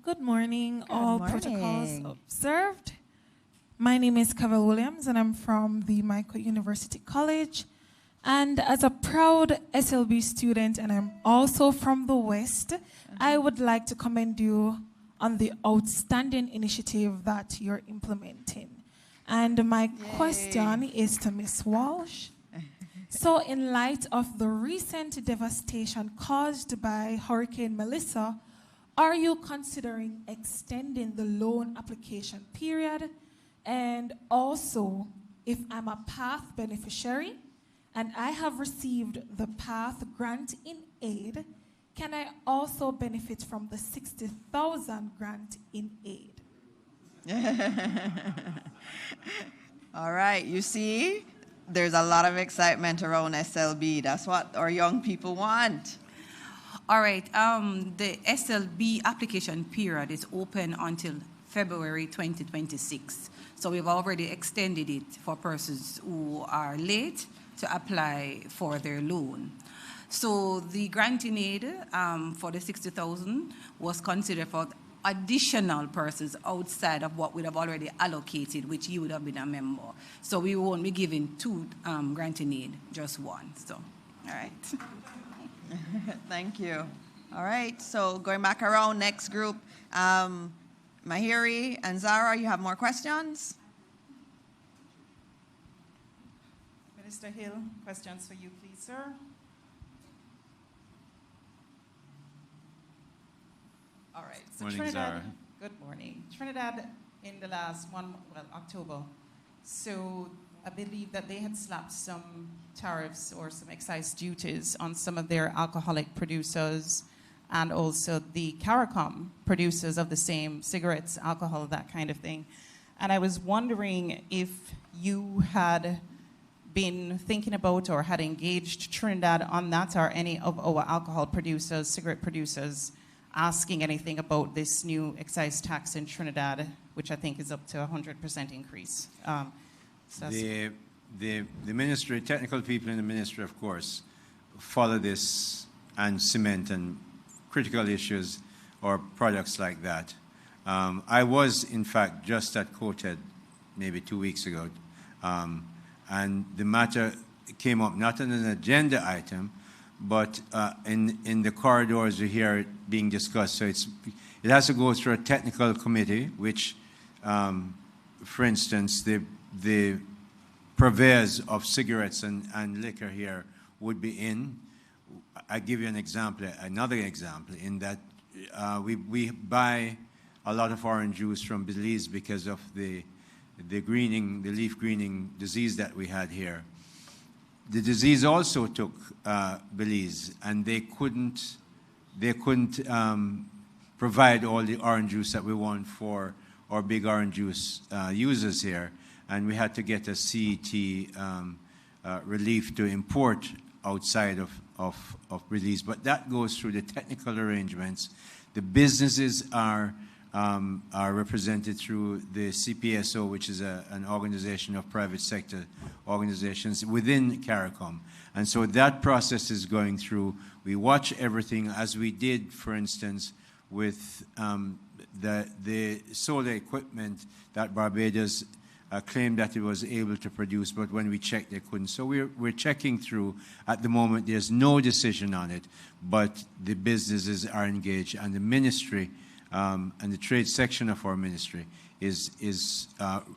Speaker 13: Good morning, all protocols
Speaker 1: morning.
Speaker 13: observed. My name is Cavell Williams, and I'm from the Jamaica University College. And as a proud SLB student, and I'm also from the West, I would like to commend you on the outstanding initiative that you're implementing. And my question is to Ms. Walsh. So in light of the recent devastation caused by Hurricane Melissa, are you considering extending the loan application period? And also, if I'm a PATH beneficiary and I have received the PATH grant in aid, can I also benefit from the $60,000 grant in aid?
Speaker 1: All right, you see, there's a lot of excitement around SLB. That's what our young people want.
Speaker 4: All right, the SLB application period is open until February 2026. So we've already extended it for persons who are late to apply for their loan. So the grant in aid for the $60,000 was considered for additional persons outside of what we'd have already allocated, which you would have been a member. So we won't be giving two grant in aid, just one. So, all right.
Speaker 1: Thank you. All right, so going back around, next group, Mahiri and Zara, you have more questions?
Speaker 12: Minister Hill, questions for you, please, sir. All right, so
Speaker 7: Morning,
Speaker 12: Trinidad,
Speaker 7: Zara.
Speaker 12: good morning. Trinidad in the last October, so I believe that they had slapped some tariffs or some excise duties on some of their alcoholic producers and also the CARICOM producers of the same cigarettes, alcohol, that kind of thing. And I was wondering if you had been thinking about or had engaged Trinidad on that, or any of our alcohol producers, cigarette producers, asking anything about this new excise tax in Trinidad, which I think is up to 100% increase.
Speaker 7: The ministry, technical people in the ministry, of course, follow this and cement and critical issues or products like that. I was, in fact, just at COTED maybe 2 weeks ago, and the matter came up not on an agenda item, but in the corridors you hear it being discussed. So it has to go through a technical committee, which, for instance, the purveyors of cigarettes and liquor here would be in. I give you an example, another example, in that we buy a lot of orange juice from Belize because of the leaf greening disease that we had here. The disease also took Belize, and they couldn't provide all the orange juice that we want for our big orange juice users here, and we had to get a CET relief to import outside of Belize. But that goes through the technical arrangements. The businesses are represented through the CPSO, which is an organization of private sector organizations within CARICOM. And so that process is going through. We watch everything, as we did, for instance, with the solar equipment that Barbados claimed that it was able to produce, but when we checked, they couldn't. So we're checking through. At the moment, there's no decision on it, but the businesses are engaged, and the ministry and the trade section of our ministry is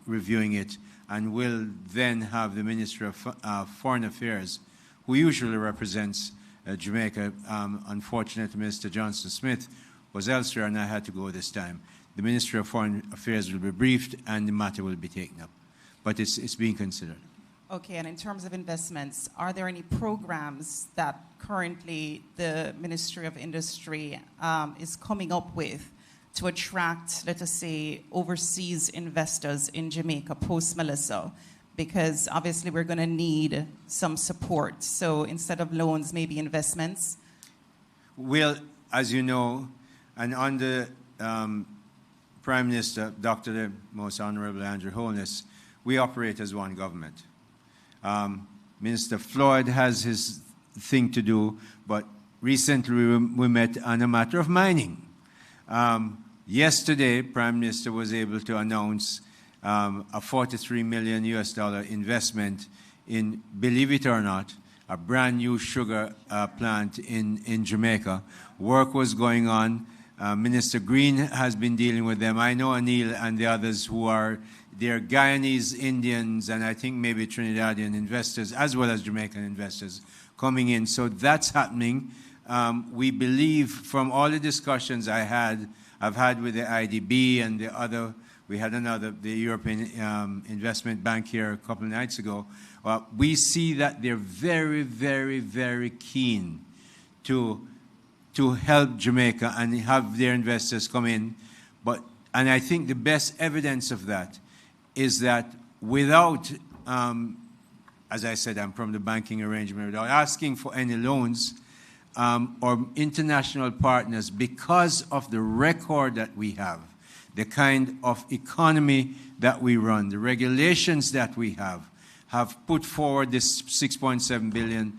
Speaker 7: reviewing it, and will then have the Ministry of Foreign Affairs, who usually represents Jamaica. Unfortunately, Mr. Johnson Smith was elsewhere, and I had to go this time. The Ministry of Foreign Affairs will be briefed, and the matter will be taken up. But it's being considered.
Speaker 12: Okay, and in terms of investments, are there any programs that currently the Ministry of Industry is coming up with to attract, let us say, overseas investors in Jamaica post-Melissa? Because obviously we're going to need some support. So instead of loans, maybe investments?
Speaker 7: Well, as you know, and under Prime Minister, Dr. the Most Honorable Andrew Holness, we operate as one government. Minister Floyd has his thing to do, but recently we met on a matter of mining. Yesterday, Prime Minister was able to announce a $43 million investment in, believe it or not, a brand new sugar plant in Jamaica. Work was going on. Minister Green has been dealing with them. I know Anil and the others who are, they're Guyanese Indians and I think maybe Trinidadian investors as well as Jamaican investors coming in. So that's happening. We believe from all the discussions I've had with the IDB and the other, we had the European Investment Bank here a couple of nights ago. We see that they're very, very, very keen to help Jamaica and have their investors come in. And I think the best evidence of that is that without, as I said, I'm from the banking arrangement, without asking for any loans, or international partners, because of the record that we have, the kind of economy that we run, the regulations that we have put forward this $6.7 billion,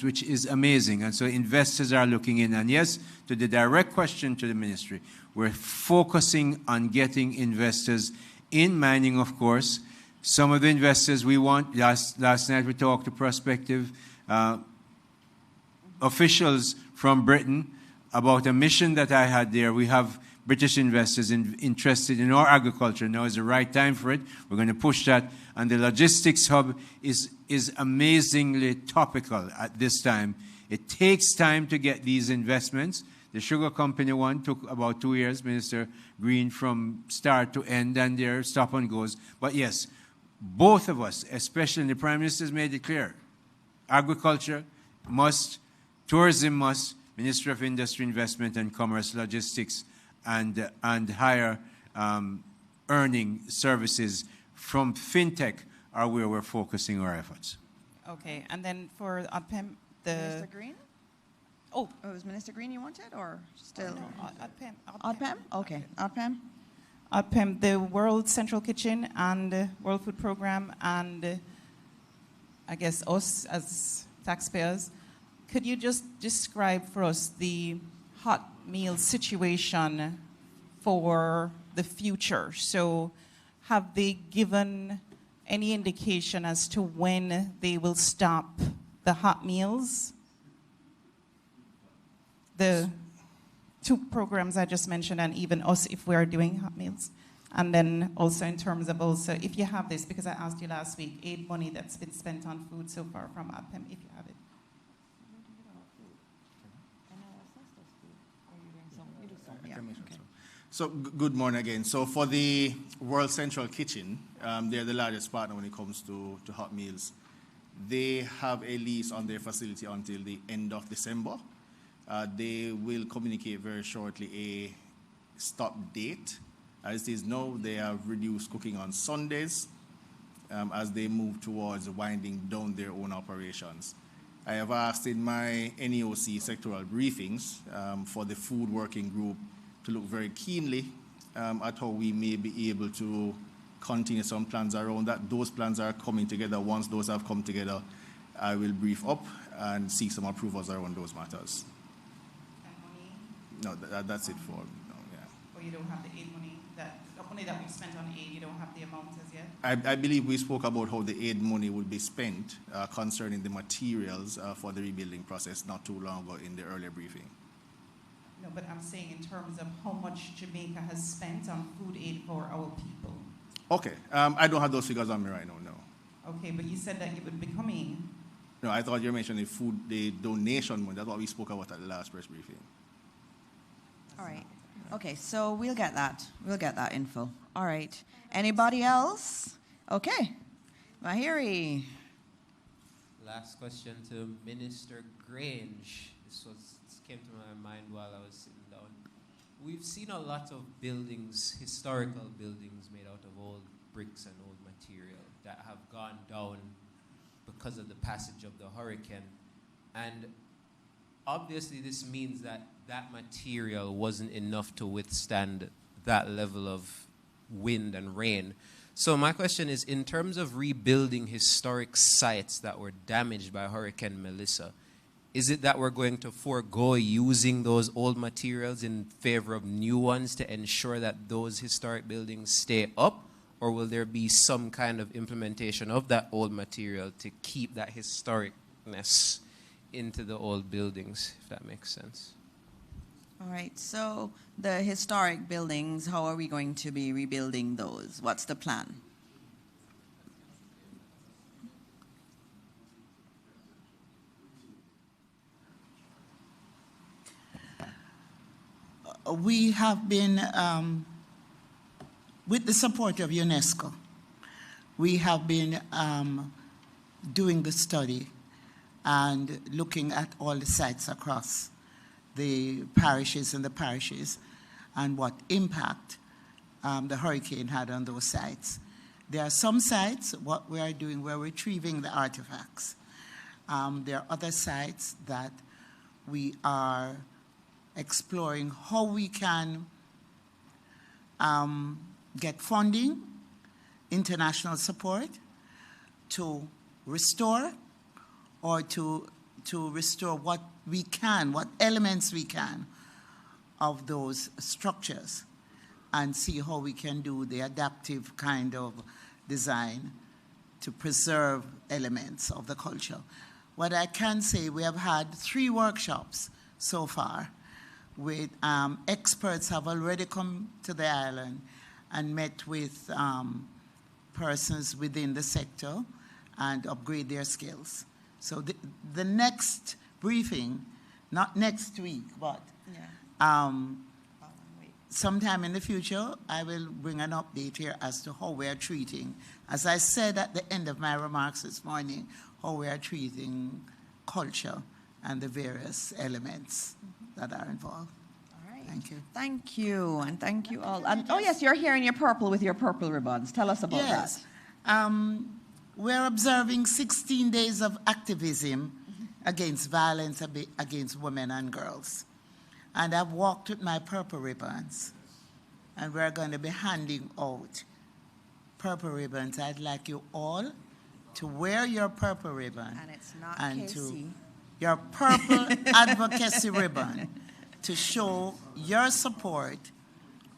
Speaker 7: which is amazing. And so investors are looking in. And yes, to the direct question to the ministry, we're focusing on getting investors in mining, of course. Some of the investors we want, last night we talked to prospective officials from Britain about a mission that I had there. We have British investors interested in our agriculture. Now is the right time for it. We're going to push that. And the logistics hub is amazingly topical at this time. It takes time to get these investments. The sugar company one took about 2 years, Minister Green, from start to end, and their stop and goes. But yes, both of us, especially the Prime Minister, has made it clear. Agriculture must, tourism must, Ministry of Industry, Investment and Commerce, Logistics, and higher earning services from fintech are where we're focusing our efforts.
Speaker 12: Okay, and then for ODPEM,
Speaker 1: Minister Green?
Speaker 12: Oh,
Speaker 1: it was Minister Green you wanted, or still?
Speaker 12: ODPEM.
Speaker 1: ODPEM? Okay, ODPEM.
Speaker 12: ODPEM, the World Central Kitchen and World Food Program, and I guess us as taxpayers. Could you just describe for us the hot meal situation for the future? So have they given any indication as to when they will stop the hot meals? The two programs I just mentioned, and even us if we are doing hot meals. And then also in terms of also, if you have this, because I asked you last week, aid money that's been spent on food so far from ADPEM, if you have it.
Speaker 2: So good morning again. So for the World Central Kitchen, they're the largest partner when it comes to hot meals. They have a lease on their facility until the end of December. They will communicate very shortly a stop date. As it is now, they have reduced cooking on Sundays as they move towards winding down their own operations. I have asked in my NEOC sectoral briefings for the food working group to look very keenly at how we may be able to continue some plans around that. Those plans are coming together. Once those have come together, I will brief up and seek some approvals around those matters. No, that's it for no, yeah.
Speaker 12: Or you don't have the aid money, the money that we've spent on aid, you don't have the amount as yet?
Speaker 2: I believe we spoke about how the aid money would be spent concerning the materials for the rebuilding process not too long ago in the earlier briefing.
Speaker 12: No, but I'm saying in terms of how much Jamaica has spent on food aid for our people.
Speaker 2: Okay, I don't have those figures on me right now, no.
Speaker 12: Okay, but you said that it would be coming.
Speaker 2: No, I thought you mentioned the donation money. That's what we spoke about at the last press briefing.
Speaker 1: All right. Okay, so we'll get that. We'll get that info. All right. Anybody else? Okay. Mahiri.
Speaker 11: Last question to Minister Grange. This came to my mind while I was sitting down. We've seen a lot of buildings, historical buildings made out of old bricks and old material that have gone down because of the passage of the hurricane. And obviously this means that that material wasn't enough to withstand that level of wind and rain. So my question is, in terms of rebuilding historic sites that were damaged by Hurricane Melissa, is it that we're going to forego using those old materials in favor of new ones to ensure that those historic buildings stay up? Or will there be some kind of implementation of that old material to keep that historicness into the old buildings, if that makes sense?
Speaker 1: All right, so the historic buildings, how are we going to be rebuilding those? What's the plan?
Speaker 8: We have been, with the support of UNESCO, we have been doing the study and looking at all the sites across the parishes and what impact the hurricane had on those sites. There are some sites, what we are doing, we're retrieving the artifacts. There are other sites that we are exploring how we can get funding, international support to restore or to restore what we can, what elements we can of those structures, and see how we can do the adaptive kind of design to preserve elements of the culture. What I can say, we have had 3 workshops so far with experts have already come to the island and met with persons within the sector and upgrade their skills. So the next briefing, not next week, but sometime in the future, I will bring an update here as to how we are treating, as I said at the end of my remarks this morning, how we are treating culture and the various elements that are involved.
Speaker 1: All right.
Speaker 8: Thank you.
Speaker 1: Thank you, and thank you all. And, oh, yes, you're here in your purple with your purple ribbons. Tell us about that.
Speaker 8: We're observing 16 days of activism against violence against women and girls. And I've walked with my purple ribbons, and we're going to be handing out purple ribbons. I'd like you all to wear your purple ribbon
Speaker 1: And it's not
Speaker 8: and
Speaker 1: KC.
Speaker 8: to your purple advocacy ribbon to show your support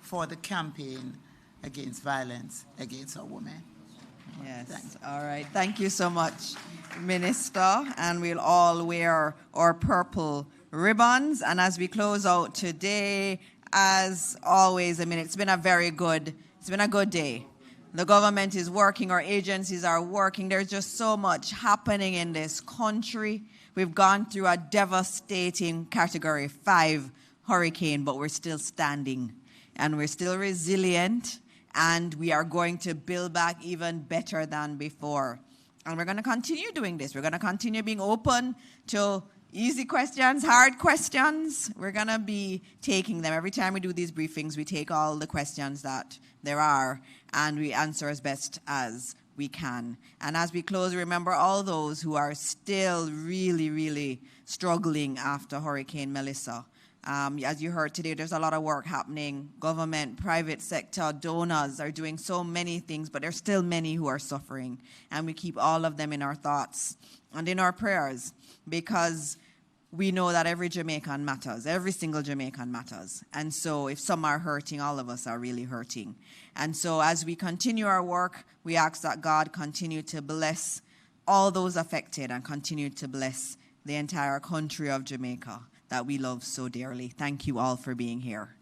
Speaker 8: for the campaign against violence against our women.
Speaker 1: Yes, all right. Thank you so much, Minister. And we'll all wear our purple ribbons. And as we close out today, as always, I mean, it's been a good day. The government is working, our agencies are working. There's just so much happening in this country. We've gone through a devastating Category 5 hurricane, but we're still standing and we're still resilient, and we are going to build back even better than before. And we're going to continue doing this. We're going to continue being open to easy questions, hard questions. We're going to be taking them. Every time we do these briefings, we take all the questions that there are, and we answer as best as we can. And as we close, remember all those who are still really, really struggling after Hurricane Melissa. As you heard today, there's a lot of work happening. Government, private sector, donors are doing so many things, but there's still many who are suffering. And we keep all of them in our thoughts and in our prayers, because we know that every Jamaican matters. Every single Jamaican matters. And so if some are hurting, all of us are really hurting. And so as we continue our work, we ask that God continue to bless all those affected and continue to bless the entire country of Jamaica that we love so dearly. Thank you all for being here.